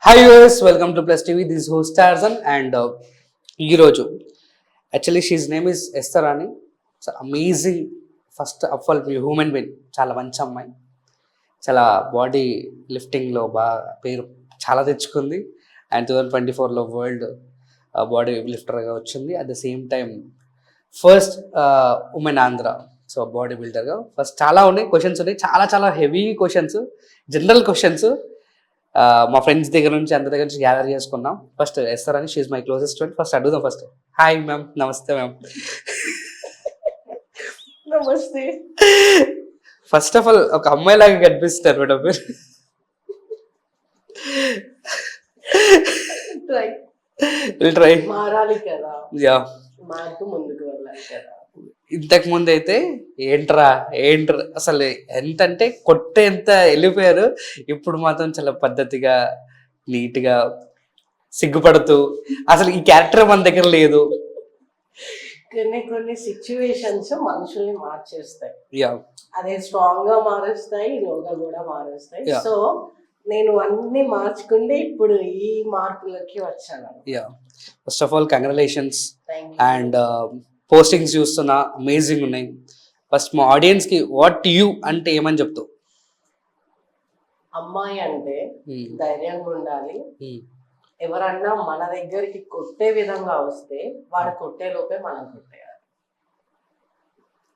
Hi viewers, welcome to plus TV. This host Tarzan and ఈరోజు actually she's name is Esther అని. Amazing first of all human being, చాలా మంచి అమ్మాయి, చాలా body లిఫ్టింగ్లో బాగా పేరు చాలా తెచ్చుకుంది అండ్ 2024లో వరల్డ్ బాడీ లిఫ్టర్గా వచ్చింది. At the same time first women Andhra, so body బిల్డర్గా. ఫస్ట్ చాలా ఉన్నాయి క్వశ్చన్స్, ఉన్నాయి చాలా చాలా హెవీ క్వశ్చన్స్, జనరల్ క్వశ్చన్స్. మా ఫ్రెండ్స్ దగ్గర నుంచి అందరి దగ్గర నుంచి గ్యాదర్ చేసుకున్నాం. ఫస్ట్ ఎస్తర్ అని, she's my closest friend. First అడుగుదాం. ఫస్ట్ హాయ్ మ్యామ్, నమస్తే మ్యామ్. నమస్తే. ఫస్ట్ ఆఫ్ ఆల్ ఒక అమ్మాయి లాగా కనిపిస్తారు మేడం మీరు. ట్రై మారాలి కదా, యా. మారుతూ ముందుకు వెళ్ళాలి కదా. ఇంతకు ముందు అయితే ఏంట్రా అసలు ఎంతంటే కొట్టేంత వెళ్ళిపోయారు. ఇప్పుడు మాత్రం చాలా పద్ధతిగా, నీట్గా, సిగ్గుపడుతూ, అసలు ఈ క్యారెక్టర్ మన దగ్గర లేదు. కొన్ని సిచ్యువేషన్స్ మనుషుల్ని మార్చేస్తాయి. యా, అదే స్ట్రాంగ్ గా మారుస్తాయి, లోగా కూడా మారుస్తాయి. Yeah. సో నేను అన్ని మార్చుకుంటే ఇప్పుడు ఈ మార్పులకి వచ్చాను. Yeah. First of all congratulations. Thank you. And postings చూస్తున్నా అమేజింగ్ ఉన్నాయి. ఫస్ట్ మా ఆడియన్స్కి వాట్ యూ అంటే ఏమని చెప్తావు? అమ్మాయి అంటే Hmm. ధైర్యంగా ఉండాలి. Hmm. ఎవరన్నా మన దగ్గరికి కొట్టే విధంగా వస్తే వాడు కొట్టే లోపే మనం కొట్టేయాలి.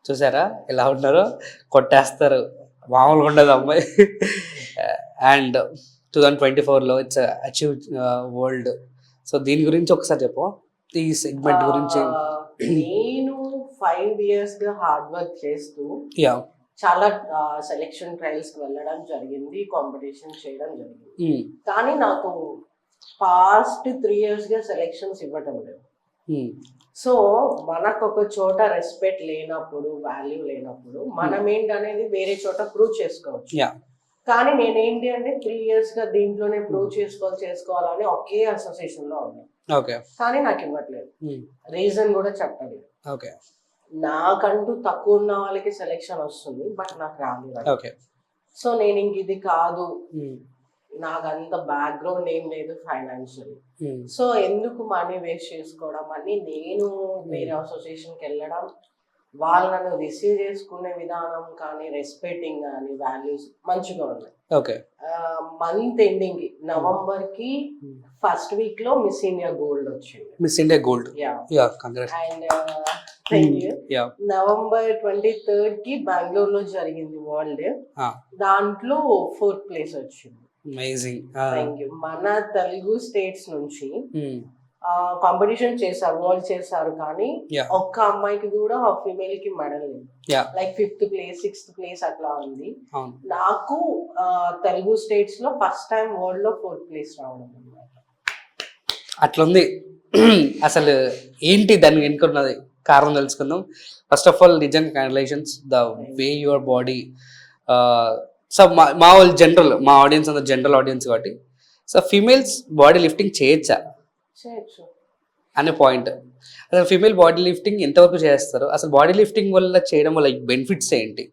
చూసారా ఎలా ఉన్నారో, కొట్టేస్తారు, మామూలుగా ఉండదు అమ్మాయి. అండ్ 2024లో ఇట్స్ అచీవ్ వరల్డ్. సో దీని గురించి ఒకసారి చెప్పు, ఈ సెగ్మెంట్ గురించి. నేను 5 years గా హార్డ్ వర్క్ చేస్తూ యా. చాలా సెలెక్షన్ ట్రయల్స్ కి వెళ్ళడం జరిగింది, కాంపిటీషన్ చేయడం జరిగింది. కానీ నాకు పాస్ట్ 3 years గా సెలెక్షన్స్ ఇవ్వటం లేదు. సో మనకు ఒక చోట రెస్పెక్ట్ లేనప్పుడు, వాల్యూ లేనప్పుడు మనం ఏంటనేది వేరే చోట ప్రూవ్ చేసుకోవచ్చు. యా. కానీ నేనేంటి అంటే 3 years గా దీంట్లోనే ప్రూవ్ చేసుకోవాలని ఒకే అసోసియేషన్ లో ఉన్నాను. ఓకే. కానీ నాకు ఇవ్వట్లేదు. రీజన్ కూడా చెప్పలేదు. ఓకే. నాకంటూ తక్కువ ఉన్న వాళ్ళకి సెలెక్షన్ వస్తుంది, బట్ నాకు రాలేదు. ఓకే. సో నేను ఇంక ఇది కాదు, నాకు అంత బ్యాక్గ్రౌండ్ ఏం లేదు ఫైనాన్షియల్. సో ఎందుకు మనీ వేస్ట్ చేసుకోవడం అని నేను వేరే అసోసియేషన్కి వెళ్ళడం, వాళ్ళు నన్ను రిసీవ్ చేసుకునే విధానం కానీ, రెస్పెక్టింగ్ కానీ, వాల్యూస్ మంచిగా ఉన్నాయి. ఓకే. మంత్ ఎండింగ్ కి నవంబర్ కి ఫస్ట్ వీక్ లో మిస్ ఇండియా గోల్డ్ వచ్చింది. Miss India gold. Yeah. Yeah, congrats. And thank you. Yeah. November 23rd కి బెంగళూరు లో జరిగింది వరల్డ్. దాంట్లో 4th ప్లేస్ వచ్చింది. అమేజింగ్. Thank you. మన తెలుగు స్టేట్స్ నుంచి కాంపిటీషన్ చేశారు, వరల్డ్ చేశారు, కానీ Yeah. ఒక్క అమ్మాయికి కూడా ఫీమేల్ కి మెడల్ లేదు. Yeah. Like 5th place, 6th place అట్లా ఉంది. అవును. నాకు తెలుగు స్టేట్స్ లో ఫస్ట్ టైం వరల్డ్ లో 4th ప్లేస్ రావడం అన్నమాట. అట్లుంది. అసలు ఏంటి దాన్ని ఎన్నుకున్నది కారణం తెలుసుకుందాం. ఫస్ట్ ఆఫ్ ఆల్ నిజంగా congratulations, the way your body. So మా వాళ్ళు జనరల్, మా ఆడియన్స్ అంతా జనరల్ ఆడియన్స్ కాబట్టి, సో ఫీమేల్స్ బాడీ లిఫ్టింగ్ చేయొచ్చా చేయొచ్చు అనే పాయింట్. అసలు ఫీమేల్ బాడీ లిఫ్టింగ్ ఎంతవరకు చేస్తారు, అసలు బాడీ లిఫ్టింగ్ వల్ల చేయడం వల్ల బెనిఫిట్స్ ఏంటి?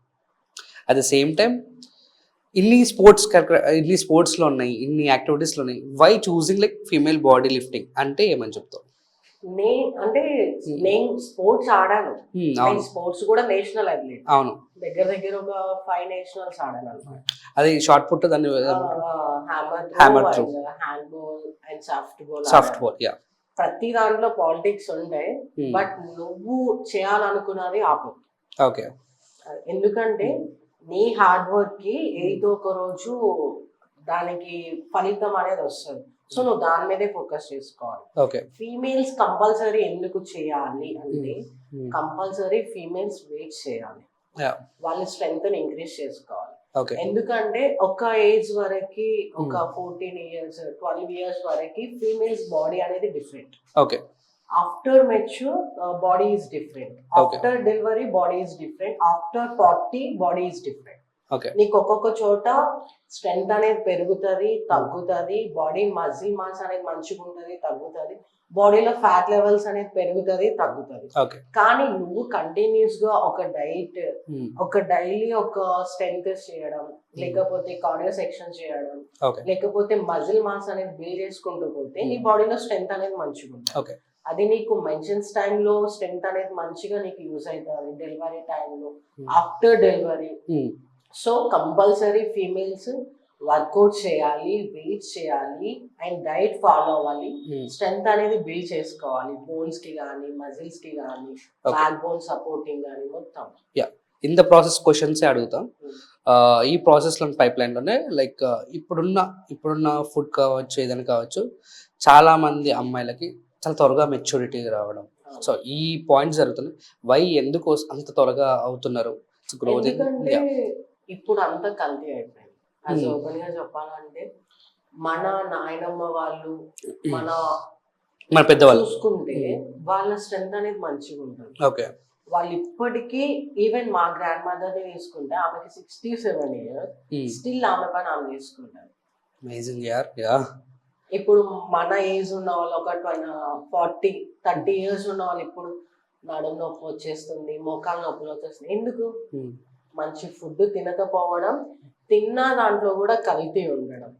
అట్ ద సేమ్ టైం ఇన్ని స్పోర్ట్స్లో ఉన్నాయి, ఇన్ని యాక్టివిటీస్లో ఉన్నాయి, why choosing like female body lifting అంటే ఏమని చెప్తావు? నేను స్పోర్ట్స్ ఆడాను. అవును. స్పోర్ట్స్ కూడా నేషనల్ అథ్లీట్. అవును. దగ్గర ఒక 5 నేషనల్స్ ఆడాను అనమాట. అది షార్ట్ పుట్, దాన్ని hammer throw. Hand ball and soft ball. Yeah. ప్రతి దాంట్లో పాలిటిక్స్ ఉంటాయి, బట్ నువ్వు చేయాలనుకున్నది ఆపు. ఓకే. ఎందుకంటే నీ హార్డ్ వర్క్ కి ఏదో ఒక రోజు దానికి ఫలితం అనేది వస్తుంది. సో నువ్వు దాని మీదే ఫోకస్ చేసుకోవాలి. ఓకే. ఫీమేల్స్ కంపల్సరీ ఎందుకు చేయాలి అంటే, కంపల్సరీ ఫీమేల్స్ వెయిట్ చేయాలి, వాళ్ళ స్ట్రెంగ్త్ ని ఇంక్రీజ్ చేసుకోవాలి. ఓకే. ఎందుకంటే ఒక ఏజ్ వరకు, ఒక 14 years 12 years వరకు ఫీమేల్స్ బాడీ అనేది different. Okay. After mature body is different, after delivery body is different, after 40 body is different. Okay. నీకు ఒక్కొక్క చోట స్ట్రెంగ్త్ అనేది పెరుగుతుంది, తగ్గుతుంది, బాడీ మజిల్ మాస్ అనేది మంచిగా ఉంటుంది, తగ్గుతుంది. బాడీలో ఫ్యాట్ లెవెల్స్ అనేది పెరుగుతుంది తగ్గుతుంది. ఓకే. కానీ నువ్వు కంటిన్యూస్ గా ఒక డైట్, ఒక డైలీ ఒక స్ట్రెంత్ చేయడం, లేకపోతే కార్డియో సెక్షన్ చేయడం, ఓకే. లేకపోతే మజిల్ మాస్ అనేది బిల్డ్ చేసుకుంటూ పోతే నీ బాడీలో స్ట్రెంత్ అనేది మంచిగా ఉంటుంది. ఓకే. అది నీకు మెన్షన్స్ టైంలో స్ట్రెంత్ అనేది మంచిగా నీకు యూజ్ అవుతుంది, డెలివరీ టైంలో, after delivery. So compulsory females workout చేయాలి, వెయిట్ చేయాలి అండ్ డైట్ ఫాలో అవ్వాలి. స్ట్రెంత్ అనేది బిల్డ్ చేసుకోవాలి, బోన్స్ కి కానీ మజిల్స్ కి కానీ, బ్యాక్ బోన్ సపోర్టింగ్ కానీ మొత్తం. ఇన్ ద ప్రాసెస్ క్వశ్చన్స్ అడుగుతాం. ఈ ప్రాసెస్ లో పైప్ లైన్ లోనే లైక్ ఇప్పుడున్న ఫుడ్ కావచ్చు, ఏదైనా కావచ్చు, చాలా మంది అమ్మాయిలకి చాలా త్వరగా మెచ్యూరిటీ రావడం. సో ఈ పాయింట్స్ జరుగుతున్నాయి. వై ఎందుకు అంత త్వరగా అవుతున్నారు? ఎందుకంటే ఇప్పుడు అంత కల్తీ అయిపోయింది. అది ఓపెన్ గా చెప్పాలంటే మన నాయనమ్మ వాళ్ళు, మన పెద్దవాళ్ళు చూసుకుంటే వాళ్ళ స్ట్రెంత్ అనేది మంచిగా ఉంటుంది. ఓకే. వాళ్ళు ఇప్పటికీ ఈవెన్ మా గ్రాండ్ మదర్ ని తీసుకుంటే ఆమెకి 67 years, స్టిల్ ఆమె పని ఆమె చేసుకుంటారు. అమేజింగ్ యార్. ఇప్పుడు మన ఏజ్ ఉన్న వాళ్ళు ఒక 40-30 years ఉన్న వాళ్ళు ఇప్పుడు నడుము నొప్పి వచ్చేస్తుంది, మోకాలు నొప్పులు వచ్చేస్తుంది. ఎందుకు? మంచి ఫుడ్ తినకపోవడం, తిన్న దాంట్లో కూడా కల్తీ ఉండడం.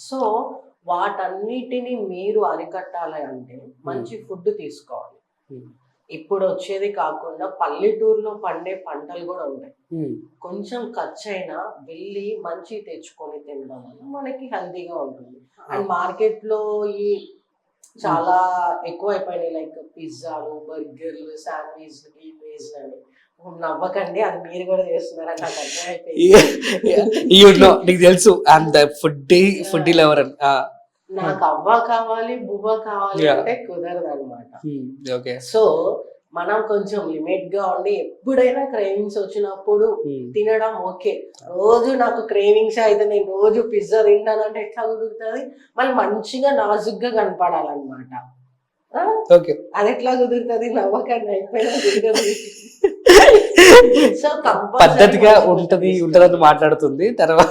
సో వాటన్నిటిని మీరు అరికట్టాలి అంటే మంచి ఫుడ్ తీసుకోవాలి. ఇప్పుడు వచ్చేది కాకుండా పల్లెటూరులో పండే పంటలు కూడా ఉంటాయి. కొంచెం ఖర్చు అయినా వెళ్ళి మంచి తెచ్చుకొని తినడం వల్ల మనకి హెల్తీగా ఉంటుంది. అండ్ మార్కెట్ లో ఈ చాలా ఎక్కువ అయిపోయినాయి, లైక్ పిజ్జాలు, బర్గర్లు, శాండ్విచ్లు, గీవేజ్లు అని. నవ్వకండి, అది మీరు కూడా చేస్తున్నారని నాకు అర్థమైపోయింది. నీకు తెలుసు అంత ఫుడ్ లవర్ అని. నాకు అవ్వ కావాలి, బువ్వ కావాలి అంటే కుదరదు అనమాట. సో మనం కొంచెం లిమిట్ గా ఉండి ఎప్పుడైనా క్రేవింగ్స్ వచ్చినప్పుడు తినడం ఓకే. రోజు నాకు క్రేవింగ్స్ అయితే నేను రోజు పిజ్జా తింటానంటే ఎట్లా కుదురుతుంది? మళ్ళీ మంచిగా నాజుగ్గా కనపడాలన్నమాట. అది ఎట్లా కుదురుతుంది? నవ్వకండి, అయిపోయినా కుదరదు. సో పద్ధతిగా ఉంటదని మాట్లాడుతుంది తర్వాత.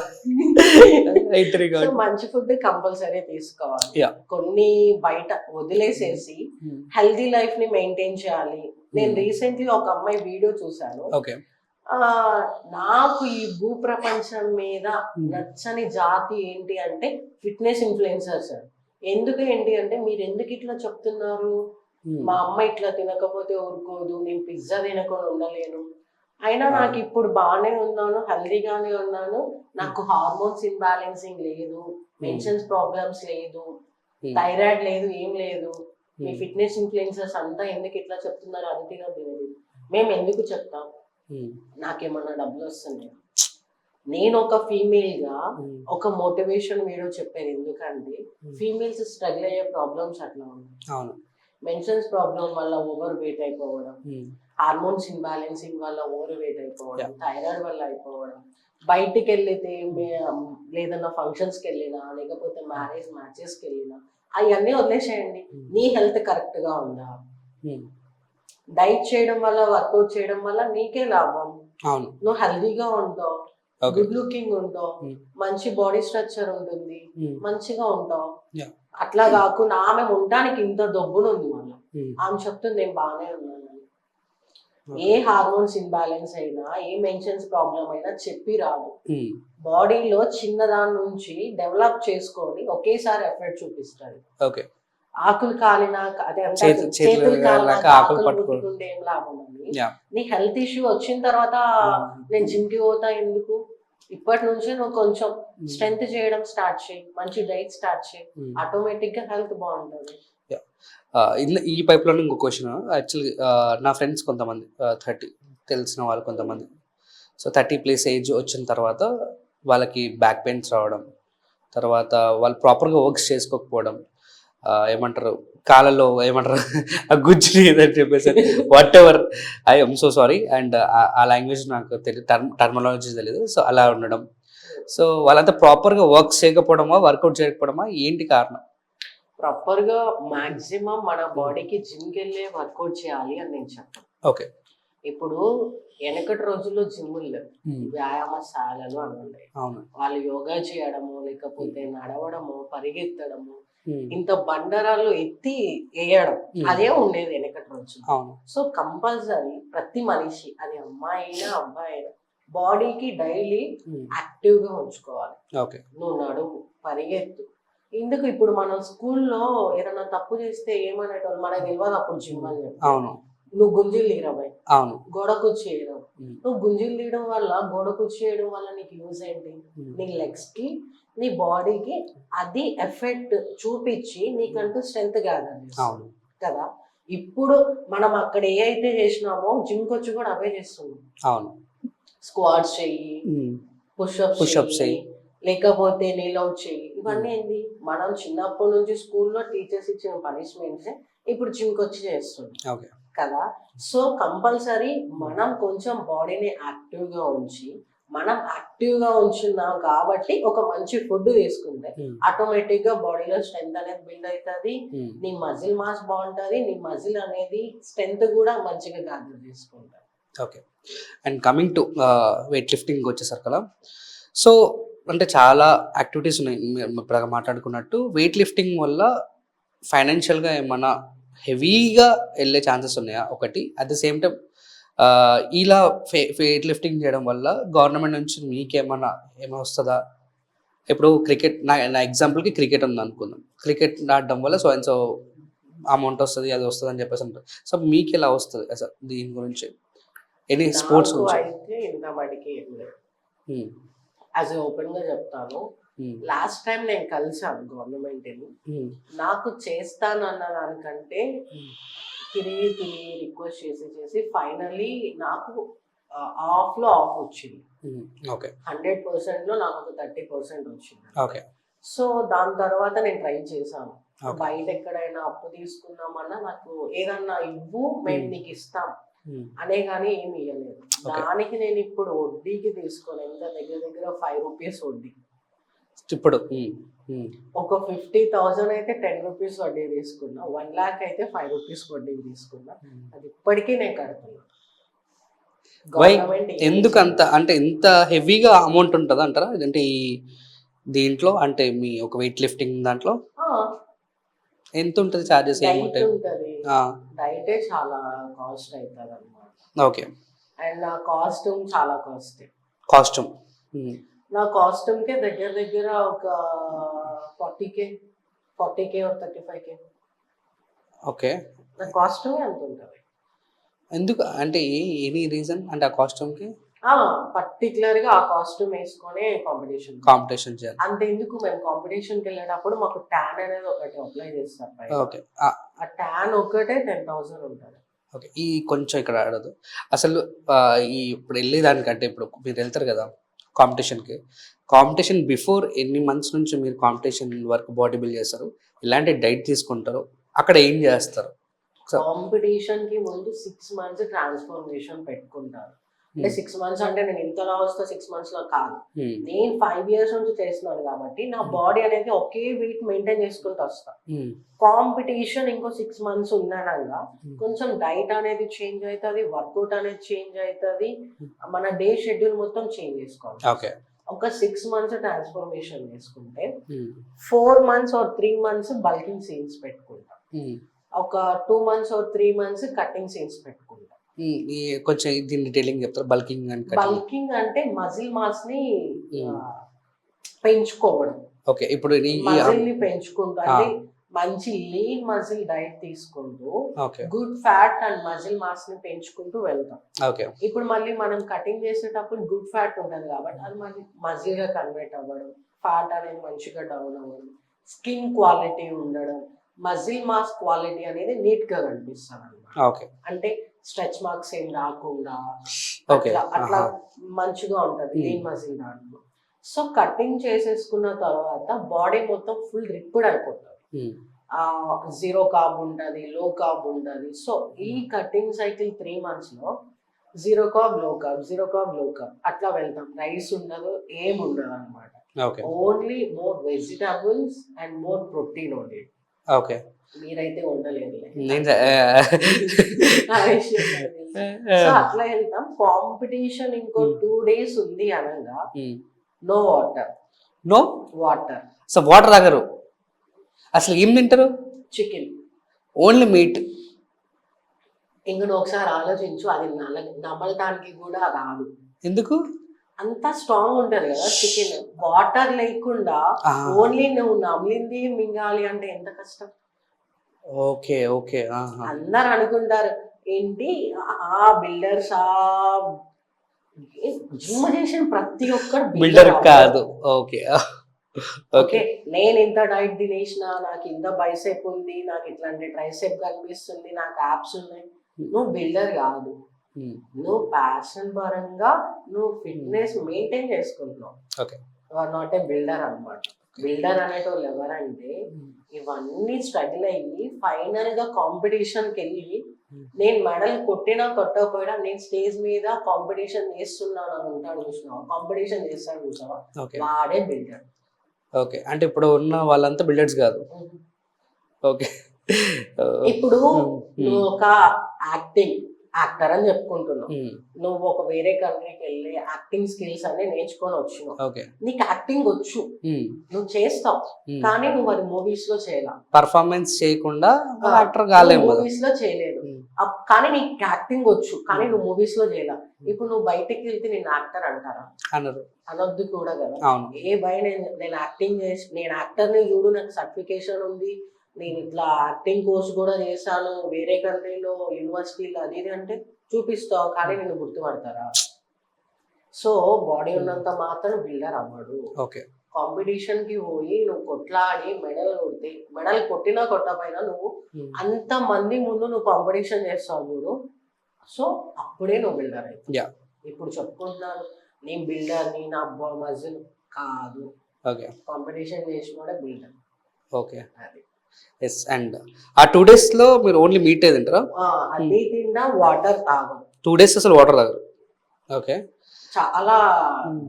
మంచి ఫుడ్ కంపల్సరీ తీసుకోవాలి. కొన్ని బయట వదిలేసేసి హెల్దీ లైఫ్ ని మెయింటైన్ చేయాలి. నేను రీసెంట్లీ ఒక అమ్మాయి వీడియో చూసాను. నాకు ఈ భూ ప్రపంచం మీద నచ్చని జాతి ఏంటి అంటే ఫిట్నెస్ ఇన్ఫ్లుయెన్సర్స్. ఎందుకు ఏంటి అంటే, మీరు ఎందుకు ఇట్లా చెప్తున్నారు? మా అమ్మ ఇట్లా తినకపోతే ఊరుకోదు, నేను పిజ్జా తినకుండా ఉండలేను, అయినా నాకు ఇప్పుడు బాగానే ఉన్నాను, హెల్దీగానే ఉన్నాను, నాకు హార్మోన్స్ ఇంబ్యాలెన్సింగ్ లేదు, మెన్షన్స్ ప్రాబ్లమ్స్ లేదు, థైరాయిడ్ లేదు, ఏం లేదు. మీ ఫిట్నెస్ ఇన్ఫ్లుయెన్సర్స్ అంతా ఎందుకు ఇట్లా చెప్తున్నారు? అది తినదు. మేము ఎందుకు చెప్తాం? నాకేమన్నా డబ్బులు వస్తున్నాయి? నేను ఒక ఫీమేల్ గా ఒక మోటివేషన్ వీడియో చెప్పాను. ఎందుకంటే ఫీమేల్స్ స్ట్రగుల్ అయ్యే ప్రాబ్లమ్స్ అట్లా ఉన్నాయి. మెన్షన్స్ ప్రాబ్లం వల్ల ఓవర్ వెయిట్ అయిపోవడం, హార్మోన్స్ ఇన్బ్యాలెన్సింగ్ వల్ల ఓవర్ వెయిట్ అయిపోవడం, థైరాయిడ్ వల్ల అయిపోవడం, బయటికి వెళ్ళితే లేదన్నా ఫంక్షన్స్ కి వెళ్ళినా, లేకపోతే మ్యారేజ్ మ్యాచెస్ కి వెళ్ళినా, అవన్నీ వదిలేసేయండి. నీ హెల్త్ కరెక్ట్ గా ఉందా? డైట్ చేయడం వల్ల, వర్కౌట్ చేయడం వల్ల నీకే లాభం. నువ్వు హెల్దీగా ఉంటావు, గుడ్ లుకింగ్ ఉంటావు, మంచి బాడీ స్ట్రక్చర్ ఉంటుంది, మంచిగా ఉంటావు. అట్లా కాకుండా ఆమె ఉండడానికి ఇంత దొబ్బును ఉంది. మళ్ళీ ఆమె చెప్తుంది నేను బాగానే ఉన్నాను. ఏ హార్మోన్స్ ఇన్బ్యాలెన్స్ అయినా, ఏ మెన్షన్స్ ప్రాబ్లం అయినా చెప్పి రాదు. బాడీలో చిన్నదాని నుంచి డెవలప్ చేసుకొని ఒకేసారి ఎఫెక్ట్ చూపిస్తారు. ఆకులు కాలినా, అదే చేతులు కాలినా ఆకులు ముట్టుకుంటే ఏం లాభం అని. నీ హెల్త్ ఇష్యూ వచ్చిన తర్వాత నేను జిమ్ కి పోతా ఎందుకు? ఇప్పటి నుంచి నువ్వు కొంచెం స్ట్రెంత్ చేయడం స్టార్ట్ చేయి, మంచి డైట్ స్టార్ట్ చేయి, ఆటోమేటిక్ గా హెల్త్ బాగుంటుంది. ఈ పైప్ లో ఇంకో క్వశ్చన్. యాక్చువల్లీ నా ఫ్రెండ్స్ కొంతమంది 30 తెలిసిన వాళ్ళు కొంతమంది, సో 30+ ఏజ్ వచ్చిన తర్వాత వాళ్ళకి బ్యాక్ పెయిన్స్ రావడం, తర్వాత వాళ్ళు ప్రాపర్గా వర్క్స్ చేసుకోకపోవడం, ఏమంటారు కాళ్ళలో ఏమంటారు ఆ గుజ్జు ఏదని చెప్పేసి what ever, I M so sorry. And ఆ లాంగ్వేజ్ నాకు తెలియదు, టర్మినాలజీ తెలియదు. సో అలా ఉండడం, సో వాళ్ళంతా ప్రాపర్గా వర్క్ చేయకపోవడమా, వర్కౌట్ చేయకపోవడమా, ఏంటి కారణం? ప్రాపర్ గా మాక్సిమం మన బాడీకి జిమ్ కి వెళ్ళే వర్కౌట్ చేయాలి అని నేను చెప్తాను. ఓకే. ఇప్పుడు వెనకటి రోజుల్లో జిమ్ములు లేవు, వ్యాయామశాలలు అని ఉన్నాయి. అవును. వాళ్ళు యోగా చేయడము, లేకపోతే నడవడము, పరిగెత్తడము, ఉమ్, ఇంత బండరాళ్ళు ఎత్తి వేయడం, అదే ఉండేది వెనకటి రోజుల్లో. అవును. సో కంపల్సరీ ప్రతి మనిషి, అది అమ్మాయి అయినా అబ్బాయి అయినా, బాడీకి డైలీ యాక్టివ్ గా ఉంచుకోవాలి. ఓకే. నువ్వు నడుము, పరిగెత్తు. ఎందుకు ఇప్పుడు మనం స్కూల్లో ఏదైనా తప్పు చేస్తే ఏమనేటోళ్ళు, మనకు తెలియదు అప్పుడు జిమ్ అని చెప్పి. అవును. నువ్వు గుంజీలు తీరబాయి, అవును. గోడ కుర్చీయడం. నువ్వు గుంజీలు తీయడం వల్ల, గోడ కుర్చీయడం వల్ల నీకు యూజ్ ఏంటి? నీ లెగ్స్ కి, నీ బాడీకి అది ఎఫెక్ట్ చూపించి నీకంటూ స్ట్రెంత్ గ్యాదర్ చేస్తుంది కదా. ఇప్పుడు మనం అక్కడ ఏ అయితే చేసినామో జిమ్కి వచ్చి కూడా అవే చేస్తున్నాం. అవును. స్క్వాట్స్ చెయ్యి, పుషప్స్ చెయ్యి, లేకపోతే నీల్ అవుట్ చెయ్యి. ఇవన్నీ ఏంటి, మనం చిన్నప్పటి నుంచి స్కూల్లో టీచర్స్ ఇచ్చిన పనిష్మెంట్స్ ఇప్పుడు జిమ్కి వచ్చి చేస్తున్నాం కదా. సో కంపల్సరీ మనం కొంచెం బాడీని యాక్టివ్ గా ఉంచి, మనం యాక్టివ్ గా ఉంచున్నాం కాబట్టి ఒక మంచి ఫుడ్ తీసుకుంటే ఆటోమేటిక్ గా బాడీలో స్ట్రెంత్ అనేది బిల్డ్ అవుతుంది, నీ మజిల్ మాస్ బాగుంటుంది, నీ మజిల్ అనేది స్ట్రెంత్ కూడా మంచిగా గ్యాదర్ చేసుకుంటుంది. Okay. And coming to weight lifting వచ్చేసరికి కదా, సో అంటే చాలా యాక్టివిటీస్ ఉన్నాయి. మీరు ఇప్పుడు మాట్లాడుకున్నట్టు వెయిట్ లిఫ్టింగ్ వల్ల ఫైనాన్షియల్గా ఏమన్నా హెవీగా వెళ్ళే ఛాన్సెస్ ఉన్నాయా ఒకటి? అట్ ద సేమ్ టైం ఇలా వెయిట్ లిఫ్టింగ్ చేయడం వల్ల గవర్నమెంట్ నుంచి మీకేమన్నా వస్తుందా? ఇప్పుడు క్రికెట్, నా ఎగ్జాంపుల్కి క్రికెట్ ఉంది అనుకుందాం. క్రికెట్ ఆడడం వల్ల సో అండ్ సో అమౌంట్ వస్తుంది, అది వస్తుంది అని చెప్పేసి ఉంటుంది. సో మీకు ఎలా వస్తుంది అసలు దీని గురించి, ఎనీ స్పోర్ట్స్ గురించి? అయితే ఇంత మటుకి యాజ్ ఓపెన్ గా చెప్తాను, లాస్ట్ టైం నేను కలిసాను గవర్నమెంట్ నాకు చేస్తాను అన్న దానికంటే తిరిగి రిక్వెస్ట్ చేసి ఫైనల్లీ నాకు ఆఫ్ లో ఆఫ్ వచ్చింది. 100% లో నాకు ఒక 30% వచ్చింది. సో దాని తర్వాత నేను ట్రై చేశాను, బయట ఎక్కడైనా అప్పు తీసుకుందామన్నా నాకు ఏదన్నా ఇవ్వు మేము నీకు ఇస్తాం అనే కానీ ఏమి ఇవ్వలేదు. దానికి నేను ఇప్పుడు వడ్డీకి తీసుకొని ఎంత దగ్గర 5 రూపీస్ వడ్డీ. ఇప్పుడు ఒక 50,000 అయితే 10 రూపీస్ వడ్డీ తీసుకున్నా, 1 lakh అయితే 5 రూపీస్ వడ్డీ తీసుకున్నా. అది ఇప్పటికీ నేను కడుతున్నా. ఎందుకంత అంటే ఇంత హెవీగా అమౌంట్ ఉంటుంది అంటారా? అంటే ఈ దీంట్లో అంటే మీ ఒక వెయిట్ లిఫ్టింగ్ దాంట్లో ఎంత ఉంటుంది చార్జెస్? ఏముంటాయి? డైటే చాలా కాస్ట్ అవుతుంది అన్నమాట. ఓకే. అండ్ నా కాస్ట్యూమ్ చాలా కాస్ట్యూమ్ నా కాస్ట్యూమ్ కే దగ్గర ఒక 40K or 35K. ఓకే. నా కాస్ట్యూమ్ ఎంత ఉంటుంది? ఎందుకు అంటే ఎనీ రీజన్ అంటే ఆ కాస్ట్యూమ్కి? పర్టికులర్ గా ఆ కాస్ట్యూమ్ వేసుకొని కాంపిటీషన్ చేయాలి. అంతే ఎందుకు, మేము కాంపిటీషన్కి వెళ్ళేటప్పుడు మాకు ట్యాన్ అనేది ఒకటి అప్లై చేస్తారు. ఓకే. ఆ ట్యాన్ ఒకటే 10,000 ఉంటుంది. ఓకే. ఈ కొంచెం ఇక్కడ ఆడదు అసలు. ఈ ఇప్పుడు వెళ్ళేదానికంటే ఇప్పుడు మీరు వెళ్తారు కదా కాంపిటీషన్ బిఫోర్ ఎన్ని మంత్స్ నుంచి మీరు కాంపిటీషన్ వరకు బాడీ బిల్డ్ చేస్తారు, ఇలాంటి డైట్ తీసుకుంటారు, అక్కడ ఏం చేస్తారు? కాంపిటీషన్ కి ముందు 6 months ట్రాన్స్ఫర్మేషన్ పెట్టుకుంటారు. అంటే 6 months అంటే నేను ఇంతలా వస్తా 6 months లో కాదు, నేను 5 years నుంచి చేస్తున్నాను కాబట్టి నా బాడీ అనేది ఒకే వెయిట్ మెయింటైన్ చేసుకుంటూ వస్తా. కాంపిటీషన్ ఇంకో 6 months ఉన్నానగా కొంచెం డైట్ అనేది చేంజ్ అవుతుంది, వర్కౌట్ అనేది చేంజ్ అవుతుంది, మన డే షెడ్యూల్ మొత్తం చేంజ్ చేసుకోవాలి. ఒక 6 months ట్రాన్స్ఫర్మేషన్ చేసుకుంటే 4 months or 3 months bulking scenes పెట్టుకుంటాం, ఒక 2 months or 3 months cutting scenes పెట్టుకుంటాం. కొంచెం దీన్ని డీటెయిలింగ్ చెప్తారు. బల్కింగ్ అంటే మజిల్ మాస్ ని పెంచుకోవడం. ఓకే. ఇప్పుడు మజిల్ ని పెంచుకుంటూ అంటే మంచి లీన్ మజిల్ డైట్ తీసుకుంటూ good fat and muscle mass ని పెంచుకుంటూ వెళ్తాం. ఇప్పుడు మళ్ళీ మనం కటింగ్ చేసేటప్పుడు గుడ్ ఫ్యాట్ ఉంటుంది కాబట్టి అది మళ్ళీ మజిల్ గా కన్వర్ట్ అవ్వడం, ఫ్యాట్ అనేది మంచిగా డౌన్ అవ్వడం, స్కిన్ క్వాలిటీ ఉండడం, మజిల్ మాస్ క్వాలిటీ అనేది నీట్ గా కనిపిస్తుంది అన్నమాట. అంటే స్ట్రెచ్ మార్క్స్ ఏం రాకుండా అట్లా మంచిగా ఉంటది లీన్ మజిల్ దాంట్లో. సో కటింగ్ చేసేసుకున్న తర్వాత బాడీ మొత్తం ఫుల్ రిప్డ్ అయిపోతుంది. 0 carb ఉంటుంది, లో కార్బ్ ఉంటుంది. సో ఈ కటింగ్ సైకిల్ 3 months లో 0 carb లో కార్బ్ అట్లా వెళ్తాం. రైస్ ఉండదు, ఏం ఉండదు అనమాట. Only more vegetables and more protein only. మీరైతే ఉండలేరులే. నేను ఆ విషయం నాకు తెలుసు. సో అట్లా వెళ్తాం. కాంపిటీషన్ ఇంకో 2 days ఉంది అనగా no water. No water, so water తాగరు, అసలు ఏం తింటారు? చికెన్. Only meat. ఇంక నువ్వు ఒకసారి ఆలోచించు, అది నమలటానికి కూడా రాదు. ఎందుకు? అంత స్ట్రాంగ్ ఉంటది కదా చికెన్. వాటర్ లేకుండా ఓన్లీ నువ్వు నమిలింది మింగాలి అంటే ఎంత కష్టం. Okay okay. అందరు అనుకుంటారు ఏంటి ఆ బిల్డర్స్, ఆ జిమ్ చేసిన ప్రతి ఒక్కరు బిల్డర్ కాదు. ఓకే ఓకే, నేను ఇంత డైట్ తినేసిన, నాకు ఇంత బైసెప్ ఉంది, నాకు ఇట్లాంటి ట్రైసెప్ కనిపిస్తుంది, నాకు యాప్స్ ఉన్నాయి. నువ్వు బిల్డర్ కాదు, నువ్వు ప్యాషన్ పరంగా నువ్వు ఫిట్నెస్ మెయింటైన్ చేసుకుంటున్నావు. Okay, you are not a builder అన్నమాట. బిల్డర్ అనేటోళ్ళు ఎవరంటే ఇవన్నీ స్ట్రగుల్ అయ్యి ఫైనల్ గా కాంపిటీషన్ కి వెళ్ళి నేను మెడల్ కొట్టినా కొట్టకపోయినా నేను స్టేజ్ మీద కాంపిటీషన్ చేస్తున్నాను అని ఉంటాడు చూసినావా, కాంపిటీషన్ చేస్తాడు చూసావా, వాడే బిల్డర్. ఓకే, అంటే ఇప్పుడు ఉన్న వాళ్ళంతా బిల్డర్స్ కాదు. ఓకే, ఇప్పుడు నువ్వు ఒక యాక్టర్ అని చెప్పుకుంటున్నావు, నువ్వు ఒక వేరే కంట్రీకి వెళ్ళి యాక్టింగ్ స్కిల్స్ అన్ని నేర్చుకొని వచ్చినావు, నీకు యాక్టింగ్ వచ్చు, నువ్వు చేస్తావు, కానీ నువ్వు అది మూవీస్ లో చేయాలి. పర్ఫార్మెన్స్ చేయకుండా యాక్టర్ కాలేము, మూవీస్ లో చేయలేదు. కానీ నీకు యాక్టింగ్ వచ్చు, కానీ నువ్వు మూవీస్ లో చేయాలి. ఇప్పుడు నువ్వు బయటకి వెళ్తే నేను యాక్టర్ అంటారా? అనరు, అనొద్దు కూడా కదా. ఏ భయ నేను యాక్టింగ్ చేసి, నేను యాక్టర్ ని చూడు, నాకు సర్టిఫికేషన్ ఉంది, నేను ఇట్లా యాక్టింగ్ కోర్స్ కూడా చేశాను వేరే కంట్రీలో యూనివర్సిటీలో, అది ఇది అంటే చూపిస్తావు, కానీ నేను గుర్తుపడతారా? సో బాడీ ఉన్నంత మాత్రం బిల్డర్ అవ్వడు. కాంపిటీషన్ కి పోయి నువ్వు కొట్లాడి మెడల్ కొడితే, మెడల్ కొట్టినా కొట్టపోయినా నువ్వు అంత మంది ముందు నువ్వు కాంపిటీషన్ చేస్తావు చూడు, సో అప్పుడే నువ్వు బిల్డర్ అవుతావు. ఇప్పుడు చెప్పుకుంటున్నాను నేను బిల్డర్ ని, నా మజిల్ కాదు, కాంపిటీషన్ చేసినోడే బిల్డర్. Okay, yes. అండ్ ఆ 2 days లో మీరు ఓన్లీ మీట్ తింటారా? అదే తిన్నా, వాటర్ తాగం. 2 days అసలు వాటర్ తాగరు. ఓకే, చాలా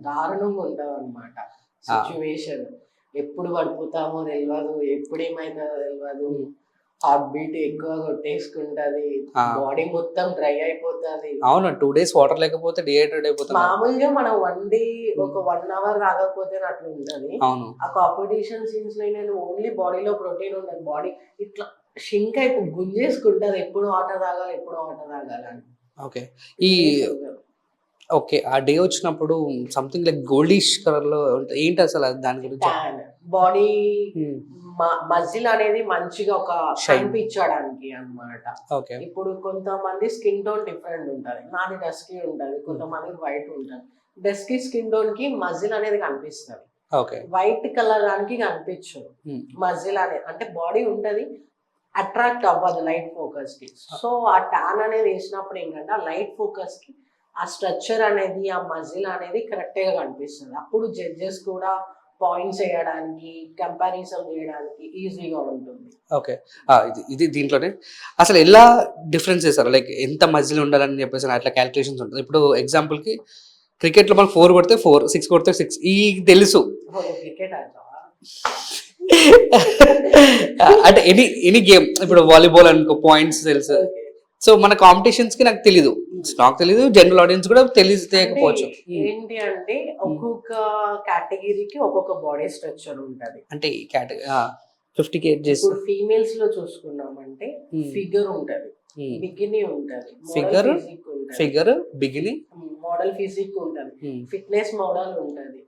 దారుణంగా ఉంటుంది అన్నమాట సిచ్యువేషన్. ఎప్పుడు పడిపోతామో తెలియదు, ఎప్పుడు ఏమైతుందో తెలియదు, హార్ట్ బీట్ ఎక్కువ కొట్టేసుకుంటది, బాడీ మొత్తం డ్రై అయిపోతుంది. అవును, 2 days వాటర్ లేకపోతే డిహైడ్రేట్ అయిపోతుంది. మామూలుగా మనం 1 day ఒక 1 hour తాగకపోతే అట్లా ఉంటది. ఆ కాంపిటీషన్ సీన్స్ లో నేను ఓన్లీ బాడీలో ప్రోటీన్ ఉండదు, బాడీ ఇట్లా షింక్ అయిపో గుంజేసుకుంటది, ఎప్పుడు వాటర్ తాగాలి, ఎప్పుడు వాటర్ తాగాలని. ఓకే, ఓకే, ఆ డే వచ్చినప్పుడు సంథింగ్ లైక్ గోల్డిష్ కలర్ లో ఏంటి అసలు దాని గురించి? బాడీ మజిల్ అనేది మంచిగా ఒక షైన్ ఇచ్చడానికి అన్నమాట. ఇప్పుడు కొంతమంది స్కిన్ టోన్ డిఫరెంట్ ఉంటది, నాది డస్కీ ఉంటది, కొంతమంది వైట్ ఉంటది. డస్కీ స్కిన్ టోన్ కి మజిల్ అనేది కనిపిస్తుంది, వైట్ కలర్ దానికి కనిపించదు. మజిల్ అనేది అంటే బాడీ ఉంటది, అట్రాక్ట్ అవ్వదు లైట్ ఫోకస్ కి. సో ఆ ట్యాన్ అనేది వేసినప్పుడు ఏంటంటే ఆ లైట్ ఫోకస్ కి ఆ స్ట్రక్చర్ అనేది, ఆ మజిల్ అనేది కరెక్ట్ గా కనిపిస్తుంది. అప్పుడు జడ్జెస్ కూడా పాయింట్స్ వేయడానికి, కంపారిజన్ చేయడానికి ఈజీగా ఉంటుంది. ఓకే, ఇది దీంట్లోనే అసలు ఎలా డిఫరెన్స్ చేస్తారు, లైక్ ఎంత మజిల్ ఉండాలని చెప్పేసి అట్లా క్యాలిక్యులేషన్స్ ఉంటుంది. ఇప్పుడు ఎగ్జాంపుల్ కి క్రికెట్ లో మనం 4 కొడితే 4, 6 కొడితే 6, ఈ తెలుసు. క్రికెట్ ఆడతావా? అంటే ఎనీ గేమ్, ఇప్పుడు వాలీబాల్ అనుకో పాయింట్స్ తెలుసు. సో మన కాంపిటీషన్స్ కి నాకు తెలీదు, జనరల్ ఆడియన్స్ కూడా తెలియకపోవచ్చు. ఏంటి అంటే ఒక్కొక్క కేటగిరీకి ఒక్కొక్క బాడీ స్ట్రక్చర్ ఉంటది. అంటే ఈ కేటగిరీ 50 kgs. ఇప్పుడు ఫీమేల్స్ లో చూసుకున్నామంటే ఫిగర్ ఉంటది, బికినీ ఉంటది, ఫిగర్ బికినీ, మోడల్ ఫిజిక్ ఉంటది, ఫిట్నెస్ మోడల్ ఉంటది,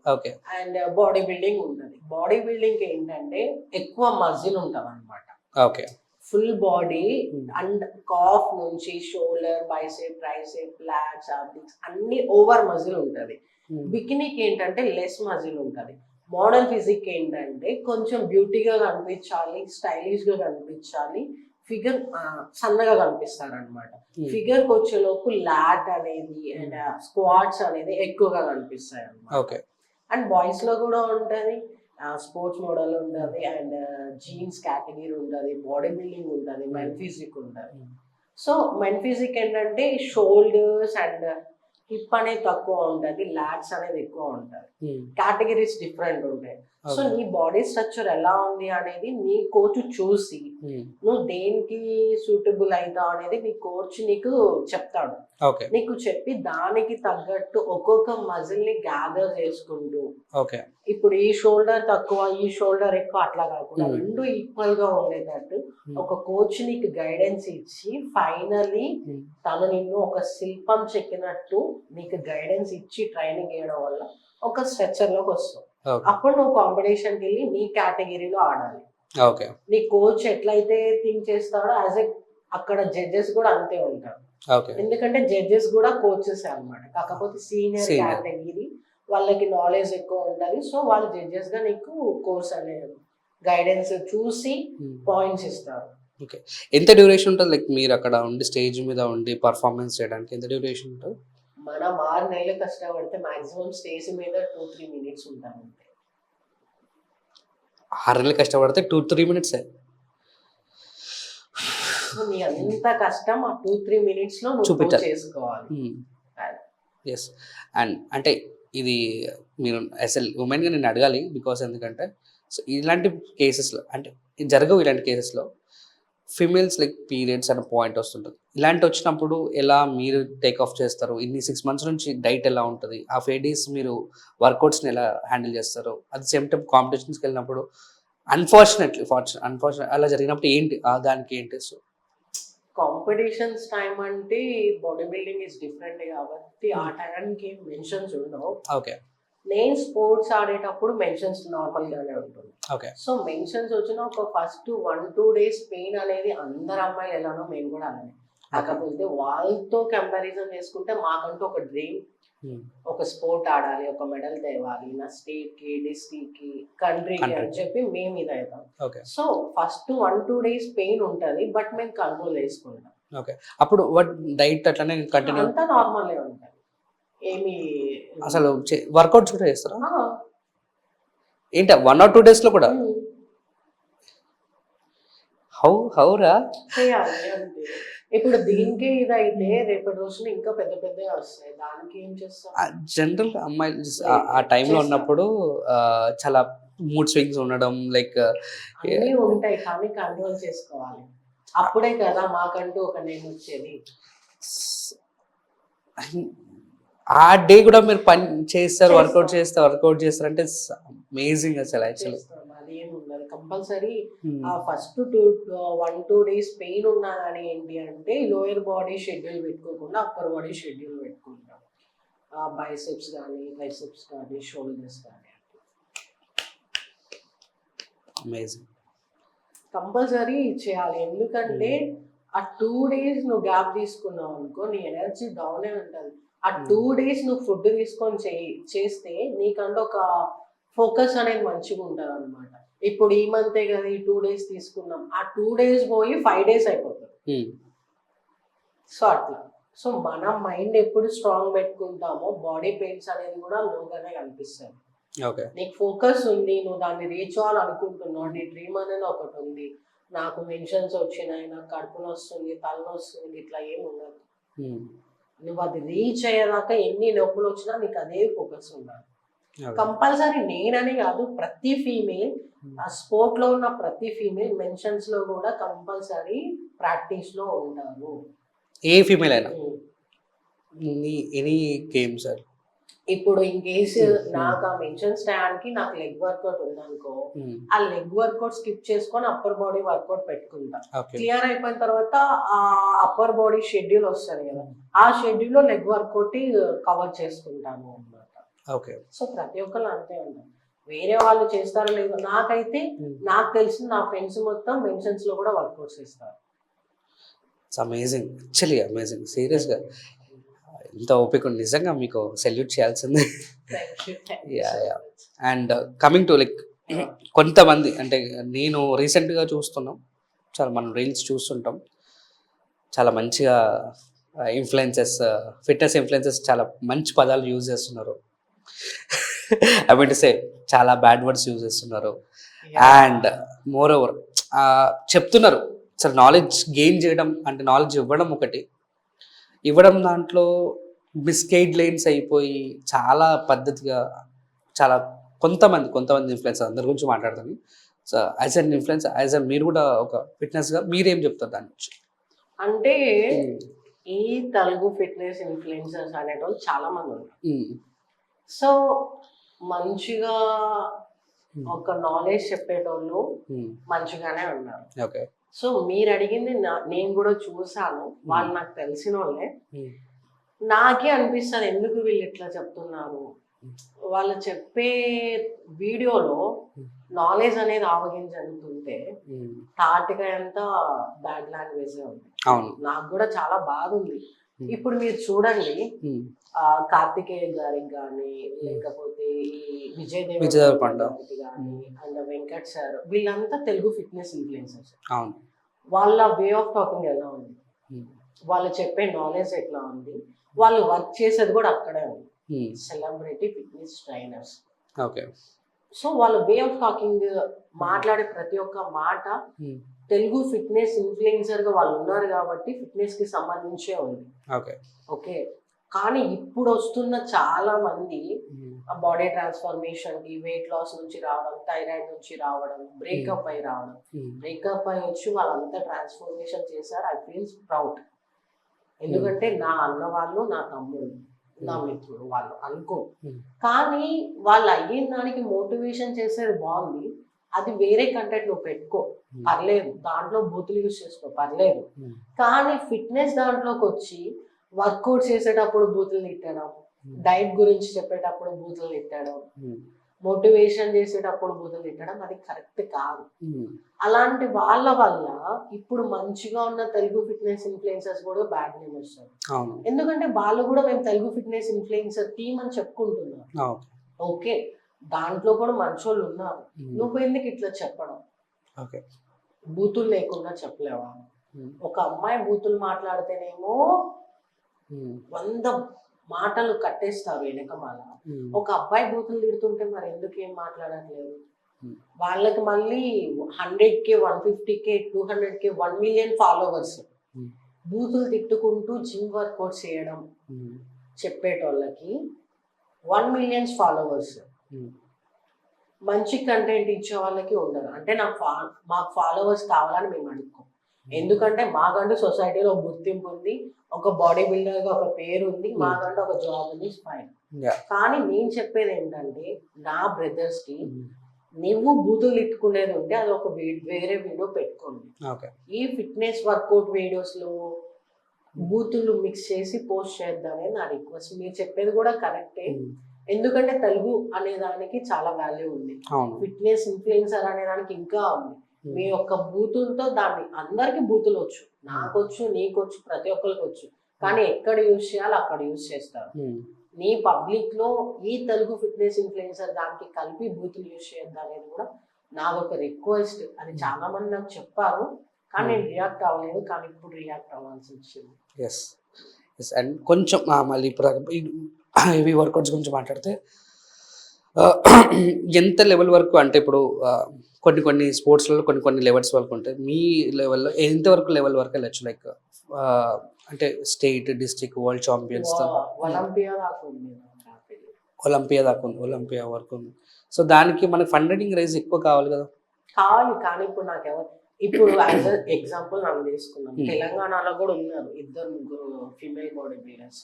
అండ్ బాడీ బిల్డింగ్ ఉంటది. బాడీ బిల్డింగ్ ఏంటంటే ఎక్కువ మజిల్ ఉంటది అన్నమాట. ఫుల్ బాడీ అండ్ కాఫ్ నుంచి shoulder, bicep, tricep, LADS, obliques అన్ని ఓవర్ మజిల్ ఉంటది. బికినీకి ఏంటంటే లెస్ మజిల్ ఉంటది. మోడల్ ఫిజిక్ ఏంటంటే కొంచెం బ్యూటీగా కనిపించాలి, స్టైలిష్ గా కనిపించాలి, ఫిగర్ సన్నగా కనిపిస్తారు అనమాట. ఫిగర్ కి వచ్చేలోపు లాట్ అనేది అండ్ స్క్వాట్స్ అనేది ఎక్కువగా కనిపిస్తాయి అన్నమాట. అండ్ బాయ్స్ లో కూడా ఉంటది, స్పోర్ట్స్ మోడల్ ఉంటుంది, అండ్ జీన్స్ కేటగిరీ ఉంటుంది, బాడీ బిల్డింగ్ ఉంటుంది, మెన్ ఫిజిక్ ఉంటుంది. సో మెన్ ఫిజిక్ ఏంటంటే షోల్డర్స్ అండ్ హిప్ అనేది తక్కువ ఉంటుంది, లాట్స్ అనేది ఎక్కువ ఉంటుంది, కేటగిరీస్ డిఫరెంట్ ఉంటాయి. సో నీ బాడీ స్ట్రక్చర్ ఎలా ఉంది అనేది నీ కోచ్ చూసి నువ్వు దేనికి సూటబుల్ అవుతావు అనేది నీ కోచ్ నీకు చెప్తాడు. నీకు చెప్పి దానికి తగ్గట్టు ఒక్కొక్క మజిల్ ని గ్యాదర్ చేసుకుంటూ, ఇప్పుడు ఈ షోల్డర్ తక్కువ ఈ షోల్డర్ ఎక్కువ అట్లా కాకుండా రెండు ఈక్వల్ గా ఉండేటట్టు ఒక కోచ్ నీకు గైడెన్స్ ఇచ్చి ఫైనలీ తను నిన్ను ఒక శిల్పం చెక్కినట్టు నీకు గైడెన్స్ ఇచ్చి ట్రైనింగ్ చేయడం వల్ల ఒక స్ట్రక్చర్ లోకి వస్తావు. అప్పుడు నువ్వు కాంపిటీషన్ కి వెళ్ళి నీ కేటగిరీలో ఆడాలి. నీ కోచ్ ఎట్లయితే థింక్ చేస్తాడో యాజ్ ఎ అక్కడ జడ్జెస్ కూడా అంతే ఉంటారు. ఎందుకంటే జడ్జెస్ కూడా కోచెస్ అన్నమాట, కాకపోతే సీనియర్ కేటగిరీ వాళ్ళకి నాలెడ్జ్ ఎక్కువ ఉంటది. సో వాళ్ళు జడ్జెస్ గా నీకు కోర్స్ అనేది గైడెన్స్ చూసి పాయింట్స్ ఇస్తారు. ఎంత డ్యూరేషన్ ఉంటుంది? లైక్ మీరు అక్కడ ఉండి స్టేజ్ మీద ఉండి పర్ఫార్మెన్స్ చేయడానికి ఎంత డ్యూరేషన్ ఉంటుంది? మనం 6 నెలలు కష్టపడితే మాక్సిమం స్టేజ్ మీద 2-3 minutes ఉంటాం. 6 నెలలు కష్టపడితే 2-3 minutes. నీ అంత కష్టం ఆ 2-3 minutes లో నువ్వు చేసుకోవాలి. ఎస్. అండ్ అంటే ఇది మీరు అసలు ఉమెన్గా నేను అడగాలి, బికాస్ ఎందుకంటే సో ఇలాంటి కేసెస్లో అంటే జరగవు, ఇలాంటి కేసెస్లో ఫీమేల్స్ లైక్ పీరియడ్స్ అనే పాయింట్ వస్తుంటుంది. ఇలాంటి వచ్చినప్పుడు ఎలా మీరు టేక్ ఆఫ్ చేస్తారు? ఇన్ని 6 months నుంచి డైట్ ఎలా ఉంటుంది? ఆ 5 days మీరు వర్కౌట్స్ని ఎలా హ్యాండిల్ చేస్తారు? అట్ ద సేమ్ టైం కాంపిటీషన్స్కి వెళ్ళినప్పుడు అన్ఫార్చునేట్లీ అలా జరిగినప్పుడు ఏంటి దానికి ఏంటి? సో కాంపిటీషన్స్ టైం అంటే బాడీ బిల్డింగ్ ఇస్ డిఫరెంట్ కాబట్టి ఆ టైంకి మెన్షన్స్ ఉండవు. నేను స్పోర్ట్స్ ఆడేటప్పుడు మెన్షన్స్ నార్మల్ గానే ఉంటుంది. సో మెన్షన్స్ వచ్చిన ఒక ఫస్ట్ 1-2 days పెయిన్ అనేది అందరు అమ్మాయిలు ఎలానో మేము కూడా అలానే. కాకపోతే వాళ్ళతో కంపారిజన్ చేసుకుంటే మాకంటూ ఒక డ్రీమ్, ఒక స్పోర్ట్ ఆడాలి, ఒక మెడల్ తేవాలి, నా స్టేట్ కి, డిస్ట్రిక్ట్ కి, కంట్రీకి అని చెప్పి మేము ఇది అవుతాం. సో ఫస్ట్ 1-2 days పెయిన్ ఉంటది, బట్ మేము కంట్రోల్ చేసుకుంటాం. అప్పుడు డైట్ అట్లనే కంటిన్యూ అంతా నార్మల్ ఉంటుంది. ఏమి అసలు వర్కౌట్స్ కూడా చేస్తారా ఏంటి 1 or 2 days లో కూడా? హౌరా ఇప్పుడు దీనికి ఇదైతే రేపటి రోజున ఇంకా పెద్ద పెద్ద వస్తాయి. దానికి ఏం చేస్తాం? జనరల్ అమ్మాయిలు ఆ టైంలో ఉన్నప్పుడు చాలా మూడ్ స్వింగ్స్ ఉండడం లైక్ అన్నీ ఉంటాయి, కానీ కంట్రోల్ చేసుకోవాలి. అప్పుడే కదా మాకంటూ ఒక నేమ్ వచ్చేది. ఆ డే కూడా మీరు పని చేస్తారు, వర్కౌట్ చేస్తారు అంటే అమేజింగ్ అసలు. యాక్చువల్లీ అది ఏమి ఉండదు, కంపల్సరీ ఫస్ట్ 1-2 days పెయిన్ ఉన్నా కానీ ఏంటి అంటే లోయర్ బాడీ షెడ్యూల్ పెట్టుకోకుండా అప్పర్ బాడీ షెడ్యూల్ పెట్టుకుంటాం. బైసెప్స్ కానీ, ట్రైసెప్స్ కానీ, షోల్డర్స్ కానీ అమేజింగ్ కంపల్సరీ చేయాలి. ఎందుకంటే ఆ 2 days నువ్వు గ్యాప్ తీసుకున్నావు అనుకో, నీ ఎనర్జీ డౌనే ఉంటుంది. ఆ 2 days నువ్వు ఫుడ్ తీసుకొని చేస్తే నీకంటే ఒక ఫోకస్ అనేది మంచిగా ఉంటుంది అనమాట. ఇప్పుడు ఈ మంతే కదా ఈ 2 days తీసుకున్నాం, ఆ 2 days పోయి 5 days అయిపోతుంది. సో అట్లా. సో మన మైండ్ ఎప్పుడు స్ట్రాంగ్ పెట్టుకుంటామో బాడీ పెయిన్స్ అనేది కూడా లోగానే కనిపిస్తాయి. నీకు ఫోకస్ ఉంది, నువ్వు దాన్ని రీచ్ అవ్వాలనుకుంటున్నావు, నీ డ్రీమ్ అనేది ఒకటి ఉంది, నాకు మెన్షన్స్ వచ్చినాయి, నాకు కడుపున వస్తుంది, తలనొస్తుంది, ఇట్లా ఏమి ఉండదు. నువ్వు అది రీచ్ అయ్యేదాకా ఎన్ని నొప్పులు వచ్చినా నీకు అదే ఫోకస్ ఉండాలి. కంపల్సరీ నేనని కాదు, ప్రతి ఫీమేల్ ఆ స్పోర్ట్ లో ఉన్న ప్రతి ఫీమేల్ మెన్షన్స్ లో కూడా కంపల్సరీ ప్రాక్టీస్ లో ఉంటారు. ఏ ఫీమేల్ అయినా ఎనీ గేమ్ సార్. ఇప్పుడు ఇన్ కేసు నాకు ఆ మెన్షన్స్ టైంకి నాకు లెగ్ వర్కౌట్ ఉందనుకో, ఆ లెగ్ వర్కౌట్ స్కిప్ చేసుకొని అప్పర్ బాడీ వర్కౌట్ పెట్టుకుంటా. క్లియర్ అయిపోయిన తర్వాత ఆ అప్పర్ బాడీ షెడ్యూల్ వస్తుంది కదా, ఆ షెడ్యూల్ లో లెగ్ వర్కౌట్ కవర్ చేసుకుంటాను అన్నమాట. సో ప్రతి ఒక్కరు అంతే ఉంటారు, వేరే వాళ్ళు చేస్తారో లేదో. నాకైతే నాకు తెలిసిన నా ఫ్రెండ్స్ మొత్తం మెన్షన్స్ లో కూడా వర్కౌట్స్ చేస్తారు. అమేజింగ్, యాక్చువల్లీ అమేజింగ్, సీరియస్ గా ఇంత ఓపిక నిజంగా మీకు సెల్యూట్ చేయాల్సిందే. అండ్ కమింగ్ టు లైక్ కొంతమంది అంటే నేను రీసెంట్గా చూస్తున్నాం, చాలా మనం రీల్స్ చూస్తుంటాం, చాలా మంచిగా ఇన్ఫ్లుయెన్సెస్, ఫిట్నెస్ ఇన్ఫ్లుయెన్సెస్ చాలా మంచి పదాలు యూజ్ చేస్తున్నారు. ఐ మీన్ టు సే చాలా బ్యాడ్ వర్డ్స్ యూజ్ చేస్తున్నారు. అండ్ మోర్ ఓవర్ చెప్తున్నారు అసలు నాలెడ్జ్ గెయిన్ చేయడం అంటే నాలెడ్జ్ ఇవ్వడం ఒకటి, ఇవ్వడం దాంట్లో బిస్కెట్ లైన్స్ అయిపోయి చాలా పద్ధతిగా చాలా కొంతమంది ఇన్ఫ్లుయెన్సర్ అందరి గురించి మాట్లాడతాను. సో యాజ్ అన్ ఇన్ఫ్లుయెన్స్ మీరు కూడా ఒక ఫిట్నెస్గా మీరేం చెప్తారు దాని గురించి? అంటే ఈ తెలుగు ఫిట్నెస్ ఇన్ఫ్లుయెన్సర్స్ అనేటోళ్ళు చాలా మంది ఉన్నారు. సో మంచిగా ఒక నాలెడ్జ్ చెప్పేటోళ్ళు మంచిగానే ఉన్నారు. ఓకే. సో మీరు అడిగింది నేను కూడా చూసాను, వాళ్ళు నాకు తెలిసిన వాళ్ళే. నాకే అనిపిస్తుంది ఎందుకు వీళ్ళు ఇట్లా చెప్తున్నారు. వాళ్ళు చెప్పే వీడియోలో నాలెడ్జ్ అనేది ఆవగించుంటే తాటిగా అంతా బ్యాడ్ లాంగ్వేజ్ ఉంది. నాకు కూడా చాలా బాధ ఉంది. ఇప్పుడు మీరు చూడండి, కార్తికేయ గారికి కానీ లేకపోతే ఈ విజయ్ దేవరకొండ గారికి కానీ అండ్ వెంకట్ సార్, వీళ్ళంతా తెలుగు ఫిట్నెస్ ఇన్ఫ్లుయెన్సర్స్. వాళ్ళ వే ఆఫ్ టాకింగ్ ఎలా ఉంది, వాళ్ళు చెప్పే నాలెడ్జ్ ఎట్లా ఉంది, వాళ్ళు వర్క్ చేసేది కూడా అక్కడే ఉంది. Celebrity fitness trainers. Okay. So వాళ్ళ వే ఆఫ్ టాకింగ్, మాట్లాడే ప్రతి ఒక్క మాట తెలుగు ఫిట్నెస్ ఇన్ఫ్లుయెన్సర్ గా వాళ్ళు ఉన్నారు కాబట్టి ఫిట్నెస్ కి సంబంధించే ఉంది. ఓకే. కానీ ఇప్పుడు వస్తున్న చాలా మంది బాడీ ట్రాన్స్ఫర్మేషన్ కి, వెయిట్ లాస్ నుంచి రావడం, థైరాయిడ్ నుంచి రావడం, బ్రేకప్ అయి రావడం, బ్రేకప్ అయి వచ్చి వాళ్ళంతా ట్రాన్స్ఫర్మేషన్ చేశారు. I feel proud. ఎందుకంటే నా అన్న వాళ్ళు, నా తమ్ముడు, నా మిత్రుడు వాళ్ళు అనుకో. కానీ వాళ్ళు అయిన దానికి మోటివేషన్ చేసేది బాగుంది. అది వేరే కంటెంట్ నువ్వు పెట్టుకో, పర్లేదు. దాంట్లో బూతులు యూజ్ చేసుకో, పర్లేదు. కానీ ఫిట్నెస్ దాంట్లోకి వచ్చి వర్కౌట్ చేసేటప్పుడు బూతులు తిట్టడం, డైట్ గురించి చెప్పేటప్పుడు బూతులు తిట్టడం, మోటివేషన్ చేసేటప్పుడు బూతులు తిట్టడం, అది కరెక్ట్ కాదు. అలాంటి వాళ్ళ వల్ల ఇప్పుడు మంచిగా ఉన్న తెలుగు ఫిట్నెస్ ఇన్ఫ్లుయెన్సర్స్ కూడా బ్యాడ్ నేమ్ వస్తారు. ఎందుకంటే వాళ్ళు కూడా మేము తెలుగు ఫిట్నెస్ ఇన్ఫ్లుయెన్సర్ టీమ్ అని చెప్పుకుంటున్నాం. ఓకే, దాంట్లో కూడా మంచోళ్ళు ఉన్నారు. నువ్వు ఎందుకు ఇట్లా చెప్పడం? బూతులు లేకుండా చెప్పలేవా? ఒక అమ్మాయి బూతులు మాట్లాడితేనేమో 100 మాటలు కట్టేస్తారు వెనకమాల. ఒక అబ్బాయి బూతులు తిడుతుంటే మరి ఎందుకు ఏం మాట్లాడట్లేదు? వాళ్ళకి మళ్ళీ 100K, 150K, 200K, 1 million followers. బూతులు తిట్టుకుంటూ జిమ్ వర్కౌట్ చేయడం చెప్పేటోళ్ళకి 1 million ఫాలోవర్స్. మంచి కంటెంట్ ఇచ్చే వాళ్ళకి ఉండరు. అంటే మాకు ఫాలోవర్స్ కావాలని మేము అడుక్కో. ఎందుకంటే మాకంటూ సొసైటీలో గుర్తింపు ఉంది, ఒక బాడీ బిల్డర్ గా ఒక పేరు ఉంది, మాకంటూ ఒక జాబ్ ఉంది, ఫైన్. కానీ నేను చెప్పేది ఏంటంటే, నా బ్రదర్స్ కి నువ్వు బూతులు ఇట్టుకునేది ఉంటే అది ఒక వేరే వీడియో పెట్టుకోండి. ఈ ఫిట్నెస్ వర్కౌట్ వీడియోస్ లో బూతులు మిక్స్ చేసి పోస్ట్ చేద్దామని నా రిక్వెస్ట్. మీరు చెప్పేది కూడా కరెక్టే. ఎందుకంటే తెలుగు అనే దానికి చాలా వాల్యూ ఉంది, ఫిట్నెస్ ఇన్ఫ్లుయెన్సర్ అనే దానికి ఇంకా ఉంది. మీ యొక్క బూతులతో దాన్ని అందరికి బూతులు వచ్చు, నాకొచ్చు, నీకొచ్చు, ప్రతి ఒక్కరికి వచ్చు. కానీ ఎక్కడ యూజ్ చేయాలో అక్కడ యూజ్ చేస్తారు. నీ పబ్లిక్ లో ఈ తెలుగు ఫిట్నెస్ ఇన్ఫ్లుయెన్సర్ దానికి కలిపి బూతులు యూజ్ చేయొద్దు అనేది కూడా నాకు ఒక రిక్వెస్ట్. అది చాలా మంది నాకు చెప్పారు, కానీ నేను రియాక్ట్ అవ్వలేదు. కానీ ఇప్పుడు రియాక్ట్ అవ్వాల్సి వచ్చింది. అండ్ కొంచెం మళ్ళీ ఇప్పుడు హెవీ వర్కౌట్స్ గురించి మాట్లాడితే ఎంత లెవెల్ వరకు, అంటే ఇప్పుడు కొన్ని స్పోర్ట్స్లలో కొన్ని లెవెల్స్ వరకు ఉంటాయి. మీ లెవెల్లో ఎంతవరకు లెవెల్ వరకు వెళ్ళచ్చు? లైక్ అంటే state, district, world champions, Olympia దాకా ఉంది, ఒలింపియా వరకు ఉంది. సో దానికి మనకి ఫండింగ్ రైజ్ ఎక్కువ కావాలి కదా? కావాలి. కానీ ఇప్పుడు ఇప్పుడు యాజ్ ఎగ్జాంపుల్ నన్ను తీసుకున్నాం, తెలంగాణలో కూడా ఉన్నారు 2-3 ఫీమేల్ బాడీ బిల్డర్స్.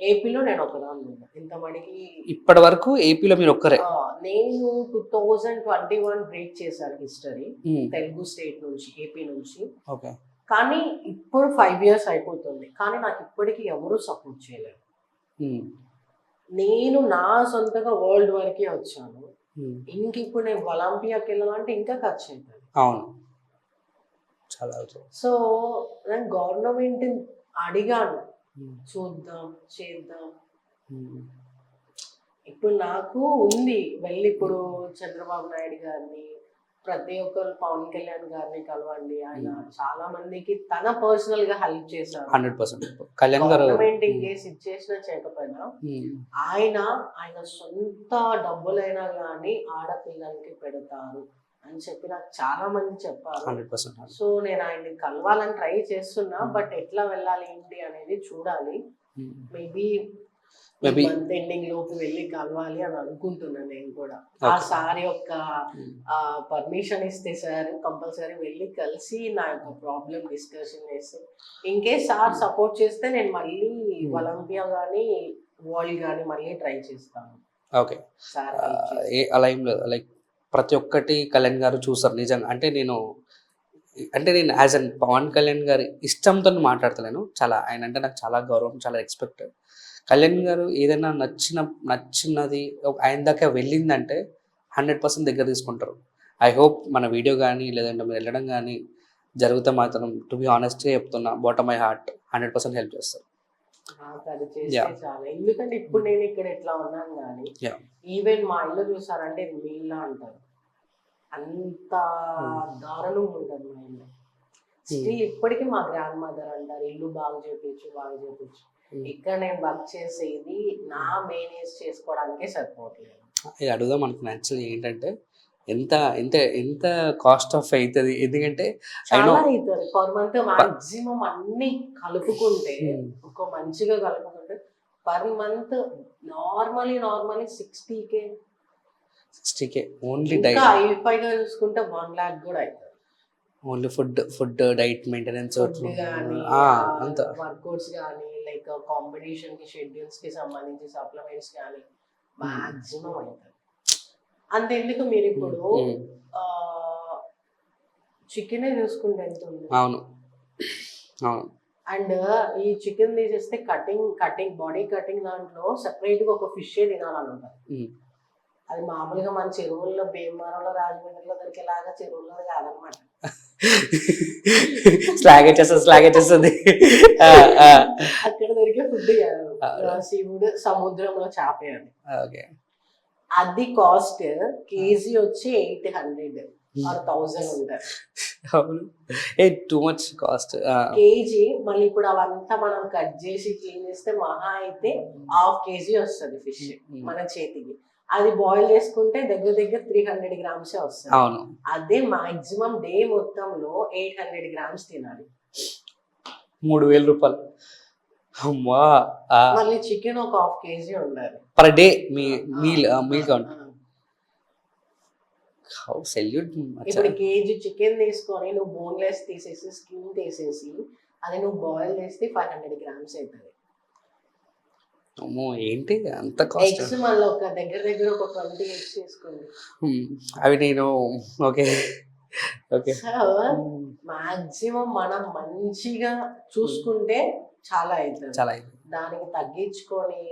ఏపీలో నేను ఒకదాన్ని ఉన్నా. ఇంతమందికి ఇప్పటి వరకు ఏపీలో మీరు ఒక్కరే? నేను 2021 బ్రేక్ చేశాను హిస్టరీ తెలుగు స్టేట్ నుంచి, ఏపీ నుంచి. కానీ ఇప్పుడు 5 years అయిపోతుంది, కానీ నాకు ఇప్పటికీ ఎవరు సపోర్ట్ చేయలేదు. నేను నా సొంతగా వరల్డ్ వరకే వచ్చాను. ఇంక ఇప్పుడు నేను ఒలింపియాకి వెళ్ళాలంటే ఇంకా ఖర్చు అవుతుంది. సో నేను గవర్నమెంట్ అడిగాను, చూద్దాం, చేద్దాం. ఇప్పుడు నాకు ఉంది వెళ్ళి ఇప్పుడు చంద్రబాబు నాయుడు గారిని, ప్రతి ఒక్కరు పవన్ కళ్యాణ్ గారిని కలవండి. ఆయన చాలా మందికి తన పర్సనల్ గా హెల్ప్ చేశారు. 100% గవర్నమెంట్ ఇన్ కేసు ఇచ్చేసినా చేయకపోయినా ఆయన సొంత డబ్బులైనా కానీ ఆడపిల్లలకి పెడతారు అని చెప్పి నాకు చాలా మంది చెప్పారు. 100%. సో నేను ఆయన్ని కలవాలని ట్రై చేస్తున్నా, బట్ ఎట్లా వెళ్ళాలి ఏంటి అనేది చూడాలి. మేబీ మేబీ మంత్ ఎండింగ్ లోపు వెళ్ళి కలవాలి అని అనుకుంటున్నాను నేను కూడా. ఆ సార్ యొక్క పర్మిషన్ ఇస్తే సార్ కంపల్సరీ వెళ్ళి కలిసి నా యొక్క ప్రాబ్లం డిస్కషన్ చేసి, ఇన్ కేస్ సార్ సపోర్ట్ చేస్తే నేను మళ్ళీ ఒలింపియా కానీ వరల్డ్ కానీ మళ్ళీ ట్రై చేస్తాను. ఓకే. సార్ అలా ఏం లేదు, లైక్ ప్రతి ఒక్కటి కళ్యాణ్ గారు చూసారు నిజంగా. అంటే నేను యాజ్ అన్ పవన్ కళ్యాణ్ గారి ఇష్టంతో మాట్లాడతలేను. చాలా ఆయన అంటే నాకు చాలా గౌరవం, చాలా రెస్పెక్ట్. కళ్యాణ్ గారు ఏదైనా నచ్చినది ఆయన దాకా వెళ్ళిందంటే 100% దగ్గర తీసుకుంటారు. ఐ హోప్ మన వీడియో కానీ లేదంటే మీరు వెళ్ళడం కానీ జరిగితే మాత్రం టు బి ఆనెస్ట్గా చెప్తున్నా, బాటమ్ మై హార్ట్ 100% హెల్ప్ చేస్తారు. అది చేస్తే చాలా. ఎందుకంటే ఇప్పుడు నేను ఇక్కడ ఎట్లా ఉన్నాను కానీ ఈవెన్ మా ఇల్లు చూసారంటే మీళ్ళ అంటారు, అంత దారుణం ఉంటుంది మా ఇల్లు. స్టిల్ ఇప్పటికీ మా గ్రాండ్ మదర్ అంటారు ఇల్లు బాగా చేపించు. ఇక్కడ నేను వర్క్ చేసేది నా మేనేజ్ చేసుకోవడానికే సరిపోవట్లేదు. ఇది అడుగుదాం అనుకున్నా యాక్చువల్లీ. ఏంటంటే ఎంత కాస్ట్ ఆఫ్ అవుతుంది, ఎందుకంటే చాలా అవుతుంది పర్ మంత్ మాక్సిమం అన్ని కలుపుకుంటే, ఒక మంచిగా కలుపుకుంటే per month normally 60K only diet. ఐఫైగా చూసుకుంటే 1 lakh కూడా అవుతుంది. ఓన్లీ ఫుడ్ డైట్ మెయింటెనెన్స్ అంత వర్కౌట్స్ కానీ లైక్ కాంపిటీషన్ కి షెడ్యూల్స్ కి సంబంధించి సప్లిమెంట్స్ కానీ మాక్సిమం అవుతుంది. అంతెందుకు మీరు ఇప్పుడు చికెన్ చూసుకుంటే ఎంత ఉంది. అవును. అండ్ ఈ చికెన్ తీసేస్తే కటింగ్ బాడీ కటింగ్ దాంట్లో సెపరేట్ గా ఒక ఫిష్ తినాలని ఉంటుంది. అది మామూలుగా మన చెరువుల్లో భీమవరంలో రాజమండ్రిలో దొరికేలాగా చెరువుల్లో కాదనమాట. స్లాగ్ వచ్చేస్తుంది. అక్కడ దొరికే ఫుడ్ కాదు, శివుడు సముద్రంలో చేపే అది. అది కాస్ట్ కేజీ వచ్చి 800 or 1000 ఉంటుంది. Too much cost KG. మళ్ళీ ఇప్పుడు అవంతా మనం కట్ చేసి క్లీన్ చేస్తే మహా అయితే 1/2 kg వస్తుంది ఫిష్ మన చేతికి. అది బాయిల్ చేసుకుంటే దగ్గర 300 grams వస్తుంది. అవును. అదే మాక్సిమం డే మొత్తంలో 800 grams తినాలి. 3000 రూపాయలు. అమ్మా. మళ్ళీ చికెన్ ఒక 1/2 kg ఉండాలి పర్ డే. Meal count. ఇప్పుడు కేజీ చికెన్ తీసుకొని నువ్వు బోన్లెస్ తీసేసి స్కిన్ తీసేసి అది నువ్వు బాయిల్ చేస్తే 500 grams అవుతుంది. ఏంటి అంత కాస్ట్? ఎగ్స్ మళ్ళీ ఒక దగ్గర ఒక 20 eggs తీసుకోండి. అవి నేను ఓకే. మాక్సిమం మనం మంచిగా చూసుకుంటే చాలా అవుతుంది. దానికి తగ్గించుకొని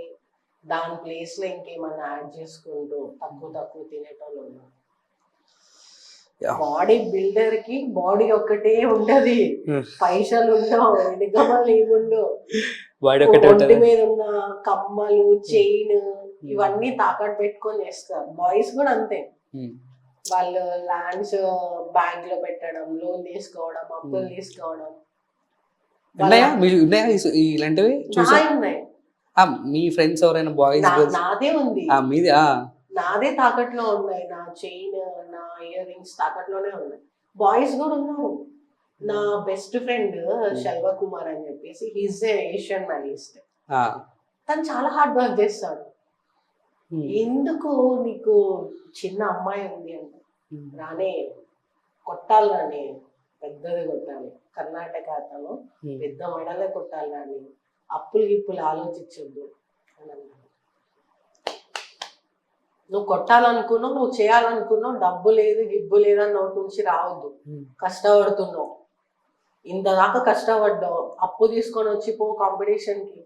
దాని ప్లేస్ లో ఇంకేమన్నా యాడ్ చేసుకుంటూ తక్కువ తినేటోళ్ళు ఉన్నారు. బాడీ బిల్డర్ కి బాడీ ఒక్కటే ఉండదు, పైసలు ఉండవు, ఎన్నికమలు ఏముండవు. ఒంటి మీద ఉన్న కమ్మలు చైన్ ఇవన్నీ తాకట్టు పెట్టుకొని చేస్తారు. బాయ్స్ కూడా అంతే. వాళ్ళు ల్యాండ్స్ బ్యాంక్ లో పెట్టడం, లోన్ తీసుకోవడం, అప్పులు తీసుకోవడం. ఇలాంటివి మీ ఫ్రెండ్స్ ఎవరైనా బాయ్స్? నాదే ఉంది. మీది? నాదే తాకట్లో ఉన్నాయి. నా చైన్, నా ఇయర్ రింగ్స్ తాకట్లోనే ఉన్నాయి. బాయ్స్ కూడా ఉన్నారు. నా బెస్ట్ ఫ్రెండ్ శల్వ కుమార్ అని చెప్పేసి, హీజ్ ఏషియన్ మెడలిస్ట్. తను చాలా హార్డ్ వర్క్ చేస్తాడు. ఎందుకు నీకు చిన్న అమ్మాయి ఉంది అంటే, రానే కొట్టాలి రాని, పెద్దది కొట్టాలి, కర్ణాటక అతను పెద్ద మెడలే కొట్టాలి రాని, అప్పులు ఆలోచించొద్దు అని అన్నాడు. నువ్వు కొట్టాలనుకున్నావు, నువ్వు చేయాలనుకున్నావు, డబ్బు లేదు గిబ్బు లేదని నోటి నుంచి రావద్దు. కష్టపడుతున్నావు, ఇంతదాకా కష్టపడ్డావు, అప్పు తీసుకొని వచ్చి పో కాంపిటీషన్ కి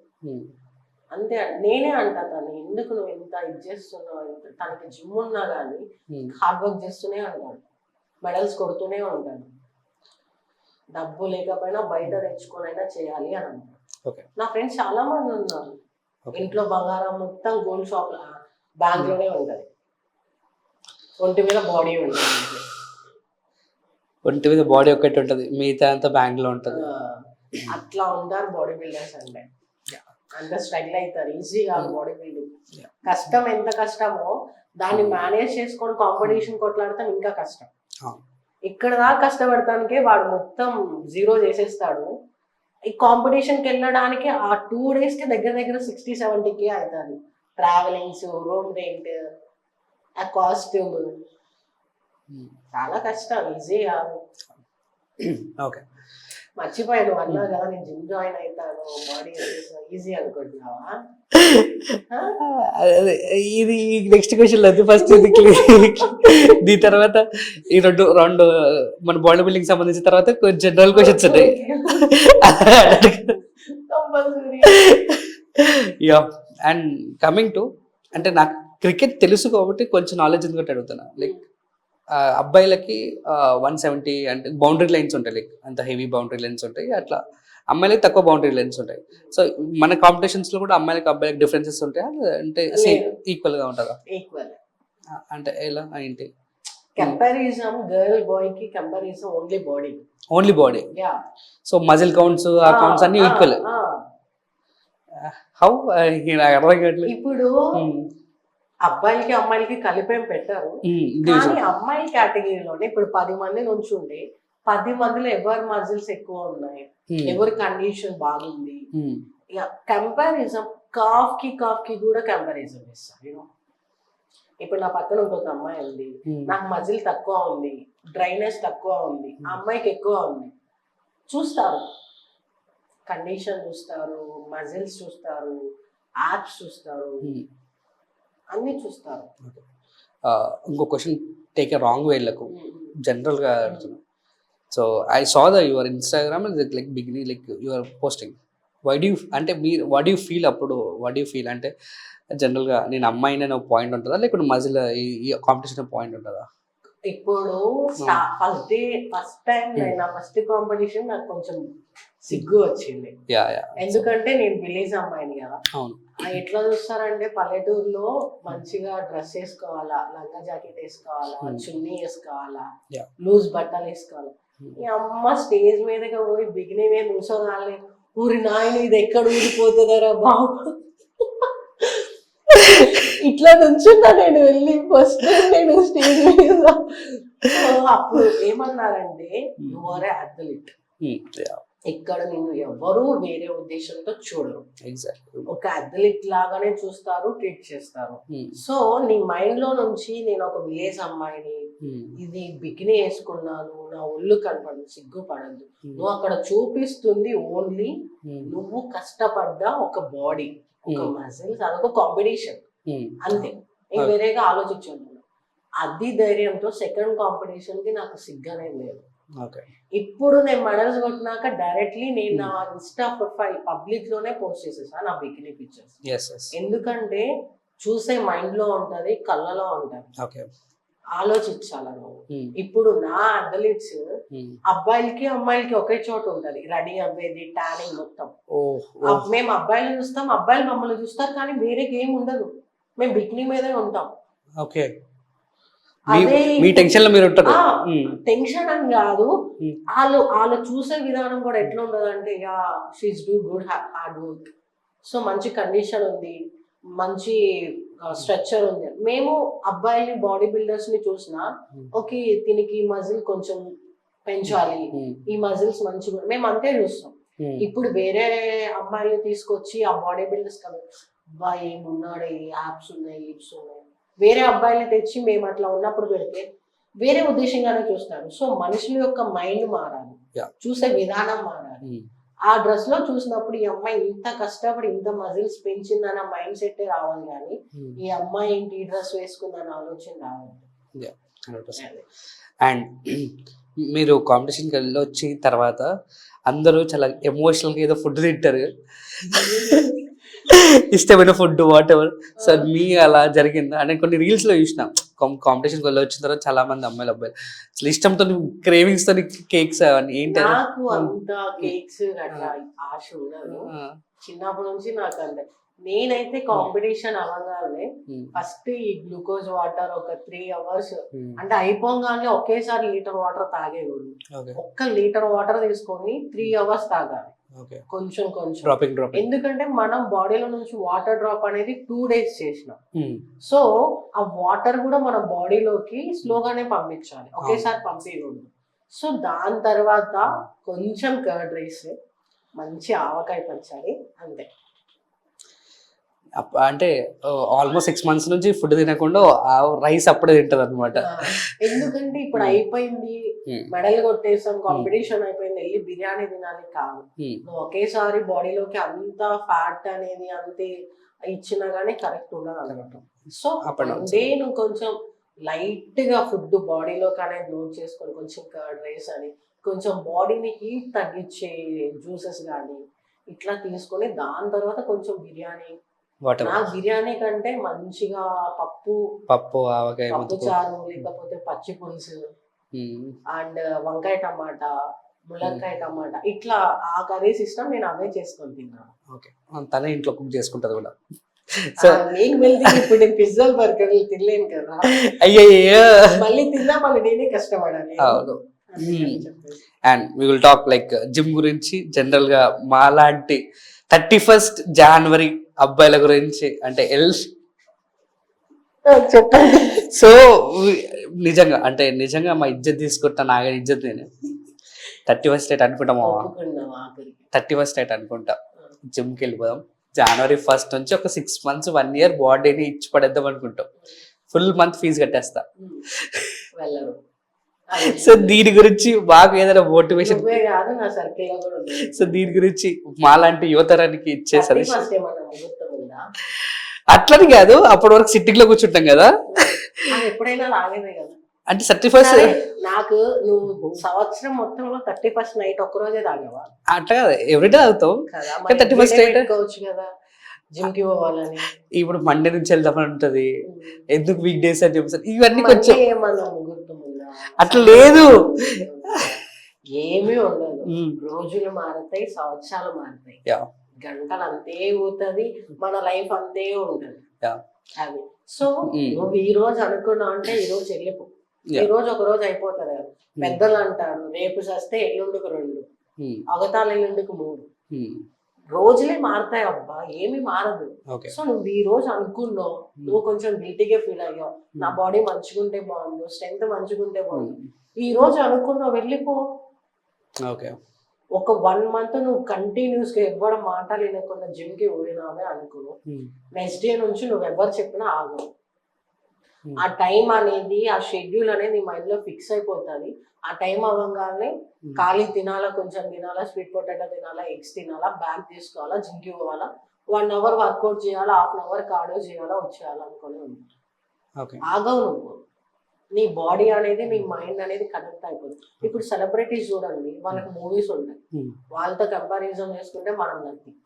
అంతే. నేనే అంటా తను, ఎందుకు నువ్వు ఇంత ఇది చేస్తున్నావు? తనకి జిమ్ ఉన్నా కానీ హార్డ్ వర్క్ చేస్తూనే ఉంటాడు, మెడల్స్ కొడుతూనే ఉంటాడు. డబ్బు లేకపోయినా బయట తెచ్చుకొనైనా చేయాలి అని అంటాడు. నా ఫ్రెండ్స్ చాలా మంది ఉన్నారు. ఇంట్లో బంగారం మొత్తం గోల్డ్ షాప్ బ్యాంక్ లోనే ఉంటది, ఒంటి మీద బాడీ ఉంటుంది. ఒంటి మీద బాడీ ఒకటి ఉంటది, మిగతా అంతా బ్యాంక్ లో ఉంటది. అట్లా ఉంటారు బాడీ బిల్డర్స్ అంటే. అంత స్ట్రగుల్ అవుతారు, ఈజీగా బాడీ బిల్డింగ్. కష్టం ఎంత కష్టమో దాన్ని మేనేజ్ చేసుకొని కాంపిటీషన్ కొట్లాడతాం ఇంకా కష్టం. ఇక్కడ దాకా కష్టపడటానికే వాడు మొత్తం జీరో చేసేస్తాడు. ఈ కాంపిటీషన్కి వెళ్ళడానికి ఆ 2 days కి దగ్గర దగ్గర 60-70K అవుతుంది. ట్రావెలింగ్స్, రూమ్ రెంట్, ఆ కాస్ట్యూమ్, చాలా కష్టం, ఈజీ కాదు. ఓకే. మర్చిపోయాను అన్నా కదా నేను జిమ్ జాయిన్ అవుతాను, బాడీ ఈజీ అనుకుంటున్నావా? అదే ఇది నెక్స్ట్ క్వశ్చన్ లేదు, ఫస్ట్ ఇది దీని తర్వాత ఈ రెండు రెండు మన బాడీ బిల్డింగ్ సంబంధించిన తర్వాత జనరల్ క్వశ్చన్స్ ఉంటాయి. యా, అండ్ కమింగ్ టు, అంటే నాకు క్రికెట్ తెలుసు కాబట్టి కొంచెం నాలెడ్జ్ ఎందుకంటే అడుగుతున్నా. లైక్ అబ్బాయిలకి 170 అంటే బౌండరీ లైన్స్ ఉంటాయి, లైక్ అంత హెవీ బౌండరీ లైన్స్ ఉంటాయి. అట్లా అమ్మాయిలకి తక్కువ బౌండరీ లైన్స్ ఉంటాయి. సో మన కాంపిటీషన్స్ లో కూడా అమ్మాయిలకి అబ్బాయిలకి డిఫరెన్సెస్ ఉంటాయా, అంటే సేమ్ ఈక్వల్ గా ఉంటుందా? ఈక్వల్. అంటే ఎలా ఏంటి కంపారిజన్? గర్ల్ బాయ్ కి comparison only body. Only body. Yeah. So muscle counts, ఆ కౌంట్స్ అన్ని ఈక్వల్. హౌ అర్థం కావట్లేదు. ఇప్పుడు అబ్బాయిలకి అమ్మాయిలకి కలిపేం పెట్టారు, కానీ అమ్మాయి కేటగిరీలోనే ఇప్పుడు 10 మంది నుంచి ఉంటే 10 మందిలో ఎవరి మజిల్స్ ఎక్కువ ఉన్నాయి, ఎవరి కండిషన్ బాగుంది, ఇక కంపారిజన్ కాఫ్ కి కూడా కంపారిజన్ ఇస్తారు. ఇప్పుడు నా పక్కన ఇంకొక అమ్మాయి ఉంది, నాకు మజిల్ తక్కువ ఉంది, డ్రైనెస్ తక్కువ ఉంది, ఆ అమ్మాయికి ఎక్కువ ఉంది. చూస్తారు, కండిషన్ చూస్తారు, మజిల్స్ చూస్తారు, యాప్స్ చూస్తారు, అన్ని చూస్తారు. ఇంకో క్వశ్చన్ టేక్ ఎ రాంగ్ వేలకు జనరల్గా అడుగుతున్నా. So I saw the your Instagram like beginning like your posting. అంటే మీరు వాట్ డూ ఫీల్ అప్పుడు? వాట్ డూ ఫీల్ అంటే జనరల్గా నేను అమ్మాయిని అనే పాయింట్ ఉంటుందా, లేకుంటే మజిల్ ఈ కాంపిటీషన్ పాయింట్ ఉంటుందా? ఇప్పుడు ఫస్ట్ టైం నా ఫస్ట్ కాంపిటీషన్ నాకు కొంచెం సిగ్గు వచ్చింది. ఎందుకంటే నేను విలేజ్ అమ్మాయిని కదా. ఎట్లా చూస్తారంటే పల్లెటూరులో మంచిగా డ్రెస్ వేసుకోవాలా, లంగా జాకెట్ వేసుకోవాలా, చున్నీ వేసుకోవాలా, లూజ్ బట్టలు వేసుకోవాలా. ఈ అమ్మ స్టేజ్ మీదగా పోయి బిగినింగ్ మీద కూర్చోగానే ఊరి నాయన ఇది ఎక్కడ ఊరిపోతుందరా బాబు, ఇట్లా నుంచున్నా నేను వెళ్ళి ఫస్ట్ నేను స్టేజ్ మీద. అప్పుడు ఏమన్నారంటే నువ్వు ఆర్ అథ్లెట్, ఇక్కడ నిన్ను ఎవరు వేరే ఉద్దేశంతో చూడరు, ఒక అథ్లెట్ లాగానే చూస్తారు, ట్రీట్ చేస్తారు. సో నీ మైండ్ లో నుంచి నేను ఒక విలేజ్ అమ్మాయిని, ఇది బిగిని వేసుకున్నాను, నా ఒళ్ళు కనపడదు, సిగ్గుపడద్దు, నువ్వు అక్కడ చూపిస్తుంది ఓన్లీ నువ్వు కష్టపడ్డ ఒక బాడీ, ఒక మజిల్స్, అదొక కాంపిటీషన్ అంతే, నేను వేరేగా ఆలోచించాను. అది ధైర్యంతో సెకండ్ కాంపిటీషన్ కి నాకు సిగ్గనే లేదు. ఇప్పుడు నేను మెడల్స్ కొట్టినాక డైరెక్ట్లీ నేను నా ఇన్స్టా ప్రొఫైల్ పబ్లిక్ లోనే పోస్ట్ చేసేసా నా బికినీ పిక్చర్స్. ఎందుకంటే చూసే మైండ్ లో ఉంటది, కళ్ళలో ఉంటది, ఆలోచించాల నువ్వు. ఇప్పుడు నా అథ్లెట్స్ అబ్బాయిలకి అమ్మాయిలకి ఒకే చోట ఉంటది, రెడీ అవ్వేది, టానింగ్ మొత్తం. మేము అబ్బాయిలు చూస్తాం, అబ్బాయిలు మమ్మల్ని చూస్తారు, కానీ వేరే గేమ్ ఉండదు, మేము బికినీ మీదే ఉంటాం. టెన్షన్ అని కాదు, వాళ్ళు చూసే విధానం కూడా ఎట్లా ఉండదు అంటే she's do good hard work, so మంచి కండిషన్ ఉంది, మంచి స్ట్రక్చర్ ఉంది. మేము అబ్బాయిని బాడీ బిల్డర్స్ ని చూసినా ఓకే దీనికి మజిల్ కొంచెం పెంచాలి, ఈ మజిల్స్ మంచిగా, మేము అంతే చూస్తాం. ఇప్పుడు వేరే అమ్మాయిని తీసుకొచ్చి ఆ బాడీ బిల్డర్స్ కదా ఏమున్నాడు, యాప్స్ ఉన్నాయి, లిప్స్ ఉన్నాయి, వేరే అబ్బాయిని తెచ్చి మేము అట్లా ఉన్నప్పుడు పెడితే వేరే ఉద్దేశంగానే చూస్తారు. సో మనుషుల యొక్క మైండ్ మారాలి, చూసే విధానం మారాలి. ఆ డ్రెస్ లో చూసినప్పుడు ఈ అమ్మాయి ఇంత కష్టపడి ఇంత మజిల్స్ పెంచిందన్న మైండ్ సెట్ రావాలి, కానీ ఈ అమ్మాయి ఏంటి ఈ డ్రెస్ వేసుకుందన్న ఆలోచన రావాలి. అండ్ మీరు కాంపిటీషన్కి వెళ్ళి వచ్చిన తర్వాత అందరూ చాలా ఎమోషనల్గా ఏదో ఫుడ్ తింటారు, ఇష్టమైన ఫుడ్ వాట్ ఎవర్. సో మీ అలా జరిగిందా? అంటే కొన్ని రీల్స్ లో చూసిన కాంపిటీషన్కి వెళ్ళి వచ్చిన తర్వాత చాలా మంది అమ్మాయిలు అబ్బాయిలు అసలు ఇష్టంతో క్రేవింగ్స్ తో కేక్స్ అవన్నీ ఏంటి? నాకు అంత కేక్స్ అట్లా ఆశ ఉండదు, చిన్నప్పటి నుంచి నాకు అంతే. నేనైతే కాంపిటీషన్ అవ్వగానే ఫస్ట్ ఈ గ్లూకోజ్ వాటర్ ఒక 3 hours అంటే అయిపోగానే ఒకేసారి లీటర్ వాటర్ తాగేవాడు. 1 లీటర్ వాటర్ తీసుకొని 3 hours తాగాలి, కొంచెం కొంచెం. ఎందుకంటే మనం బాడీలో నుంచి వాటర్ డ్రాప్ అనేది 2 days చేసినాం. సో ఆ వాటర్ కూడా మన బాడీలోకి స్లోగానే పంపించాలి, ఒకేసారి పంపించకూడదు. సో దాని తర్వాత కొంచెం కర్డ్ రైస్, మంచి ఆవకాయ పచ్చడి, అంతే. అంటే ఆల్మోస్ట్ 6 months నుంచి ఫుడ్ తినకుండా రైస్ అప్పుడే తింటది అనమాట. ఎందుకంటే ఇప్పుడు అయిపోయింది, మెడల్ కొట్టేసాం, కాంపిటీషన్ అయిపోయింది, వెళ్ళి బిర్యానీ తినాలి కాదు. నువ్వు ఒకేసారి బాడీలోకి అంత ఫ్యాట్ అనేది అంతే ఇచ్చినా గానీ కరెక్ట్ ఉండదు అన్నమాట. సో అప్పుడే నువ్వు కొంచెం లైట్ గా ఫుడ్ బాడీలోకి అనేది లోడ్ చేసుకొని, కొంచెం కర్డ్ రైస్ అని, కొంచెం బాడీని హీట్ తగ్గించే జ్యూసెస్ కానీ ఇట్లా తీసుకొని దాని తర్వాత కొంచెం బిర్యానీ. నాకు బిర్యానీ కంటే మంచిగా పప్పు ఆవకాయ, పప్పు చారు, లేకపోతే పచ్చి పులుసు అండ్ వంకాయ టమాటా, ములక్కాయ టమాటా, ఇట్లా ఆ కర్రీస్ ఇష్టం, నేను అవే చేసుకొని తిన్నాను. ఓకే, తనే ఇంట్లో కుక్ చేసుకుంటది కూడా. సో నీకు వెళ్తే ఇప్పుడు నేను పిజ్జాలు బర్గర్లు తినలేను కదా, అయ్యయ్యో మళ్ళీ తిన్నా మళ్ళీ నేనే కష్టపడాలి. And we will talk like gym గురించి జనరల్ గా మాలాంటి 31st January అబ్బాయిల గురించి, అంటే చెప్పండి. సో నిజంగా మా ఇజ్జత్ తీసుకుంటా, నాగ ఇజ్జత్ నేను 31st డేట్ అనుకుంటాం, 31st డేట్ అనుకుంటా జిమ్కి వెళ్ళిపోదాం. January 1st నుంచి ఒక 6 months 1 year బాడీని ఇచ్చి పడేద్దాం అనుకుంటాం. ఫుల్ మంత్ ఫీజు కట్టేస్తా. సో దీని గురించి మాకు ఏదైనా మోటివేషన్, సో దీని గురించి మాలాంటి యువతరానికి ఇచ్చే సజెషన్. అట్లని కాదు, అప్పటి వరకు సిట్టింగ్ లో కూర్చుంటాం కదా, ఎప్పుడైనా రాలేదే కదా. అంటే 31st నాకు నువ్వు సంవత్సరం మొత్తంలో 31st నైట్ ఒక్కరోజే తాగావా? అట్లా కాదు, ఎవ్రీడే తాగుతాం. 31st నైట్ కావచ్చు కదా జిమ్ కి పోవాలని. ఇప్పుడు మండే నుంచి వెళ్దామని ఉంటది, ఎందుకు వీక్ డేస్ అని చెప్పేసి ఇవన్నీ కొంచెం అట్లా లేదు, ఏమీ ఉండదు. రోజులు మారుతాయి, సంవత్సరాలు మారుతాయి, గంటలు అంతే పోతుంది, మన లైఫ్ అంతే ఉంటది అది. సో నువ్వు ఈ రోజు అనుకున్నావు అంటే ఈ రోజు వెళ్ళిపో, ఈ రోజు ఒక రోజు అయిపోతుంది కదా. పెద్దలు అంటారు, రేపు చస్తే ఎల్లుండికి 2, అవతాల ఎల్లుండికి 3. రోజులే మారుతాయి అబ్బా, ఏమి మారదు. సో నువ్వు ఈ రోజు అనుకున్నావు, నువ్వు కొంచెం గిల్టీగా ఫీల్ అయ్యావు, నా బాడీ మంచిగుంటే బాగుండు, స్ట్రెంగ్త్ మంచిగుంటే బాగుండు, ఈ రోజు అనుకున్నావు వెళ్ళిపో. ఒక 1 month నువ్వు కంటిన్యూస్ గా ఎవరు మాట వినకుండా జిమ్ కి పోయినావే అనుకో, నెక్స్ట్ డే నుంచి నువ్వు ఎవరు చెప్పినా ఆగవు. ఆ టైం అనేది, ఆ షెడ్యూల్ అనేది నీ మైండ్ లో ఫిక్స్ అయిపోతుంది. ఆ టైం అవ్వగానే ఖాళీ తినాలా, కొంచెం తినాలా, స్వీట్ పొటాటో తినాలా, ఎగ్స్ తినాలా, బ్యాగ్ తీసుకోవాలా, జిమ్ కి పోవాలా, 1 hour వర్కౌట్ చేయాలా, 1/2 hour కార్డియో చేయాలా, వచ్చేయాలా అనుకుని ఉంది. ఆగవు నువ్వు. నీ బాడీ అనేది, నీ మైండ్ అనేది కనెక్ట్ అయిపోతుంది. ఇప్పుడు సెలబ్రిటీస్ చూడండి, వాళ్ళకి మూవీస్ ఉంటాయి, వాళ్ళతో కంపారిజన్ చేసుకుంటే మనం నథింగ్.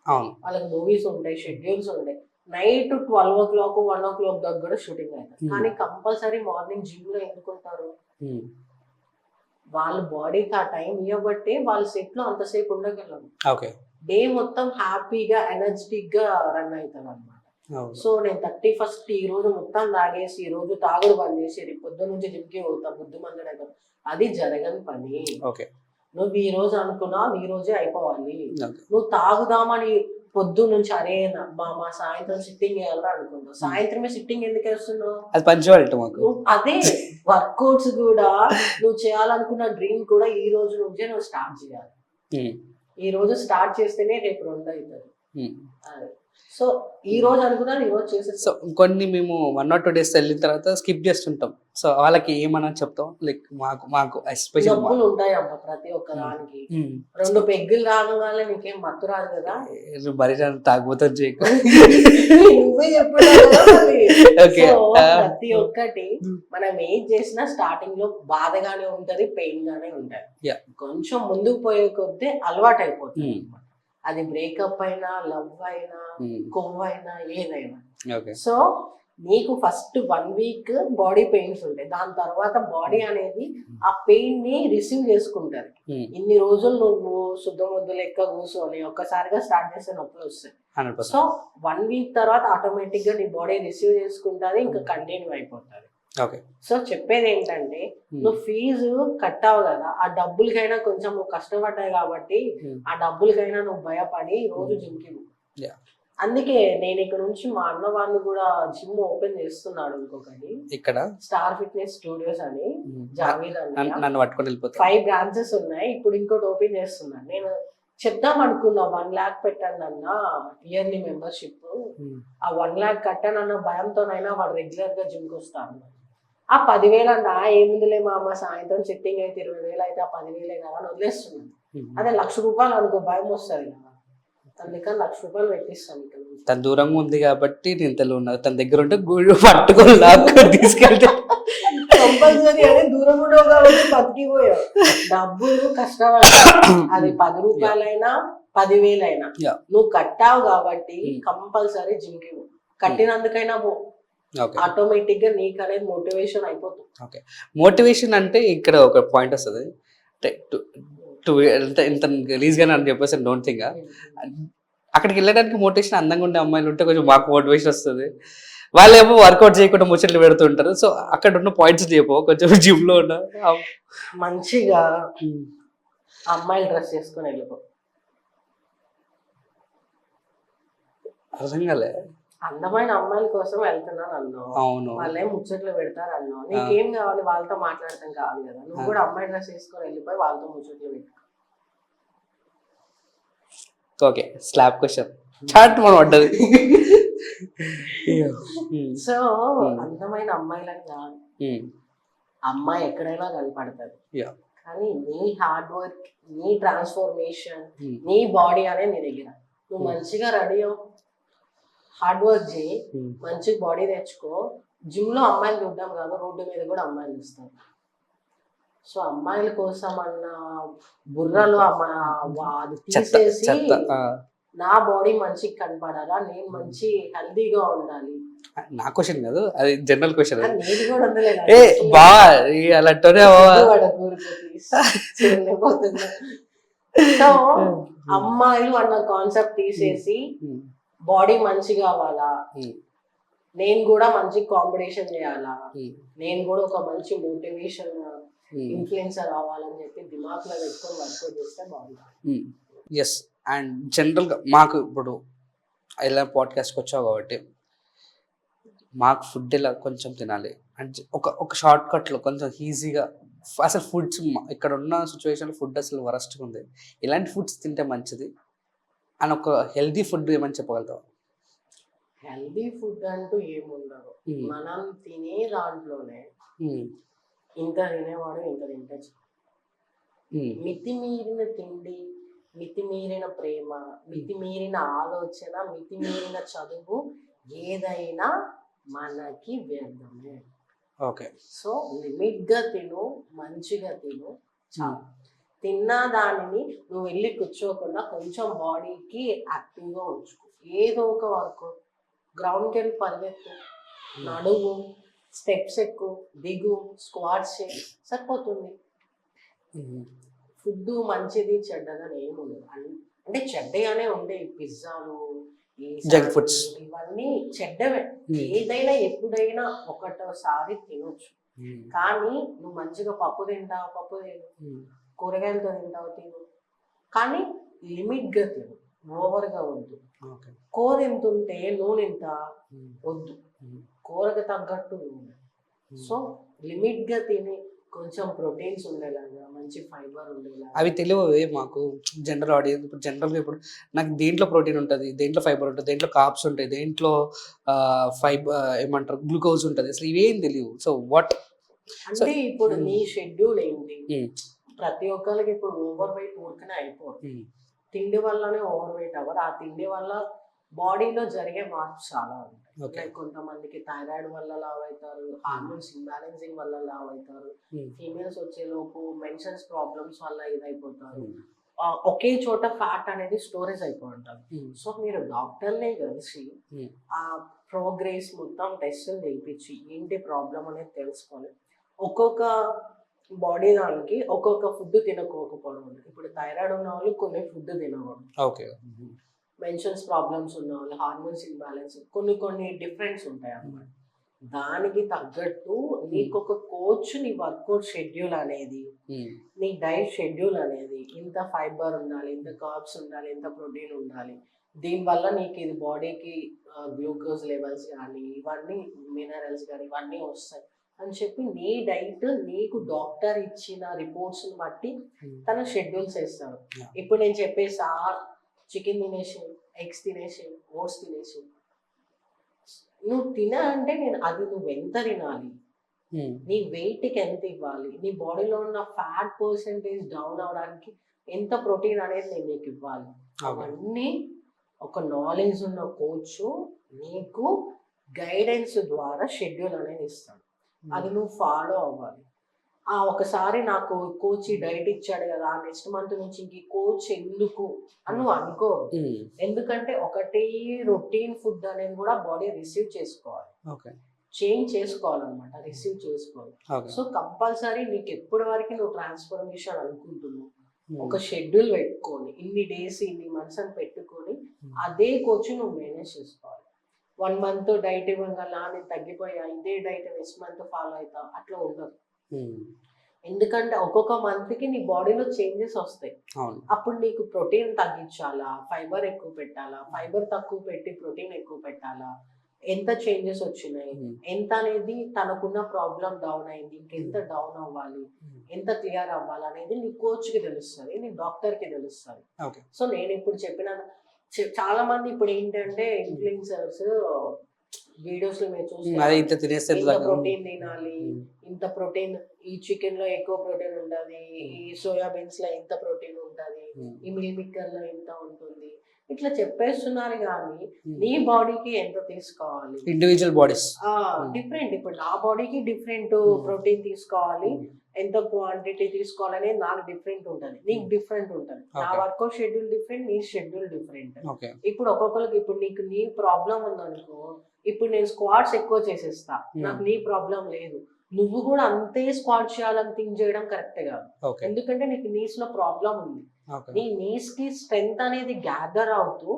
వాళ్ళకి మూవీస్ ఉంటాయి, షెడ్యూల్స్ ఉంటాయి, నైట్ 12 o'clock 1 o'clock దాకా కూడా షూటింగ్ అవుతుంది. కానీ కంపల్సరీ మార్నింగ్ జిమ్ లో ఎందుకుంటారు? వాళ్ళ బాడీకి ఆ టైం ఇవ్వబట్టే వాళ్ళ సెట్ లో అంతసేపు ఉండగలరు. డే మొత్తం హ్యాపీగా ఎనర్జెటిక్ గా రన్ అవుతారు అనమాట. సో నేను 31st ఈ రోజు మొత్తం తాగేసి, ఈ రోజు తాగుడు బంద్ చేసి రేపు పొద్దు నుంచి జిమ్కి పోతా బుద్ధి మందడం, అది జరగని పని. నువ్వు ఈ రోజు అనుకున్నావు ఈ రోజే అయిపోవాలి. నువ్వు తాగుదామని పొద్దు నుంచి అరే మా సాయంత్రం సిట్టింగ్ చేయాలని అనుకున్నావు, సాయంత్రమే సిట్టింగ్ ఎందుకు వేస్తున్నావు? అదే వర్కౌట్స్ కూడా నువ్వు చేయాలనుకున్న డ్రీమ్ కూడా ఈ రోజు నుంచే నువ్వు స్టార్ట్ చేయాలి. ఈ రోజు స్టార్ట్ చేస్తేనే రేపు 2 అవుతుంది. సో ఈ రోజు అనుకున్నాను, ఈ రోజు చేసేస్తాం. సో కొన్ని మేము 1 or 2 days వెళ్ళిన తర్వాత స్కిప్ చేస్తుంటాం. సో వాళ్ళకి ఏమన్నా చెప్తాం, లైక్ మాకు ఎస్పెషల్ నొప్పులు ఉంటాయి అమ్మ ప్రతి ఒక్క దానికి. 2 పెగ్గులు తాగగానే నీకేం మత్తు రాదు కదా, మరి తాగుతాను చేయకు నువ్వే చెప్పావు. ప్రతి ఒక్కటి మనం ఏం చేసినా స్టార్టింగ్ లో బాధగానే ఉంటది, పెయిన్ గానే ఉంటది. కొంచెం ముందుకు పోయే కొద్దీ అలవాటు అయిపోతుంది. అది బ్రేకప్ అయినా, లవ్ అయినా, కొవ్వు అయినా, ఏదైనా. సో నీకు ఫస్ట్ 1 week బాడీ పెయిన్స్ ఉంటాయి, దాని తర్వాత బాడీ అనేది ఆ పెయిన్ ని రిసీవ్ చేసుకుంటది. ఇన్ని రోజులు నువ్వు శుద్ధ ముద్దు లెక్క కూర్చొని ఒక్కసారిగా స్టార్ట్ చేస్తే నొప్పులు వస్తాయి. సో 1 week తర్వాత ఆటోమేటిక్ గా నీ బాడీ రిసీవ్ చేసుకుంటుంది, ఇంకా కంటిన్యూ అయిపోతుంది. సో చెప్పేది ఏంటంటే, నువ్వు ఫీజు కట్టావు కదా, ఆ డబ్బులకైనా కొంచెం నువ్వు కష్టపడ్డావు కాబట్టి ఆ డబ్బులకైనా నువ్వు భయపడి రోజు జిమ్కి. అందుకే నేను ఇక్కడ నుంచి మా అన్న వాళ్ళు కూడా జిమ్ ఓపెన్ చేస్తున్నాడు ఇంకొకటి, ఇక్కడ స్టార్ ఫిట్నెస్ స్టూడియోస్ అని, జావీద్ అని. 5 branches ఉన్నాయి, ఇప్పుడు ఇంకోటి ఓపెన్ చేస్తున్నాను. నేను చెప్దాం అనుకున్నా 1 lakh పెట్టండి అన్న ఇయర్లీ మెంబర్షిప్, ఆ 1 lakh కట్టానన్న భయంతోనైనా వాడు రెగ్యులర్ గా జిమ్ కి వస్తాడు. ఆ 10,000 అన్న ఏముందిలే మా అమ్మ సాయంత్రం సిట్టింగ్ అయితే 20,000 అయితే ఆ 10,000 కదా అని వదిలేస్తున్నాను. అదే 1,00,000 రూపాయలు అనుకో భయం వస్తుంది కదా, అందుకని 1,00,000 రూపాయలు పెట్టిస్తాను. ఇక్కడ తన దూరంగా ఉంది కాబట్టి నేను తెలియ ఉన్నా, తన దగ్గర ఉంటే గుడి పట్టుకొని లాక్కొని తీసుకెళ్తే కంపల్సరీ అదే దూరం ఉండవు కాబట్టి బతికిపోయావు. డబ్బులు కష్టపడ, అది 10 రూపాయలైనా 10,000 అయినా నువ్వు కట్టావు కాబట్టి కంపల్సరీ జిమ్ కి కట్టినందుకైనా పో, ఆటోమేటిక్ గా నీకు అనేది మోటివేషన్ అయిపోతుంది. ఓకే, మోటివేషన్ అంటే ఇక్కడ ఒక పాయింట్ వస్తుంది, ఇంత రిలీజ్ గానే అని చెప్పేసి డోంట్ థింక్. అక్కడికి వెళ్ళడానికి మోటివేషన్ అందంగా ఉండే అమ్మాయిలు ఉంటే కొంచెం మాకు మోటివేషన్ వస్తుంది. వాళ్ళు ఏమో వర్కౌట్ చేయకుండా ముచ్చట్లు పెడుతుంటారు. సో అక్కడ ఉన్న పాయింట్స్ చెప్పు కొంచెం జిమ్ లో ఉన్న మంచిగా అమ్మాయిలు డ్రెస్ చేసుకుని వెళ్ళిపో. అర్థం కాలే, అందమైన అమ్మాయిల కోసం వెళ్తున్నాను అన్నావు, అవును వాళ్ళే ముచ్చట్లు పెడతారు అన్నావు, నీకేం కావాలి వాళ్ళతో మాట్లాడటం కావాలి కదా, నువ్వు కూడా అమ్మాయి డ్రెస్ వేసుకొని వెళ్ళిపోయి వాళ్ళతో ముచ్చట్లు పెట్టు. ఓకే, స్లాబ్ క్వశ్చన్ చాట్ మనం పడ్డది. సో అందమైన అమ్మాయిలని కాదు, అమ్మాయి ఎక్కడైనా కనపడుతుంది, కానీ నీ హార్డ్ వర్క్, నీ ట్రాన్స్ఫర్మేషన్, నీ బాడీ అనేది నీ దగ్గర. నువ్వు మంచిగా రెడీ అవ్వు, హార్డ్ వర్క్ చేయి, మంచి బాడీ తెచ్చుకో. జిమ్ లో అమ్మాయిలు చూడడం కాదు, రోడ్డు మీద కూడా అమ్మాయిలు చూస్తారు. సో అమ్మాయిల కోసం అన్న బుర్రలో అది తీసేసి నా బాడీ మంచిగా కనపడాలా, నేను మంచి హెల్దీగా ఉండాలి. నా క్వశ్చన్ కాదు, అది జనరల్ క్వశ్చన్. నీది కూడా ఏ బావా అలాంటోనే సో అమ్మాయిలు అన్న కాన్సెప్ట్ తీసేసి బాడీ మంచి కావాలా, నేను కూడా మంచి కాంపిటీషన్ చేయాలా, నేను కూడా ఒక మంచి మోటివేషన్ ఇన్ఫ్లుయెన్సర్ అవ్వాలని చెప్పి దిమాగ్ లో పెట్టుకొని వర్కౌట్ చేస్తే బాగుంటుంది. ఎస్, అండ్ జనరల్గా మాకు ఇప్పుడు ఇలా పాడ్కాస్ట్కి వచ్చావు కాబట్టి మాకు ఫుడ్ ఇలా కొంచెం తినాలి అంటే ఒక షార్ట్ కట్లో కొంచెం ఈజీగా, అసలు ఫుడ్స్ ఇక్కడ ఉన్న సిచ్యువేషన్లో ఫుడ్ అసలు వరస్ట్గా ఉంది, ఇలాంటి ఫుడ్స్ తింటే మంచిది అని ఒక హెల్దీ ఫుడ్ ఏమని చెప్పగలుగుతావు? హెల్దీ ఫుడ్ అంటూ ఏముండదు, మనం తినే దాంట్లోనే ఇంత తినేవాడు ఇంత తింటే మితిమీరిన తిండి, మితిమీరిన ప్రేమ, మితిమీరిన ఆలోచన, మితిమీరిన చదువు ఏదైనా మనకి వ్యర్థమే. ఓకే, సో లిమిట్ గా తిను, మంచిగా తిను, చాలు. తిన్న దానిని నువ్వు వెళ్ళి కూర్చోకుండా కొంచెం బాడీకి యాక్టివ్గా ఉంచుకో. ఏదో ఒక వర్క్, గ్రౌండ్కి వెళ్ళి పరిగెత్తు, నడువు, స్టెప్స్ ఎక్కు, దిగు, స్క్వాట్స్ చేయి, సరిపోతుంది. ఫుడ్ మంచిది చెడ్డగా ఏముండదు, అంటే చెడ్డగానే ఉండే పిజ్జాలు, జంక్ ఫుడ్స్ ఇవన్నీ చెడ్డవే. ఏదైనా ఎప్పుడైనా ఒకటోసారి తినొచ్చు, కానీ నువ్వు మంచిగా పప్పు తింటావు, పప్పు తిను, కూరగాయలతో తింటావు, తిను, కానీ లిమిట్ గా తిను, ఓవర్ గా వద్దు. కూర ఎంత ఉంటే నూనె ఎంత వద్దు, కూరకు తగ్గట్టు నూనె. సో లిమిట్ గా తిని కొంచెం ప్రోటీన్స్ ఉండేలాగా, మంచి ఫైబర్ ఉండేలాగా. అవి తెలియవు మాకు జనరల్ ఆడియన్స్. ఇప్పుడు జనరల్గా ఇప్పుడు నాకు దేంట్లో ప్రోటీన్ ఉంటుంది, దేంట్లో ఫైబర్ ఉంటుంది, దేంట్లో కార్బ్స్ ఉంటాయి, దేంట్లో ఏమంటారు గ్లూకోజ్ ఉంటుంది, అసలు ఇవేం తెలియవు. సో వాట్ అంటే ఇప్పుడు నీ షెడ్యూల్ ఏంటి? ప్రతి ఒక్కరికి ఇప్పుడు ఓవర్ వెయిట్ ఊరికనే అయిపోదు, తిండి వల్లనే ఓవర్ వెయిట్ అవ్వరు. ఆ తిండి వల్ల బాడీలో జరిగే మార్పు చాలా ఉంటాయి. లైక్ కొంతమందికి థైరాయిడ్ వల్ల లావ్ అవుతారు, హార్మోన్స్ ఇంబ్యాలెన్సింగ్ వల్ల లావ్ అవుతారు, ఫీమేల్స్ వచ్చేలోపు మెన్షన్స్ ప్రాబ్లమ్స్ వల్ల ఇదైపోతారు. ఒకే చోట ఫ్యాట్ అనేది స్టోరేజ్ అయిపోతుంటారు. సో మీరు డాక్టర్నే కలిసి ఆ ప్రోగ్రెస్ మొత్తం టెస్టులు చేయించి ఏంటి ప్రాబ్లం అనేది తెలుసుకొని ఒక్కొక్క బాడీ దానికి ఒక్కొక్క ఫుడ్ తినకపోవడం. ఇప్పుడు థైరాయిడ్ ఉన్న వాళ్ళు కొన్ని ఫుడ్ తినకూడదు, ఓకే, మెన్షన్స్ ప్రాబ్లమ్స్ ఉన్న వాళ్ళు, హార్మోన్స్ ఇంబ్యాలెన్స్, కొన్ని డిఫరెన్స్ ఉంటాయి అన్నమాట. దానికి తగ్గట్టు నీకు ఒక కోచ్ నీ వర్కౌట్ షెడ్యూల్ అనేది, నీ డైట్ షెడ్యూల్ అనేది, ఇంత ఫైబర్ ఉండాలి, ఇంత కార్బ్స్ ఉండాలి, ఇంత ప్రోటీన్ ఉండాలి, దీనివల్ల నీకు ఇది బాడీకి గ్లూకోజ్ లెవెల్స్ కానీ ఇవన్నీ మినరల్స్ కానీ ఇవన్నీ వస్తాయి అని చెప్పి నీ డైట్ నీకు డాక్టర్ ఇచ్చిన రిపోర్ట్స్ బట్టి తన షెడ్యూల్స్ వేస్తాడు. ఇప్పుడు నేను చెప్పేసా చికెన్ తినేసి, ఎగ్స్ తినేసి, ఓట్స్ తినేసి, నువ్వు అంటే నేను అది నువ్వు ఎంత తినాలి, నీ వెయిట్కి ఎంత ఇవ్వాలి, నీ బాడీలో ఉన్న ఫ్యాట్ పర్సెంటేజ్ డౌన్ అవడానికి ఎంత ప్రోటీన్ అనేది నేను నీకు ఇవ్వాలి, అవన్నీ ఒక నాలెడ్జ్ ఉన్న కోచ్ నీకు గైడెన్స్ ద్వారా షెడ్యూల్ అనేది ఇస్తాడు. అది నువ్వు ఫాలో అవ్వాలి. ఒకసారి నాకు కోచ్ డైట్ ఇచ్చాడు కదా, నెక్స్ట్ మంత్ నుంచి ఇంక కోచ్ ఎందుకు అని నువ్వు అనుకో. ఎందుకంటే ఒకటే రొటీన్ ఫుడ్ అనేది కూడా బాడీ రిసీవ్ చేసుకోవాలి, చేంజ్ చేసుకోవాలన్నమాట, రిసీవ్ చేసుకోవాలి. సో కంపల్సరీ నీకు ఎప్పటి వరకు నువ్వు ట్రాన్స్ఫర్మేషన్ అనుకుంటున్నావు, ఒక షెడ్యూల్ పెట్టుకొని ఇన్ని డేస్ ఇన్ని మంత్స్ అని పెట్టుకొని అదే కోచ్ నువ్వు మేనేజ్ చేసుకోవాలి. 1 month డైట్ ఇవ్వగల నేను తగ్గిపోయా, ఇదే డైట్ నెక్స్ట్ మంత్ ఫాలో అవుతా, అట్లా ఉండదు. ఎందుకంటే ఒక్కొక్క మంత్ కి నీ బాడీలో చేంజెస్ వస్తాయి. అప్పుడు నీకు ప్రోటీన్ తగ్గించాలా, ఫైబర్ ఎక్కువ పెట్టాలా, ఫైబర్ తక్కువ పెట్టి ప్రోటీన్ ఎక్కువ పెట్టాలా, ఎంత చేంజెస్ వచ్చినాయి, ఎంత అనేది తనకున్న ప్రాబ్లం డౌన్ అయింది, ఇంకెంత డౌన్ అవ్వాలి, ఎంత క్లియర్ అవ్వాలి అనేది నీ కోచ్ కి తెలుస్తుంది, నీ డాక్టర్ కి తెలుస్తుంది. సో నేను ఇప్పుడు చెప్పిన చాలా మంది ఇప్పుడు ఏంటంటే ఇన్ఫ్లుయెన్సర్స్ వీడియోస్ లో మీరు చూస్తే ఇంత ప్రోటీన్ తినాలి, ఇంత ప్రోటీన్, ఈ చికెన్ లో ఎక్కువ ప్రోటీన్ ఉంటది, ఈ సోయాబీన్స్ లో ఇంత ప్రోటీన్ ఉంటది, ఈ మిల్ మిక్కర్ లో ఇంత ఉంటుంది, ఇట్లా చెప్పేస్తున్నారు. కానీ నీ బాడీకి ఎంత తీసుకోవాలి, ఇండివిజువల్ బాడీస్ డిఫరెంట్. ఇప్పుడు నా బాడీకి డిఫరెంట్ ప్రోటీన్ తీసుకోవాలి, ఎంత క్వాంటిటీ తీసుకోవాలనే నాకు డిఫరెంట్ ఉంటుంది, నీకు డిఫరెంట్ ఉంటుంది. నా వర్కౌట్ షెడ్యూల్ డిఫరెంట్, నీ షెడ్యూల్ డిఫరెంట్. ఇప్పుడు ఒక్కొక్కరికి ఇప్పుడు నీకు నీ ప్రాబ్లం ఉందనుకో, ఇప్పుడు నేను స్క్వాట్స్ ఎక్కువ చేసేస్తా, నాకు నీ ప్రాబ్లం లేదు, నువ్వు కూడా అంతే స్క్వాట్ చేయాలని థింక్ చేయడం కరెక్ట్ కాదు. ఎందుకంటే నీకు నీస్ లో ప్రాబ్లం ఉంది, నీ నీస్ కి స్ట్రెంగ్త్ అనేది గ్యాదర్ అవుతూ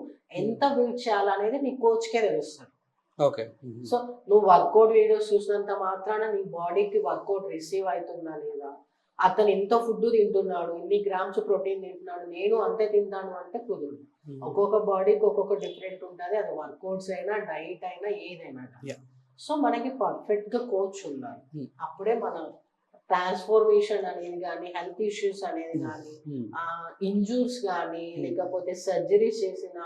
ఎంత వెయిట్ చేయాలనేది నీ కోచ్ కే తెలుస్తుంది. సో నువ్వు వర్కౌట్ వీడియోస్ చూసినంత మాత్రాన నీ బాడీకి వర్కౌట్ రిసీవ్ అవుతుందా లేదా, అతను ఎంత ఫుడ్ తింటున్నాడు, ఇన్ని గ్రామ్స్ ప్రోటీన్ తింటున్నాడు, నేను అంతే తింటాను అంటే కుదరదు. ఒక్కొక్క బాడీకి ఒక్కొక్క డిఫరెంట్ ఉంటుంది, అది వర్కౌట్స్ అయినా డైట్ అయినా ఏదైనా. సో మనకి పర్ఫెక్ట్ గా కోచ్ ఉండాలి, అప్పుడే మన ట్రాన్స్ఫర్మేషన్ అనేది కానీ, హెల్త్ ఇష్యూస్ అనేది కానీ, ఇంజూర్స్ కానీ, లేకపోతే సర్జరీస్ చేసిన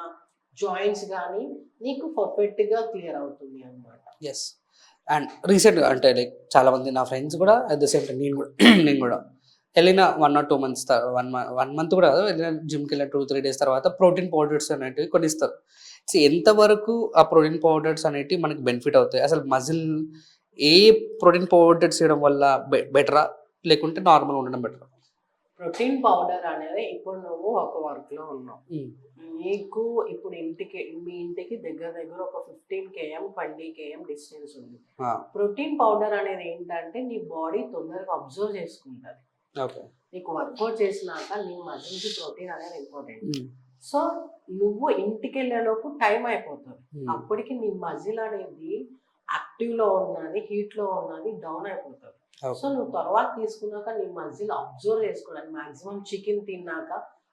జాయింట్స్ కానీ నీకు పర్ఫెక్ట్ గా క్లియర్ అవుతుంది అన్నమాట. ఎస్. అండ్ రీసెంట్గా అంటే లైక్ చాలా మంది నా ఫ్రెండ్స్ కూడా అట్ ద సేమ్ టైం నేను కూడా వెళ్ళిన 1 or 2 months 1 month కూడా వెళ్ళిన జిమ్కి వెళ్ళిన 2-3 days తర్వాత ప్రోటీన్ పౌడర్స్ అనేటివి కొన్ని ఇస్తారు. సో ఎంతవరకు ఆ ప్రోటీన్ పౌడర్స్ అనేటివి మనకి బెనిఫిట్ అవుతాయి, అసలు మజిల్ ఏ ప్రోటీన్ పౌడర్స్ చేయడం వల్ల బెటరా లేకుంటే నార్మల్ ఉండడం బెటరా? ప్రోటీన్ పౌడర్ అనేది ఇప్పుడు నువ్వు ఒక వర్క్ లో ఉన్నావు, నీకు ఇప్పుడు మీ ఇంటికి దగ్గర ఒక 15 km 20 km డిస్టెన్స్ ఉంది. ప్రోటీన్ పౌడర్ అనేది ఏంటంటే నీ బాడీ తొందరగా అబ్జర్వ్ చేసుకుంటది. నీకు వర్కౌట్ చేసినాక నీ మజిల్ కి ప్రోటీన్ అనేది ఇంపార్టెంట్. సో నువ్వు ఇంటికి వెళ్ళేలోపు టైం అయిపోతుంది, అప్పటికి నీ మజిల్ అనేది యాక్టివ్ లో ఉన్నది, హీట్ లో ఉన్నది డౌన్ అయిపోతుంది. సో నువ్వు తర్వాత తీసుకున్నాక నీ మజిల్ అబ్జర్వ్ చేసుకోవడానికి మాక్సిమం చికెన్ తిన్నాక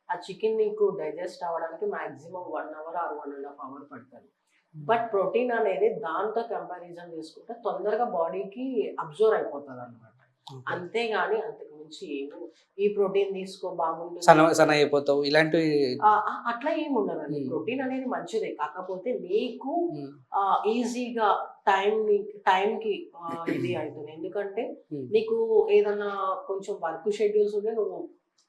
ఆ చికెన్ నీకు డైజెస్ట్ అవ్వడానికి మాక్సిమం 1 hour or 1.5 hours పడుతుంది. బట్ ప్రోటీన్ అనేది దాంతో కంపారిజన్ చేసుకుంటే తొందరగా బాడీకి అబ్జర్వ్ అయిపోతుంది అనమాట. అంతేగాని అంతకు మించి ఈ ప్రోటీన్ తీసుకో బాగుంటుంది అయిపోతావు ఇలాంటివి అట్లా ఏమి ఉండదండి. ప్రోటీన్ అనేది మంచిదే, కాకపోతే నీకు ఈజీగా టైంకి ఇది అవుతుంది. ఎందుకంటే నీకు ఏదన్నా కొంచెం వర్క్ షెడ్యూల్స్ ఉంటే నువ్వు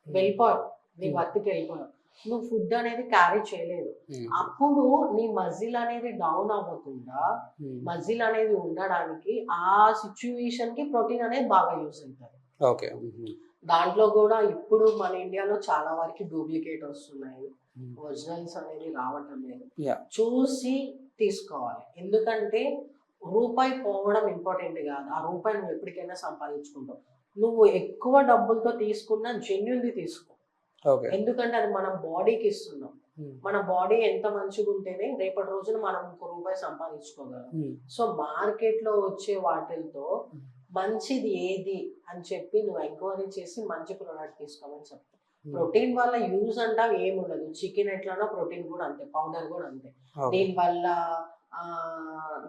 వెళ్ళిపోయావు, నీ వర్క్కి వెళ్ళిపోయావు, నువ్వు ఫుడ్ అనేది క్యారీ చేయలేదు, అప్పుడు నీ మజిల్ అనేది డౌన్ అవ్వకుండా మజిల్ అనేది ఉండడానికి ఆ సిచ్యువేషన్ కి ప్రోటీన్ అనేది బాగా యూస్ అవుతుంది. దాంట్లో కూడా ఇప్పుడు మన ఇండియాలో చాలా వరకు డూప్లికేట్ వస్తున్నాయి, ఒరిజినల్స్ అనేది రావటం లేదు. చూసి తీసుకోవాలి, ఎందుకంటే రూపాయి పోవడం ఇంపార్టెంట్ కాదు, ఆ రూపాయి నువ్వు ఎప్పటికైనా సంపాదించుకుంటావు. నువ్వు ఎక్కువ డబ్బులతో తీసుకున్నా జెన్యున్ది తీసుకో, ఎందుకంటే అది మన బాడీకి ఇస్తున్నాం. మన బాడీ ఎంత మంచిగా ఉంటేనే రేపటి రోజున మనం 1 రూపాయి సంపాదించుకోగలం. సో మార్కెట్ లో వచ్చే వాటితో మంచిది ఏది అని చెప్పి నువ్వు ఎంక్వైరీ చేసి మంచి ప్రోడక్ట్ తీసుకోమని చెప్తావు. ప్రోటీన్ వల్ల యూజ్ అంటావు ఏముండదు, చికెన్ ఎట్లానో ప్రోటీన్ కూడా అంతే, పౌడర్ కూడా అంతే. దీని వల్ల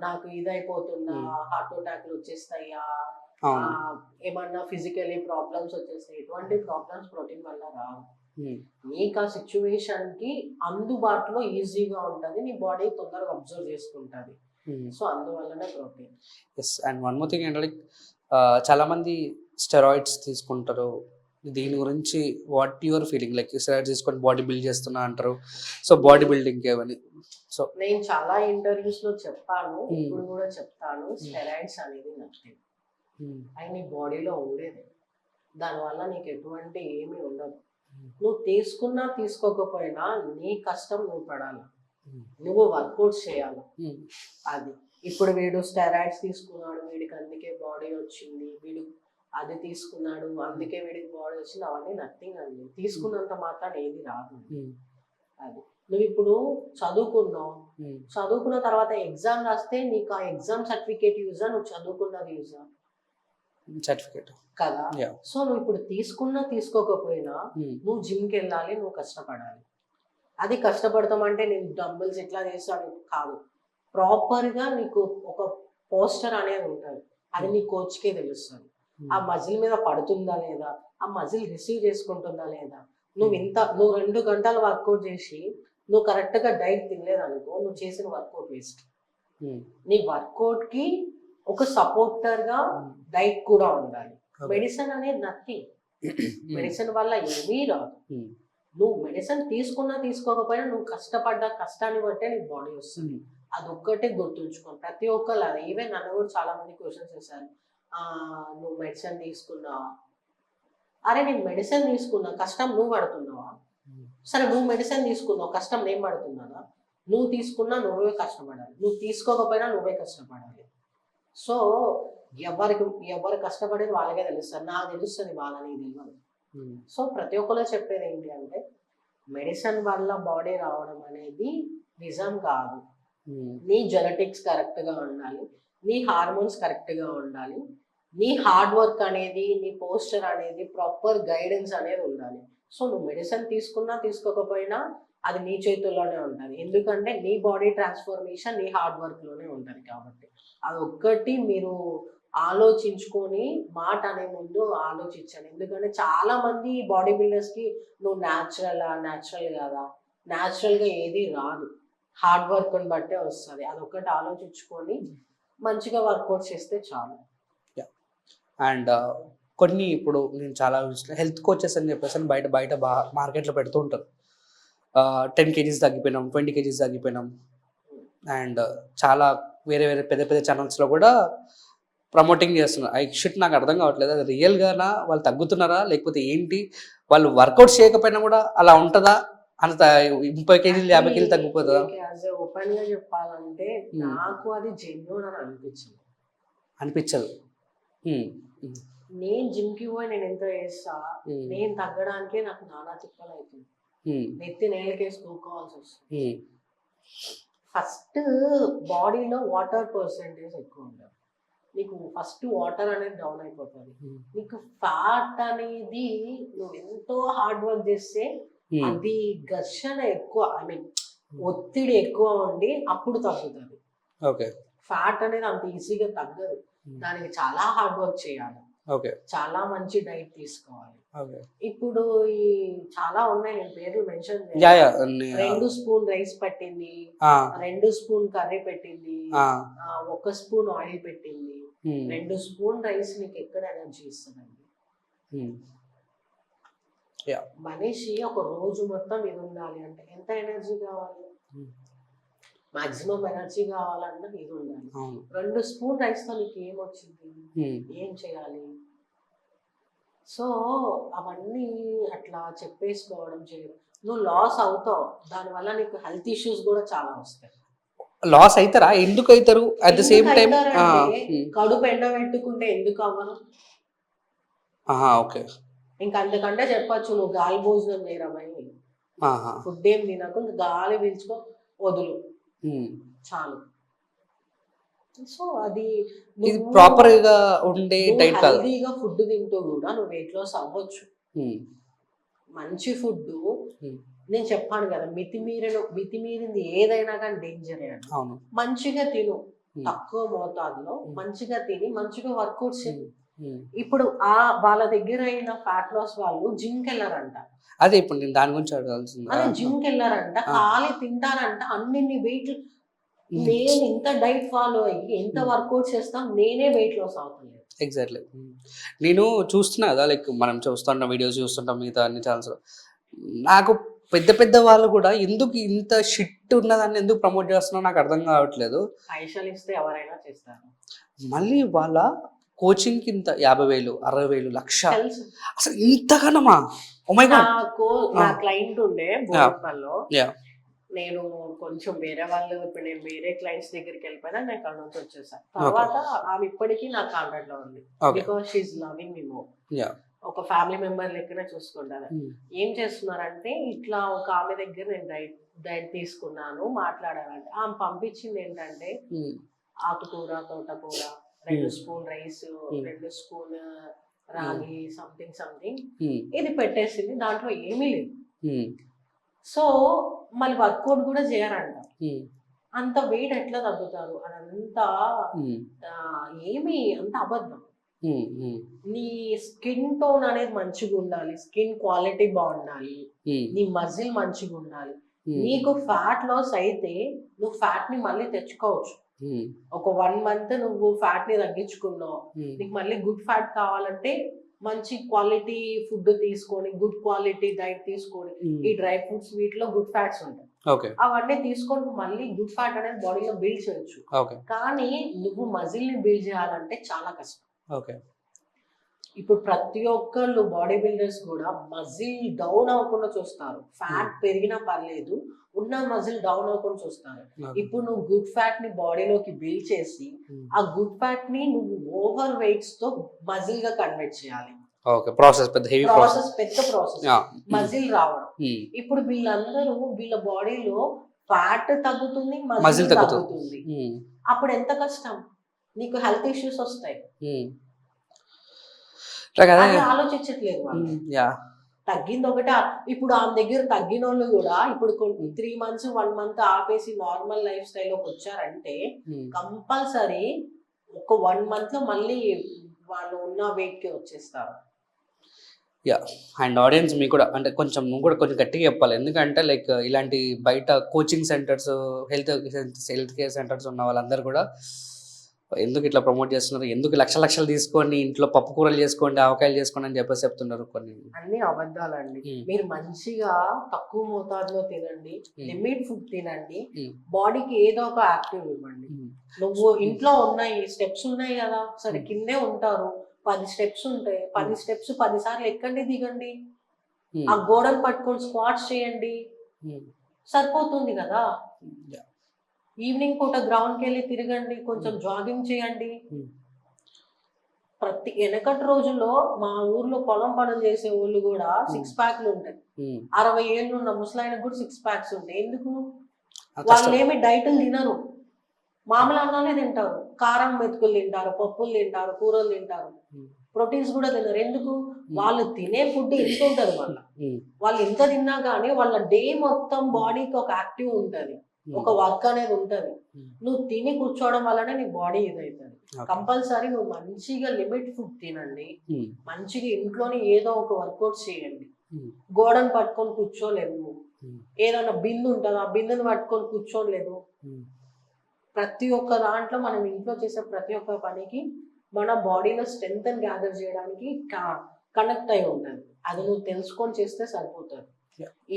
నాకు ఇదైపోతుందా, హార్ట్ అటాక్లు వచ్చేస్తాయా, అవును. ఏమన్నా ఫిజికలీ ప్రాబ్లమ్స్ వచ్చేస్తాయి. ఎటువంటి ప్రాబ్లమ్స్ ప్రోటీన్ వల్ల రావు. Hmm. నీకు ఆ సిచ్యువేషన్ కి అందుబాటులో ఈజీగా ఉంటది. నీ బాడీ తొందరగా అబ్జర్వ్ చేసుకుంటది. Hmm. సో అందువల్లనే protein. Yes. And one more thing ఏంటంటే చాలా మంది స్టెరాయిడ్స్ తీసుకుంటారు. దీని గురించి what your feeling? Like steroids తీసుకొని బాడీ బిల్డ్ చేస్తున్నా అంటారు. సో బాడీ బిల్డింగ్ ఏమని? సో నేను చాలా ఇంటర్వ్యూస్ లో చెప్పాను, ఇప్పుడు కూడా చెప్తాను, స్టెరాయిడ్స్ అనేది నథింగ్. అవి నీ బాడీలో ఉండేది. దానివల్ల నీకు ఎటువంటి ఏమీ ఉండదు. నువ్వు తీసుకున్నా తీసుకోకపోయినా నీ కష్టం నువ్వు పడాలి, నువ్వు వర్కౌట్ చేయాలి. అది ఇప్పుడు వీడు స్టెరాయిడ్స్ తీసుకున్నాడు, వీడికి అందుకే బాడీ వచ్చింది, వీడు అది తీసుకున్నాడు అందుకే వీడికి బాడీ వచ్చింది, అవన్నీ నథింగ్ అండి. తీసుకున్నంత మాత్రం ఏది రాదు. అది నువ్వు ఇప్పుడు చదువుకున్నావు, చదువుకున్న తర్వాత ఎగ్జామ్ రాస్తే నీకు ఆ ఎగ్జామ్ సర్టిఫికేట్ యూజా, నువ్వు చదువుకున్నది యూజా? సర్టిఫికేట్ కదా. సో నువ్వు ఇప్పుడు తీసుకున్నా తీసుకోకపోయినా నువ్వు జిమ్కి వెళ్ళాలి, నువ్వు కష్టపడాలి. అది కష్టపడతామంటే నేను డంబుల్స్ ఎట్లా చేస్తాను కాదు, ప్రాపర్ గా నీకు ఒక పోస్టర్ అనేది ఉంటుంది, అది నీ కోచ్కే తెలుస్తుంది. ఆ మజిల్ మీద పడుతుందా లేదా, ఆ మజిల్ రిసీవ్ చేసుకుంటుందా లేదా. నువ్వు 2 గంటలు వర్కౌట్ చేసి నువ్వు కరెక్ట్ గా డైట్ తినలేదనుకో, నువ్వు చేసిన వర్కౌట్ వేస్ట్. నీ వర్కౌట్ కి ఒక సపోర్టర్ గా డైట్ కూడా ఉండాలి. మెడిసిన్ అనేది నథింగ్. మెడిసిన్ వల్ల ఏమీ రాదు. నువ్వు మెడిసిన్ తీసుకున్నా తీసుకోకపోయినా నువ్వు కష్టపడ్డ కష్టాన్ని బట్టే నీకు బాడీ వస్తుంది. అది ఒక్కటే గుర్తుంచుకోండి ప్రతి ఒక్కరు. అది ఈవెన్ నన్ను కూడా చాలా మంది క్వశ్చన్స్ చేశారు, నువ్వు మెడిసిన్ తీసుకున్నావా? అరే నేను మెడిసిన్ తీసుకున్నా, కష్టం నువ్వు పడుతున్నావా? సరే నువ్వు మెడిసిన్ తీసుకున్నావు, కష్టం నేను పడుతున్నానా? నువ్వు తీసుకున్నా నువ్వే కష్టపడాలి, నువ్వు తీసుకోకపోయినా నువ్వే కష్టపడాలి. సో ఎవరు కష్టపడేది వాళ్ళకే తెలుస్తుంది. నాకు తెలుస్తుంది, వాళ్ళని తెలియదు. సో ప్రతి ఒక్కరు చెప్పేది ఏంటి అంటే, మెడిసిన్ వల్ల బాడీ రావడం అనేది నిజం కాదు. నీ జెనెటిక్స్ కరెక్ట్ గా ఉండాలి, నీ హార్మోన్స్ కరెక్ట్ గా ఉండాలి, నీ హార్డ్ వర్క్ అనేది, నీ పోస్చర్ అనేది, ప్రాపర్ గైడెన్స్ అనేది ఉండాలి. సో నువ్వు మెడిసిన్ తీసుకున్నా తీసుకోకపోయినా అది నీ చేతుల్లోనే ఉంటుంది. ఎందుకంటే నీ బాడీ ట్రాన్స్ఫర్మేషన్ నీ హార్డ్ వర్క్ లోనే ఉంటుంది. కాబట్టి అది ఒక్కటి మీరు ఆలోచించుకొని మాట అనే ముందు ఆలోచించండి. ఎందుకంటే చాలా మంది బాడీ బిల్డర్స్ కి నువ్వు న్యాచురల్ కాదా, న్యాచురల్ గా ఏది రాదు, హార్డ్ వర్క్ బట్టే వస్తుంది. అదొక్కటి ఆలోచించుకొని మంచిగా వర్కౌట్ చేస్తే చాలు. అండ్ కొన్ని ఇప్పుడు నేను చాలా హెల్త్ కోచెస్ అని చెప్పేసి బయట మార్కెట్లో పెడుతూ ఉంటారు. 10 kgs తగ్గిపోయినాం, 20 kgs తగ్గిపోయినాం. అండ్ చాలా వేరే పెద్ద ఛానల్స్లో కూడా ప్రమోటింగ్ చేస్తున్నారు. షిట్ నాకు అర్థం కావట్లేదు, అది రియల్గానా, వాళ్ళు తగ్గుతున్నారా లేకపోతే ఏంటి? వాళ్ళు వర్కౌట్ చేయకపోయినా కూడా అలా ఉంటుందా? అంత 30 kgs 50 kgs తగ్గిపోతుందా? ఓపెన్ గా చెప్పాలంటే నాకు అది జెన్యూన్ అని అనిపించదు. నేను జిమ్ కి పోయి నేను ఎంత చేస్తా, నేను తగ్గడానికే నాకు నానా తిప్పలు అవుతుంది. నెత్తి నేలకేసి కూకోవాల్సి వస్తుంది. ఫస్ట్ బాడీలో వాటర్ పర్సెంటేజ్ ఎక్కువ ఉంటుంది, నీకు ఫస్ట్ వాటర్ అనేది డౌన్ అయిపోతుంది. నీకు ఫ్యాట్ అనేది నువ్వు ఎంతో హార్డ్ వర్క్ చేస్తే అది ఘర్షణ ఎక్కువ, ఐ మీన్ ఒత్తిడి ఎక్కువ ఉండి అప్పుడు తగ్గుతుంది. ఫ్యాట్ అనేది అంత ఈజీగా తగ్గదు, దానికి చాలా హార్డ్ వర్క్ చేయాలి, చాలా మంచి డైట్ తీసుకోవాలి. ఇప్పుడు ఈ చాలా ఉన్నాయి, నేను పేర్లు మెన్షన్ చేయాలి. 2 స్పూన్ రైస్ పెట్టింది, 2 స్పూన్ కర్రీ పెట్టింది, 1 స్పూన్ ఆయిల్ పెట్టింది. 2 స్పూన్ రైస్ నీకు ఎక్కడ ఎనర్జీ ఇస్తుందండి? మనిషి ఒక రోజు మొత్తం ఇది ఉండాలి అంటే ఎంత ఎనర్జీ కావాలి? మాక్సిమం ఎనర్జీ కావాలన్నా ఇది ఉండాలి. 2 స్పూన్ రైస్ తో నీకు ఏమొచ్చింది, ఏం చేయాలి? సో అవన్నీ అట్లా చెప్పేసుకోవడం చేయడం, నువ్వు లాస్ అవుతావు, దానివల్ల నీకు హెల్త్ ఇష్యూస్ కూడా చాలా వస్తాయి. లాస్ అవుతారా? ఎందుకు అవుతారు? అట్ ద సేమ్ టైం కడుపు ఎండబెట్టుకుంటే ఎందుకు అవ్వను? ఓకే, ఇంకా అంతకంటే చెప్పచ్చు, నువ్వు గాలి భోజనం నేరమై ఫుడ్ ఏం తినకు, గాలి పీల్చుకో, వదులు, చాలు. సో అది ప్రాపర్ గా ఉండే డైట్ కాదు. హెల్తీగా ఫుడ్ తింటూ కూడా నువ్వు వెయిట్ లాస్ అవ్వచ్చు. మంచి ఫుడ్ నేను చెప్పాను కదా, మితిమీరింది ఏదైనా కానీ డేంజరే అని. మంచిగా తిను, తక్కువ మోతాదులో మంచిగా తిని మంచిగా వర్కౌట్ చేయి. ఇప్పుడు ఆ వాళ్ళ దగ్గర అయిన ఫ్యాట్ లాస్ వాళ్ళు జిమ్ కి వెళ్ళారంట. అదే ఇప్పుడు నేను దాని గురించి అడగాల్సింది. అదే జిమ్ కి వెళ్ళారంట, ఖాళీ తింటారంట, అన్ని వెయిట్. నేను ఇంత డైట్ ఫాలో అయ్యి ఎంత వర్కౌట్ చేస్తాం, నేనే వెయిట్ లాస్ అవుతలేదు. ఎగ్జాక్ట్లీ. నేను చూస్తున్నా కదా, లైక్ మనం చూస్తున్న వీడియోస్ చూస్తుంటాం, మిగతా అన్ని ఛానల్స్. నాకు పెద్ద పెద్ద వాళ్ళు కూడా ఎందుకు ఇంత షిట్ ఉన్నదాన్ని ఎందుకు ప్రమోట్ చేస్తున్నారో నాకు అర్థం కావట్లేదు. పైసలు ఇస్తే ఎవరైనా చేస్తారు. మళ్ళీ వాళ్ళ కోచింగ్కి ఇంత 50,000, 60,000, లక్ష, తెలుసు. అసలు ఇంతగానమా? Oh my god. నా క్లయింట్ ఉండే బోర్పల్లో, నేను కొంచెం వేరే వాళ్ళు, ఇప్పుడు నేను వేరే క్లయింట్స్ దగ్గరికి వెళ్ళిపోయినా నేను అక్కడ నుంచి వచ్చేసాను. తర్వాత ఆమె ఇప్పటికీ నా కాంటాక్ట్ లో ఉంది, because she's loving me more. ఒక ఫ్యామిలీ మెంబర్ లెక్కనే చూసుకుంటాను. ఏం చేస్తున్నారంటే, ఇట్లా ఒక ఆమె దగ్గర నేను డైట్ తీసుకున్నాను, మాట్లాడాలంటే ఆమె పంపించింది ఏంటంటే ఆకుకూర, తోటకూర, 2 స్పూన్ రైస్, 2 స్పూన్ రాగి, సంథింగ్ ఇది పెట్టేసింది, దాంట్లో ఏమీ లేదు. సో మళ్ళీ వర్కౌట్ కూడా చేయరంట. అంత వెయిట్ ఎట్లా తగ్గుతారు? అదంతా ఏమి అంత అబద్ధం. నీ స్కిన్ టోన్ అనేది మంచిగా ఉండాలి, స్కిన్ క్వాలిటీ బాగుండాలి, నీ మజిల్ మంచిగా ఉండాలి. నీకు ఫ్యాట్ లాస్ అయితే నువ్వు ఫ్యాట్ ని మళ్ళీ తెచ్చుకోవచ్చు. ఒక 1 month నువ్వు ఫ్యాట్ ని తగ్గించుకున్నావు, నీకు మళ్ళీ గుడ్ ఫ్యాట్ కావాలంటే మంచి క్వాలిటీ ఫుడ్ తీసుకొని, గుడ్ క్వాలిటీ డైట్ తీసుకొని, ఈ డ్రై ఫ్రూట్స్ వీటిలో గుడ్ ఫ్యాట్స్ ఉంటాయి, అవన్నీ తీసుకొని మళ్ళీ గుడ్ ఫ్యాట్ అనేది బాడీలో బిల్డ్ చేయొచ్చు. కానీ నువ్వు మజిల్ ని బిల్డ్ చేయాలంటే చాలా కష్టం. ఇప్పుడు ప్రతి ఒక్కళ్ళు బాడీ బిల్డర్స్ కూడా మజిల్ డౌన్ అవ్వకుండా చూస్తారు. ఫ్యాట్ పెరిగినా పర్లేదు, ఉన్న మజిల్ డౌన్ అవ్వకుండా చూస్తారు. ఇప్పుడు నువ్వు గుడ్ ఫ్యాట్ ని బాడీలోకి బిల్డ్ చేసి, ఆ గుడ్ ఫ్యాట్ ని నువ్వు ఓవర్ వెయిట్స్ తో మజిల్ గా కన్వర్ట్ చేయాలి. ప్రాసెస్ పెద్ద ప్రాసెస్ మజిల్ రావడం. ఇప్పుడు వీళ్ళందరూ వీళ్ళ బాడీలో ఫ్యాట్ తగ్గుతుంది, మజిల్ తగ్గుతుంది. అప్పుడు ఎంత కష్టం, నీకు హెల్త్ ఇష్యూస్ వస్తాయి. ఆలోచించట్లేదు వాళ్ళు. తగ్గింది ఒకటి. ఇప్పుడు ఆమె దగ్గర తగ్గిన వాళ్ళు కూడా ఇప్పుడు 3 months 1 month ఆపేసి నార్మల్ లైఫ్ స్టైల్లోకి వచ్చారంటే కంపల్సరీ ఒక 1 month లో మళ్ళీ వాళ్ళు ఉన్న వెయిట్ కి వచ్చేస్తారు. అండ్ ఆడియన్స్ మీకు కూడా అంటే కొంచెం నువ్వు కూడా కొంచెం గట్టిగా చెప్పాలి, ఎందుకంటే లైక్ ఇలాంటి బయట coaching centres, health care centres ఉన్న వాళ్ళందరూ కూడా ఎందుకు ఇట్లా ప్రమోట్ చేస్తున్నారు, ఎందుకు లక్షలు తీసుకొని ఇంట్లో పప్పు కూరలు చేసుకోండి, ఆవకాయలు చేసుకోండి అని చెప్పేసి చెప్తున్నారు. కొన్ని అన్ని అబద్ధాలండి. మీరు మంచిగా తక్కువ మోతాదులో తినండి, లిమిట్ ఫుడ్ తినండి, బాడీకి ఏదో ఒక యాక్టివ్ ఇవ్వండి. నువ్వు ఇంట్లో ఉన్నాయి స్టెప్స్ ఉన్నాయి కదా, సరే కిందే ఉంటారు, 10 steps ఉంటాయి, 10 steps 10 సార్లు ఎక్కండి, దిగండి, ఆ గోడను పట్టుకొని స్క్వాట్స్ చేయండి, సరిపోతుంది కదా. ఈవినింగ్ పూట గ్రౌండ్కి వెళ్ళి తిరగండి, కొంచెం జాగింగ్ చేయండి. వెనకటి రోజుల్లో మా ఊర్లో పొలం పనులు చేసే వాళ్ళు కూడా 6 packs ఉంటాయి. 60 ఏళ్ళు ఉన్న ముసలాయనకు కూడా 6 packs ఉంటాయి. ఎందుకు? వాళ్ళు ఏమి డైట్లు తినరు, మామూలు అన్నాలే తింటారు, కారం మెతుకులు తింటారు, పప్పులు తింటారు, కూరలు తింటారు, ప్రోటీన్స్ కూడా తినరు. ఎందుకు? వాళ్ళు తినే ఫుడ్ ఎంత ఉంటుంది, వాళ్ళు ఎంత తిన్నా కానీ వాళ్ళ డే మొత్తం బాడీకి ఒక యాక్టివ్ ఉంటుంది, ఒక వర్క్ అనేది ఉంటది. నువ్వు తిని కూర్చోవడం వల్లనే నీ బాడీ ఇదవుతుంది. కంపల్సరీ నువ్వు మంచిగా లిమిట్ ఫుడ్ తినండి, మంచిగా ఇంట్లోనే ఏదో ఒక వర్కౌట్ చేయండి. గోడను పట్టుకొని కూర్చోలేము, ఏదైనా బిందు ఉంటుంది, ఆ బిందుని పట్టుకొని కూర్చోలేదు. ప్రతి ఒక్క దాంట్లో మనం ఇంట్లో చేసే ప్రతి ఒక్క పనికి మన బాడీలో స్ట్రెంత్ ని గ్యాదర్ చేయడానికి కనెక్ట్ అయి ఉంటుంది. అది నువ్వు తెలుసుకొని చేస్తే సరిపోతుంది.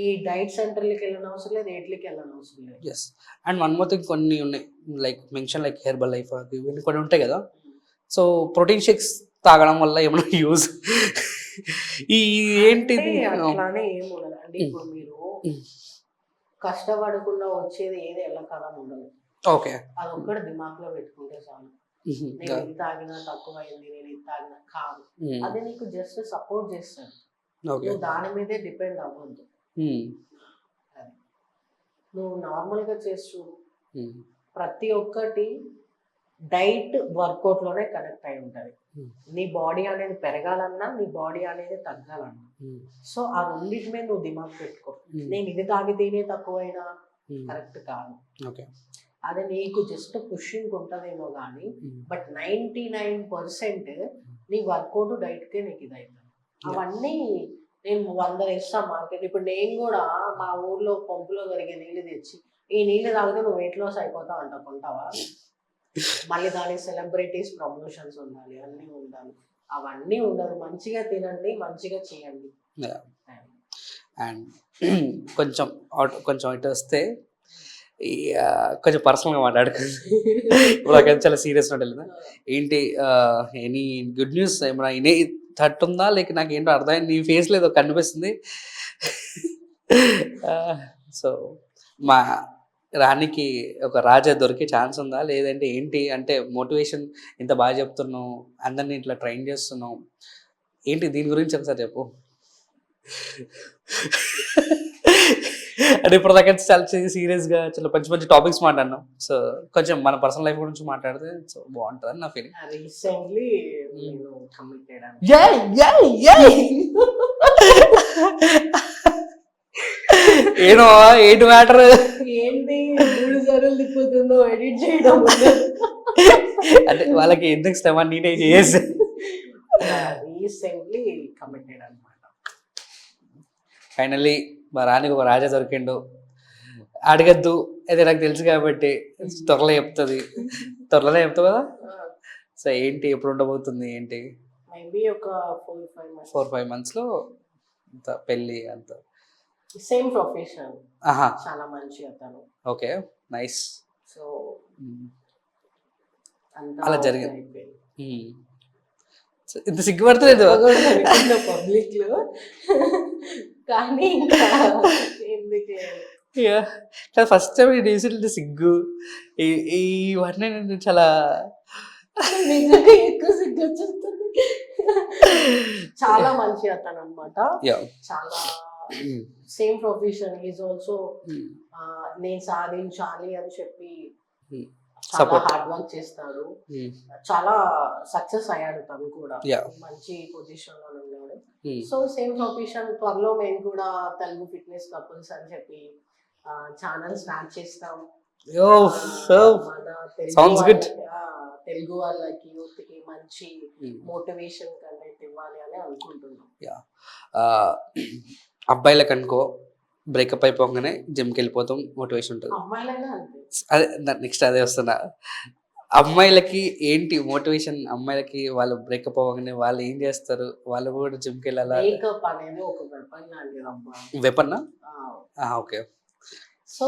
ఈ డైట్ సెంటర్లకి వెళ్ళిన అవసరం లేదు, ఎట్లకి వెళ్ళిన అవసరం లేదు. Yes. And one more thing, కొన్ని ఉన్నాయి like mention like Herbalife, ఇవన్నీ కొన్ని ఉంటాయి కదా. సో ప్రోటీన్ షేక్స్ తాగడం వల్ల ఏమైనా యూజ్ ఈ ఏంటిది? అట్లానే ఏముండదు అండి. ఇప్పుడు మీరు కష్టపడకుండా వచ్చేది ఏది ఎల్లకాలం ఉండదు. ఓకే, అది ఒక్కటి దిమాగ్ లో పెట్టుకుంటే చాలు. నేను ఇది తాగినా తక్కువైంది, నేను ఇది తాగినా కాదు, అది నీకు జస్ట్ సపోర్ట్ చేస్తాను. నువ్వు దాని మీదే డిపెండ్ అవ్వద్దు. నువ్వు నార్మల్ గా చేస్తూ ప్రతి ఒక్కటి డైట్ వర్కౌట్ లోనే కనెక్ట్ అయి ఉంటది. నీ బాడీ అనేది పెరగాలన్నా, నీ బాడీ అనేది తగ్గాలన్నా. సో ఆ రెండింటి మీద నువ్వు దిమాగ్ పెట్టుకో. నేను ఇది తాగితేనే తక్కువైనా కరెక్ట్ కాదు. అది నీకు జస్ట్ పుషింగ్ ఉంటదేమో కానీ, బట్ 99% నీ వర్కౌట్ డైట్కే నీకు ఇది అవుతుంది. అవన్నీ నేను 100 వేస్తాను మార్కెట్. ఇప్పుడు నేను కూడా మా ఊర్లో పంపులో దొరికే నీళ్ళు తెచ్చి ఈ నీళ్ళు తాగితే నువ్వు వెయిట్ లాస్ అయిపోతావు అంట, కొంటావా? మళ్ళీ దానికి సెలబ్రిటీస్ ప్రమోషన్స్ ఉండాలి, అన్నీ ఉండాలి. అవన్నీ ఉండదు. మంచిగా తినండి, మంచిగా చేయండి. అండ్ కొంచెం ఇటు వస్తే కొంచెం పర్సనల్గా మాట్లాడుకుంది. ఇప్పుడు నాకైతే చాలా సీరియస్ ఉంటుంది. ఏంటి ఎనీ గుడ్ న్యూస్ ఏమైనా ఇనే తట్టు ఉందా? లేక నాకు ఏంటో అర్థమైంది, నీ ఫేస్ లేదో కనిపిస్తుంది. సో మా రాణికి ఒక రాజా దొరికే ఛాన్స్ ఉందా? లేదంటే ఏంటి అంటే మోటివేషన్ ఇంత బాగా చెప్తున్నావు, అందరినీ ఇట్లా ట్రైన్ చేస్తున్నావు, ఏంటి దీని గురించి ఒకసారి చెప్పు. అంటే ఇప్పుడు దాకా చాలా సీరియస్గా చాలా మంచి మంచి టాపిక్స్ మాట్లాడినాం. సో కొంచెం మన పర్సనల్ లైఫ్ గురించి మాట్లాడితే సో బాగుంటుంది అని నా ఫీలింగ్. రీసెంట్లీ నేను కమిటెడ్ ఏనో ఏంటి మ్యాటర్, ఏంటి 3 సార్లు తిప్పుతుందో ఎడిట్ చేయడం అంటే వాళ్ళకి ఎందుకు ఇష్టమా నేనే చేసి. రీసెంట్లీ కమిటెడ్ అనమాట. ఫైనల్లీ మా రానికి ఒక రాజా దొరికిండు. అడగద్దు, అయితే నాకు తెలుసు కాబట్టి త్వరలో చెప్తుంది. త్వరలోనే చెప్తావు కదా. సో ఏంటి ఎప్పుడు ఉండబోతుంది ఏంటి? మేబీ ఒక 4-5 monthsలో అంత పెళ్ళి అంత. సేమ్ ప్రొఫెషన్, చాలా మంచి అతను. Okay, nice. సో అలా జరిగింది. ఇంత సిగ్గుపడతలేదు పబ్లిక్ లో, కానీ ఫస్ట్ టైం రీసెంట్లీ సిగ్గు ఇవన్నీ నేను చాలా ఎక్కువ సిగ్గు వచ్చేస్తుంది. చాలా మంచి అతను అనమాట. చాలా సేమ్ ప్రొఫెషన్. ఈజ్ ఆల్సో నేను సాధించాలి అని చెప్పి చాలా హార్డ్ వర్క్ చేస్తాడు. చాలా సక్సెస్ అయ్యాడు తను కూడా, మంచి పొజిషన్ లో ఉన్నాడు. So same profession. త్వరలో మేము కూడా తెలుగు ఫిట్నెస్ కపుల్స్ అని చెప్పి ఛానల్ స్టార్ట్ చేస్తాం. తెలుగు వాళ్ళకి యూత్ కి మంచి మోటివేషన్ కంటెంట్ ఇవ్వాలి అని అనుకుంటున్నాం. అబ్బాయిలకు అనుకో బ్రేకప్ అయిపోగానే జిమ్కి వెళ్ళిపోతాం, మోటివేషన్ ఉంటుంది. అదే నెక్స్ట్ అదే వస్తున్నా. అమ్మాయిలకి ఏంటి మోటివేషన్? అమ్మాయిలకి వాళ్ళు బ్రేకప్ అవ్వగానే వాళ్ళు ఏం చేస్తారు? వాళ్ళు కూడా జిమ్కి వెళ్ళాలా? బ్రేకప్ అనేది ఒక వెపన్నా? ఓకే. సో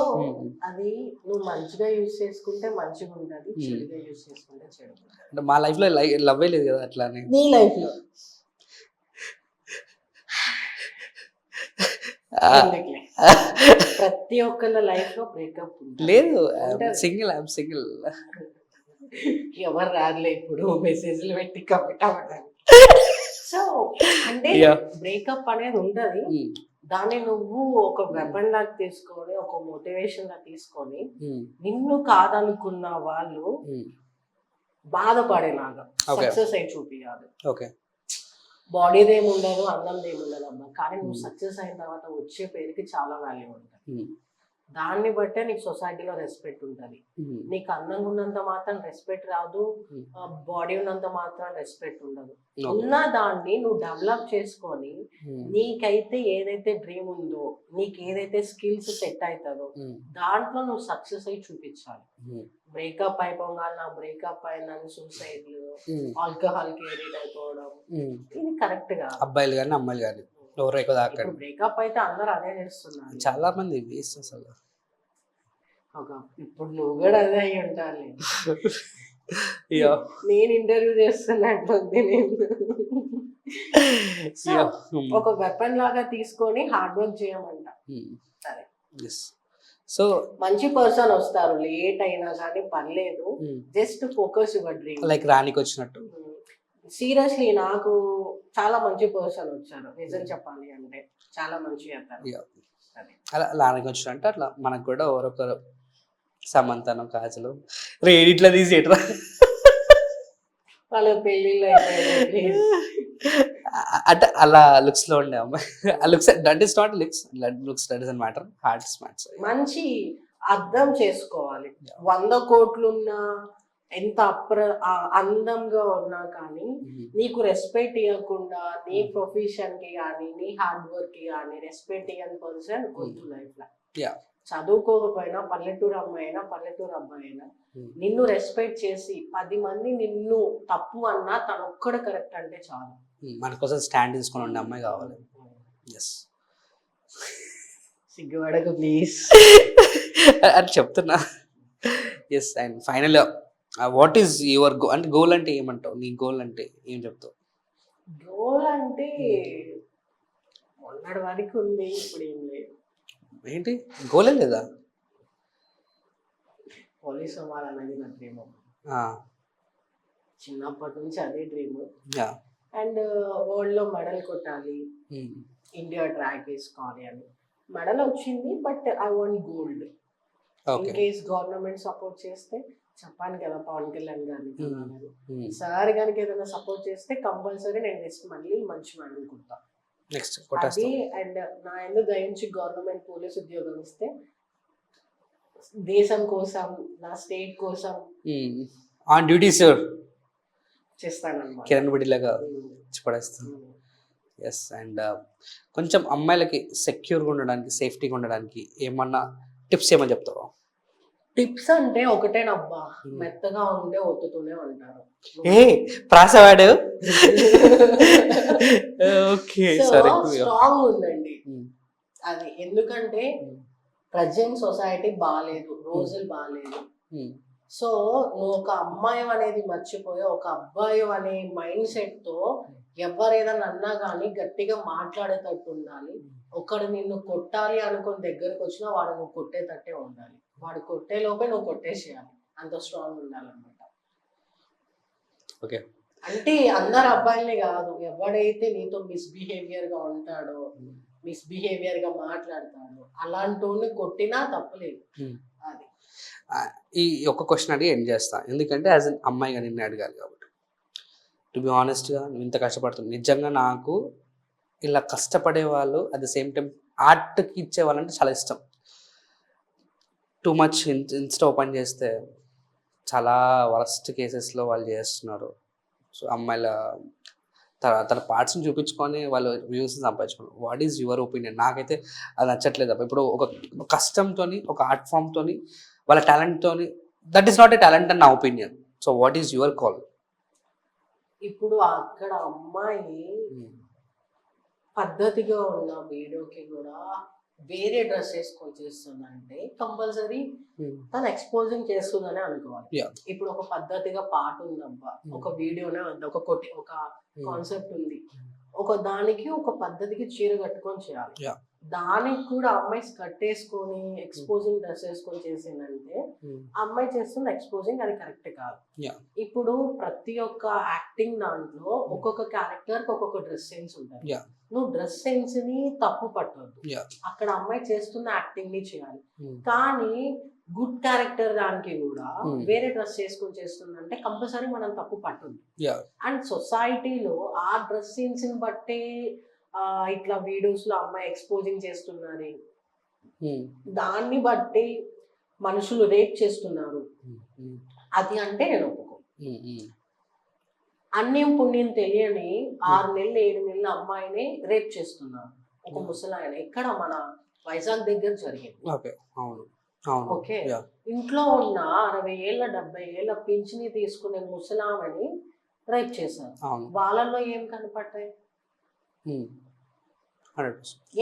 అది నువ్వు మంచిగా యూజ్ చేసుకుంటే మంచిగా ఉంటుంది, చెడుగా యూజ్ చేసుకుంటే చెడు. అంటే మా లైఫ్ లో లవ్వే లేదు కదా అట్లా. నీ లైఫ్ లో ప్రతి ఒక్కళ్ళ లైఫ్ లో బ్రేకప్ లేదు. సింగిల్. ఎవరు రాదులే ఇప్పుడు మెసేజ్లు పెట్టి కమిట్ అవ్వడానికి. సో అంటే బ్రేకప్ అనేది ఉంటది. దాన్ని నువ్వు ఒక వెపన్ లాగా తీసుకొని, ఒక మోటివేషన్ లా తీసుకొని, నిన్ను కాదనుకున్న వాళ్ళు బాధపడేలాగా సక్సెస్ అయి చూపించాలి. ఓకే, బాడీది ఏముండదు, అందంది ఏముండదు అమ్మా, కానీ నువ్వు సక్సెస్ అయిన తర్వాత వచ్చే పేరుకి చాలా వాల్యూ ఉంటుంది. దాన్ని బట్టే నీకు సొసైటీలో రెస్పెక్ట్ ఉంటుంది. నీకు అందంగా ఉన్నంత మాత్రం రెస్పెక్ట్ రాదు, బాడీ ఉన్నంత మాత్రం రెస్పెక్ట్ ఉండదు. ఉన్న దాన్ని నువ్వు డెవలప్ చేసుకొని నీకైతే ఏదైతే డ్రీమ్ ఉందో, నీకు ఏదైతే స్కిల్స్ సెట్ అవుతుందో దాంట్లో నువ్వు సక్సెస్ అయి చూపించాలి. బ్రేకప్ అయిపోగానే నా బ్రేకప్ అయిందని సూసైడ్లు, ఆల్కహాల్ కి ఎడిట్ అయిపోవడం, ఇది కరెక్ట్ గా. అబ్బాయిలు కానీ అమ్మాయిలు కానీ బ్రేకప్ అయితే అందరూ అదే చేస్తున్నారు. చాలా మంది వేస్ట్ అసలు. ఇప్పుడు నువ్వు కూడా అదే అయ్యి ఉంటాను. నేను ఇంటర్వ్యూ చేస్తున్నట్టుంది. నేను ఒక వెపన్ లాగా తీసుకొని హార్డ్ వర్క్ చేయమంట. సరే, సో మంచి పర్సన్ వస్తారు, లేట్ అయినా కానీ పర్లేదు, just focus your dream. Like రానికి వచ్చినట్టు. సీరియస్లీ నాకు చాలా మంచి పర్సన్ వచ్చారు, నిజం చెప్పాలి అంటే చాలా మంచి అతను. అలా రానికి వచ్చినట్టు అట్లా మనకు కూడా ఎవరొకరు సమంతను, కాజలు ఇట్లా తీసేట్రా వాళ్ళ పెళ్ళిళ్ళు అంటే అలా లుక్స్ లో ఉండే అమ్మాయి. Looks that is not looks that is matter, heart smarts. మంచి అర్థం చేసుకోవాలి. 100 కోట్లున్నా ఎంత అందంగా ఉన్నా కానీ నీకు రెస్పెక్ట్ ఇవ్వకుండా నీ ప్రొఫెషన్ కి కానీ నీ హార్డ్ వర్క్ కి కానీ రెస్పెక్ట్ ఇవ్వని పర్సన్ వద్దు లైఫ్ లో. చదువుకోకపోయినా పల్లెటూరు అమ్మాయి అయినా పల్లెటూరు అబ్బాయి అయినా నిన్ను రెస్పెక్ట్ చేసి 10 మంది నిన్ను తప్పు అన్నా తను ఒక్కడ కరెక్ట్ అంటే చాలు. మన కోసం స్టాండ్ తీసుకొని ఉండే అమ్మాయి కావాలి. ఎస్, సిగ్గుపడకు ప్లీజ్ అని చెప్తున్నా. Yes, and final what is your goal అంటే గోల్ అంటే ఏమంటావు? నీ గోల్ అంటే ఏం చెప్తావు? గోల్ అంటే మొన్నటి వరకు ఉంది, ఇప్పుడు ఏం లేదు. ఏంటి గోలే లేదా? పోలీస్ అవ్వాలనేది నా డ్రీమ్. చిన్నప్పటి నుంచి అదే డ్రీమ్. అండ్ వరల్డ్ లో మెడల్ కొట్టాలి, ఇండియా ట్రాక్ వేసుకోవాలి అని. మెడల్ వచ్చింది, but I want gold. In case government support చేస్తే, చెప్పాను కదా పవన్ కళ్యాణ్ గారిని సార్ గారికి ఏదైనా సపోర్ట్ చేస్తే కంపల్సరీ నేను నెక్స్ట్ మళ్ళీ మంచి మెడల్ కొడతా. అది అండ్ నా ఎందుకు దయించి గవర్నమెంట్ పోలీస్ ఉద్యోగం ఇస్తే దేశం కోసం, నా స్టేట్ కోసం ఆన్ డ్యూటీ సార్ చేస్తానన్నమాట. కిరణ్ బెడ్డిలాగా పడేస్తాను. ఎస్, అండ్ కొంచెం అమ్మాయిలకి సెక్యూర్గా ఉండడానికి, సేఫ్టీగా ఉండడానికి ఏమన్నా టిప్స్ ఏమని చెప్తావా? టిప్స్ అంటే ఒకటేనబ్బా, మెత్తగా ఉండే ఒత్తుతూనే ఉంటారు. ప్రాసవాడు ఓకే, స్ట్రాంగ్ ఉందండి అది. ఎందుకంటే ప్రజెంట్ సొసైటీ బాగాలేదు, రోజులు బాగాలేదు. సో నువ్వు ఒక అమ్మాయి అనేది మర్చిపోయి ఒక అబ్బాయి అనే మైండ్ సెట్ తో ఎవరేదన్నా అన్నా కానీ గట్టిగా మాట్లాడేటట్టు ఉండాలి. ఒకడు నిన్ను కొట్టాలి అనుకుని దగ్గరకు వచ్చినా వాడు నువ్వు కొట్టేటట్టే ఉండాలి. వాడు కొట్టే లోపే నువ్వు కొట్టేసేయాలి, అంత స్ట్రాంగ్ ఉండాలన్నమాట. ఓకే, అంటే అందరు అబ్బాయిలే కాదు, ఎవడైతే నీతో మిస్బిహేవియర్ గా ఉంటాడో, మిస్బిహేవియర్ గా మాట్లాడతాడో అలాంటి కొట్టినా తప్పలేదు. అది ఈ ఒక్క క్వశ్చన్ అడిగి ఎండ్ చేస్తా, ఎందుకంటే యాజ్ అన్ అమ్మాయిగా నిన్ను అడగాలి కాబట్టి. టు బి ఆనెస్ట్గా నువ్వు ఇంత కష్టపడుతుంది, నిజంగా నాకు ఇలా కష్టపడే వాళ్ళు అట్ ద సేమ్ టైం ఆర్ట్కి ఇచ్చే వాళ్ళంటే చాలా ఇష్టం. టూ మచ్ ఇన్స్టా ఓపెన్ చేస్తే చాలా వరస్ట్ కేసెస్లో వాళ్ళు చేస్తున్నారు. సో అమ్మాయిల తన పార్ట్స్ని చూపించుకొని వాళ్ళు వ్యూస్ సంపాదించుకున్నారు. What is your opinion? నాకైతే అది నచ్చట్లేదు. ఇప్పుడు ఒక కష్టంతో, ఒక ఆర్ట్ ఫామ్తో, వాళ్ళ టాలెంట్తో, that is not a talent అని నా opinion. So what is your call? ఇప్పుడు అక్కడ అమ్మాయి పద్ధతిగా ఉన్న వీడియోకి కూడా వేరే డ్రెస్ వేసుకొని చేస్తుందంటే కంపల్సరీ తను ఎక్స్పోజింగ్ చేస్తుందని అనుకోవాలి. ఇప్పుడు ఒక పద్ధతిగా పాట ఉందబ్బా, ఒక వీడియోనే ఉంది, ఒక కాన్సెప్ట్ ఉంది, ఒక దానికి ఒక పద్ధతికి చీర కట్టుకొని చేయాలి. దానికి కూడా అమ్మాయి స్కర్ట్ వేసుకొని ఎక్స్పోజింగ్ డ్రెస్ వేసుకొని చేసిందంటే అమ్మాయి చేస్తున్న ఎక్స్పోజింగ్ అది కరెక్ట్ కాదు. ఇప్పుడు ప్రతి ఒక్క యాక్టింగ్ దాంట్లో ఒక్కొక్క క్యారెక్టర్ ఒక్కొక్క డ్రెస్ సెన్స్ ఉంటుంది. నువ్వు డ్రెస్ సెన్స్ ని తప్పు పట్టవద్దు, అక్కడ అమ్మాయి చేస్తున్న యాక్టింగ్ ని చేయాలి. కానీ గుడ్ క్యారెక్టర్ దానికి కూడా వేరే డ్రెస్ చేసుకొని చేస్తుందంటే కంపల్సరీ మనం తప్పు పట్టొద్దు. అండ్ సొసైటీలో ఆ డ్రెస్ సెన్స్ ని బట్టే ఇట్లా వీడియోస్ లో అమ్మాయి ఎక్స్పోజింగ్ చేస్తున్నారు, దాన్ని బట్టి మనుషులు రేప్ చేస్తున్నారు. అది అంటే నేను ఒప్పుకో. అన్యం పుణ్యం తెలియని 6 నెలలు 7 నెలల అమ్మాయిని రేప్ చేస్తున్నారు ఒక ముసలాయన. ఎక్కడ మన వైజాగ్ దగ్గర జరిగింది. ఓకే, ఇంట్లో ఉన్న 60 ఏళ్ళ 70 ఏళ్ళ పింఛని తీసుకునే ముసలామని రేప్ చేశారు. వాళ్ళల్లో ఏం కనపడ్డాయి?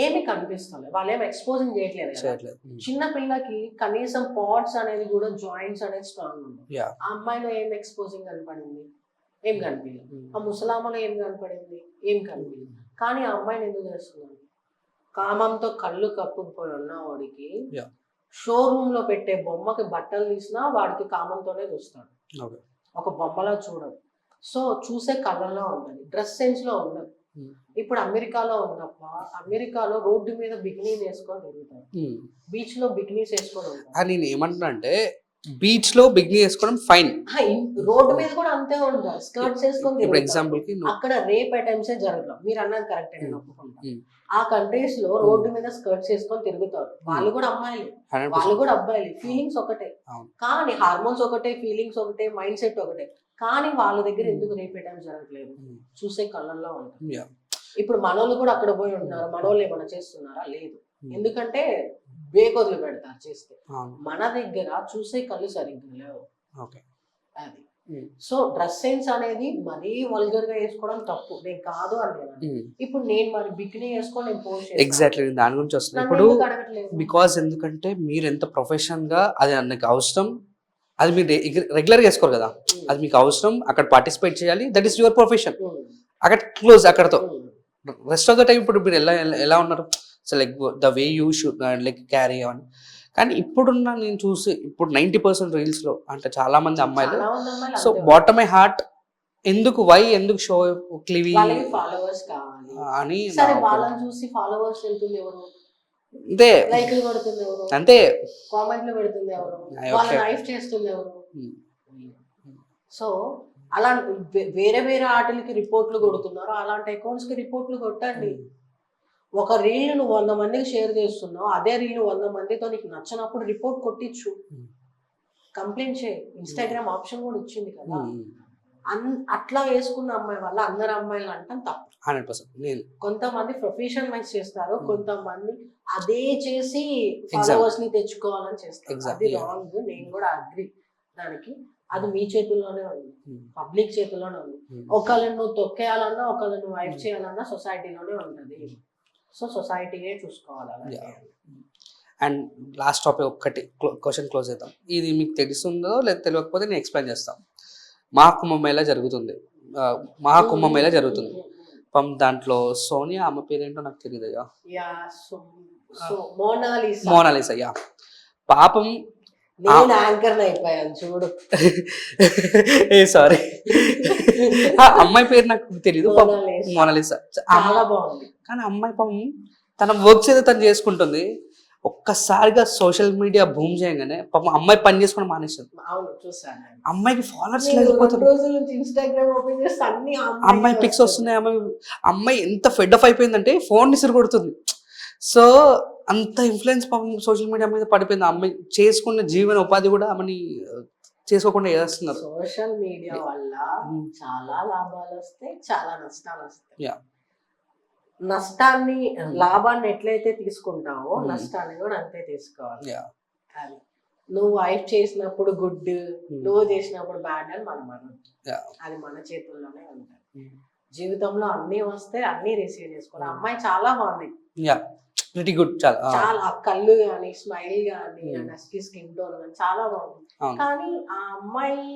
ఏమి కనిపిస్తలేదు, వాళ్ళు ఏమి ఎక్స్పోజింగ్ చేయట్లేదు. చిన్న పిల్లకి కనీసం పార్ట్స్ అనేది కూడా జాయింట్స్ అనేది స్ట్రాంగ్ ఉంది. ఆ అమ్మాయిలో ఏం ఎక్స్పోజింగ్ కనపడింది? ఏం కనిపించలేదు. ఆ ముసలామలో ఏం కనపడింది? ఏం కనిపించలేదు. కానీ ఆ అమ్మాయిని ఎందుకు చేస్తున్నాను? కామంతో కళ్ళు కప్పుకుపోయి ఉన్న వాడికి షోరూమ్ లో పెట్టే బొమ్మకి బట్టలు తీసినా వాడికి కామంతోనే చూస్తాడు, ఒక బొమ్మలా చూడదు. సో చూసే కళ్ళలో ఉంటుంది, డ్రెస్ సెన్స్ లో ఉండదు. ఇప్పుడు అమెరికాలో ఉన్నప్ప, అమెరికాలో రోడ్డు మీద బికినీ వేసుకొని తిరుగుతారు, బీచ్ లో బికినీస్ వేసుకొని ఉంటారు. నేను ఏమంటున్నా అంటే బీచ్ లో బిగ్ని వేసుకోవడం ఫైన్. రోడ్డు మీద కూడా అంతే ఉంటారు, స్కర్ట్స్ వేసుకొని ఇప్పుడు తిరుగుతారు. ఎగ్జాంపుల్ కి అక్కడ రేప్ అటెంప్ట్స్ జరగదు. మీరు అన్నది కరెక్ట్, నేను ఒప్పుకుంటా. ఆ కంట్రీస్ లో రోడ్డు మీద స్కర్ట్స్ వేసుకొని తిరుగుతారు. వాళ్ళు కూడా అమ్మాయిలు, వాళ్ళు కూడా అబ్బాయిలు. ఫీలింగ్స్ ఒకటే, కానీ హార్మోన్స్ ఒకటే, ఫీలింగ్స్ ఒకటే, మైండ్ సెట్ ఒకటే. కానీ వాళ్ళ దగ్గర ఎందుకు రేప్ అటెంప్ట్స్ జరగట్లేదు? చూసే కళ్ళల్లో ఉంటుంది. ఇప్పుడు మనోళ్ళు కూడా అక్కడ పోయి ఉంటున్నారు, మనోళ్ళు ఏమైనా చేస్తున్నారా? లేదు. ఎందుకంటే బేకొదిలి పెడతారు చేస్తే. మన దగ్గర చూసే కళ్ళు సరిగ్గా లేవు. అది సో డ్రెస్ సెన్స్ అనేది మరీ వల్గర్ గా వేసుకోవడం తప్పు. నేను కాదు అని ఇప్పుడు నేను మరి బికినీ వేసుకొని నేను పోస్ట్ ఎగ్జాక్ట్లీ దాని గురించి వస్తుంది ఇప్పుడు. బికాస్ ఎందుకంటే మీరు ఎంత ప్రొఫెషన్ గా అది నాకు అవసరం, అది మీరు రెగ్యులర్ గా వేసుకోరు కదా, అది మీకు అవసరం, అక్కడ పార్టిసిపేట్ చేయాలి, దట్ ఈస్ యువర్ ప్రొఫెషన్. అక్కడ క్లోజ్ అక్కడతో. రెస్ట్ ఆఫ్ ద టైం ఇప్పుడు మీరు ఎలా ఉన్నారు, so like the way you should like carry on. కానీ ఇప్పుడున్న నేను చూసి ఇప్పుడు 90% రీల్స్ లో అంటే చాలా మంది అమ్మాయిలు, సో బాటమ్ మై హార్ట్ ఎందుకు ఎందుకు షో క్లివి ఫాలోవర్స్ కావాలి అని. సరే, వాళ్ళని చూసి ఫాలోవర్స్ వెళ్తుంది ఎవరు? అంతే, లైక్లు కొడుతుంది ఎవరు? అంతే, కామెంట్లు పెడుతుంది ఎవరు? వాళ్ళ లైఫ్ చేస్తుంది ఎవరు? సో అలాంటి వేరే వేరే ఆటలకి రిపోర్ట్లు కొడుతున్నారు, అలాంటి అకౌంట్స్ కి రిపోర్ట్లు కొట్టండి. ఒక రీల్ నువ్వు 100 మందికి షేర్ చేస్తున్నావు, అదే రీల్ 100 మందితో నీకు నచ్చినప్పుడు రిపోర్ట్ కొట్టించు, కంప్లైంట్ చేయి. ఇన్స్టాగ్రామ్ ఆప్షన్ కూడా ఇచ్చింది కదా. అట్లా వేసుకున్న అమ్మాయి వల్ల అందరు అమ్మాయిలు అంటాం తప్పు. 100%. కొంతమంది ప్రొఫెషన్ వైజ్ చేస్తారు, కొంతమంది అదే చేసి ఫాలోవర్స్ ని తెచ్చుకోవాలని చేస్తారు. అది రాంగ్. నేను కూడా అగ్రి దానికి. అది మీ చేతుల్లోనే ఉంది, పబ్లిక్ చేతుల్లోనే ఉంది. ఒకళ్ళని నువ్వు తొక్కేయాలన్నా, ఒకళ్ళని నువ్వు వైఫ్ చేయాలన్నా సొసైటీలోనే ఉంటుంది. సో సొసైటీయే చూసుకోవాలి. అండ్ లాస్ట్ టాపిక్ ఒక్కటి క్వశ్చన్ క్లోజ్ చేద్దాం. ఇది మీకు తెలుస్తుందో లేదా తెలియకపోతే నేను ఎక్స్ప్లెయిన్ చేస్తాను. మహాకుంభమేళా జరుగుతుంది, మహాకుంభమేళా జరుగుతుంది. దాంట్లో సోనియా, ఆమె పేరేంటో నాకు తెలియదు. మోనాలిసా. యా, పాపం నేను యాంకర్ అయిపోయాను చూడు. సారీ, అమ్మాయి పేరు నాకు తెలీదు. మోనాలిసా చాలా బాగుంది. కానీ అమ్మాయి పాపం తన వర్క్స్ ఏదో తను చేసుకుంటుంది. ఒక్కసారిగా సోషల్ మీడియా బూమ్ చేయగానే పాపం అమ్మాయి పని చేసుకుని మానేస్తుంది. అమ్మాయికి ఫాలోవర్స్ లేకపోతున్నారు, అమ్మాయి పిక్స్ వస్తున్నాయి. అమ్మాయి ఎంత ఫెడ్ అప్ అయిపోయిందంటే ఫోన్ విసిరి కొడుతుంది. సో అంత ఇన్ఫ్లుయెన్స్ పాపం సోషల్ మీడియా మీద పడిపోయింది. అమ్మాయి చేసుకున్న జీవన ఉపాధి కూడా ఆమెని చేసుకోకుండా చేస్తున్నారు. సోషల్ మీడియా వల్ల చాలా లాభాలు వస్తాయి, చాలా నష్టాలు వస్తాయి. నష్టాన్ని లాభాన్ని ఎట్లయితే తీసుకుంటావో నష్టాన్ని కూడా అంతే తీసుకోవాలి. అది నువ్వు వైఫ్ చేసినప్పుడు గుడ్, నువ్వు చేసినప్పుడు బ్యాడ్ అని మనం అది మన చేతుల్లోనే ఉంటుంది. జీవితంలో అన్ని వస్తే అన్ని రిసీవ్ చేసుకోవాలి. అమ్మాయి చాలా బాగుంది, ప్రిటీ గుడ్, చాలా కళ్ళు గానీ, స్మైల్ గానీ, స్కిన్ టోన్ గానీ చాలా బాగుంది. కానీ ఆ అమ్మాయి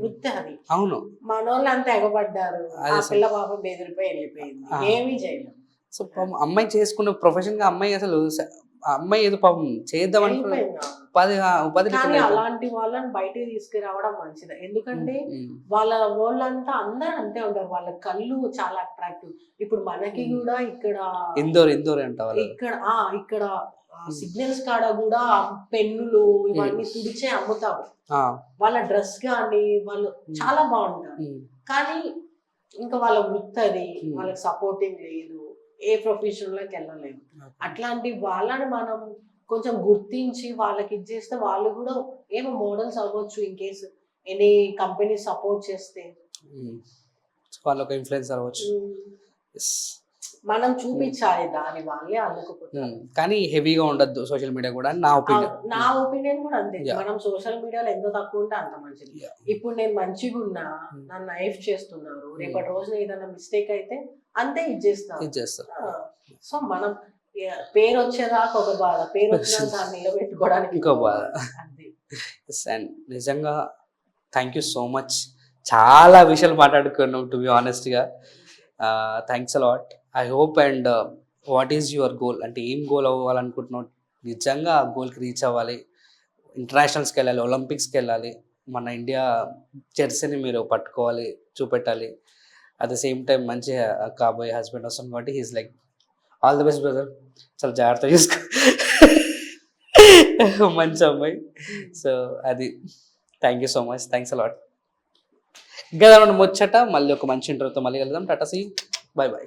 వృత్తి అది. అవును, మనోళ్ళు అంతా ఎగబడ్డారు, ఆ పిల్ల పాపం బెదిరిపోయి వెళ్ళిపోయింది, ఏమీ చేయలేదు. సో అమ్మాయి చేసుకున్న ప్రొఫెషన్ గా అమ్మాయి అసలు అమ్మాయి ఏదో పాపం చేద్దామని ఉపాధి. కానీ అలాంటి వాళ్ళని బయటికి తీసుకురావడం మంచిది. ఎందుకంటే వాళ్ళంతా అందరూ అంతే ఉంటారు, వాళ్ళ కళ్ళు చాలా అట్రాక్టివ్. ఇప్పుడు మనకి కూడా ఇక్కడ ఇందోర్ అంట, ఇక్కడ సిగ్నల్స్ కాడ కూడా పెన్నులు ఇవన్నీ తుడిచే అమ్ముతారు. వాళ్ళ డ్రెస్ కానీ వాళ్ళు చాలా బాగుంటారు. కానీ ఇంకా వాళ్ళ వృత్తి అది, వాళ్ళకి సపోర్టింగ్ లేదు, ఏ ప్రొఫెషన్ లోకి వెళ్ళలేదు. అట్లాంటి వాళ్ళని మనం కొంచెం గుర్తించి వాళ్ళకి ఇచ్చేస్తే వాళ్ళు కూడా ఏమో మోడల్స్ అవ్వచ్చు. In case any company support చేస్తే వాళ్ళకి ఇన్ఫ్లుయెన్సర్ అవ్వచ్చు. మనం చూపించాలి, దాని వాళ్ళే అల్లుకుపోతారు. కానీ హెవీగా ఉండద్దు సోషల్ మీడియా కూడా, నా ఒపీనియన్ కూడా అంతే. మనం సోషల్ మీడియాలో ఎంత తక్కువ ఉంటే అంత మంచిది. ఇప్పుడు నేను మంచిగా ఉన్నా, నన్ను నైఫ్ చేస్తున్నారు, రేపటి రోజున ఏదైనా మిస్టేక్ అయితే అంతే ఇచ్చేస్తారు. సో మనం పేరు వచ్చేదాకా ఒక బాధ, పేరు వచ్చినా దాన్ని నిలబెట్టుకోవడానికి ఇంకో బాధ. అండ్ నిజంగా థ్యాంక్ యూ సో మచ్. చాలా విషయాలు మాట్లాడుకున్నాం, టు బి ఆనెస్ట్ గా. Thanks a lot. I hope. And what is your goal, అంటే ఏం గోల్ అవ్వాలనుకుంటున్నావు? నిజంగా ఆ గోల్కి రీచ్ అవ్వాలి, ఇంటర్నేషనల్స్కి వెళ్ళాలి, ఒలింపిక్స్కి వెళ్ళాలి, మన ఇండియా జెర్సీని మీరు పట్టుకోవాలి, చూపెట్టాలి. అట్ ద సేమ్ టైం మంచి కాబోయే హస్బెండ్ వస్తుంది కాబట్టి he's like all the best brother. చాలా జాగ్రత్తగా చూసుకో. మంచి అమ్మాయి. సో అది thank you so much, thanks a lot. ఇంకా ముచ్చట మళ్ళీ ఒక మంచి ఇంటర్వ్యూతో మళ్ళీ కలుద్దాం. Tata see, bye bye.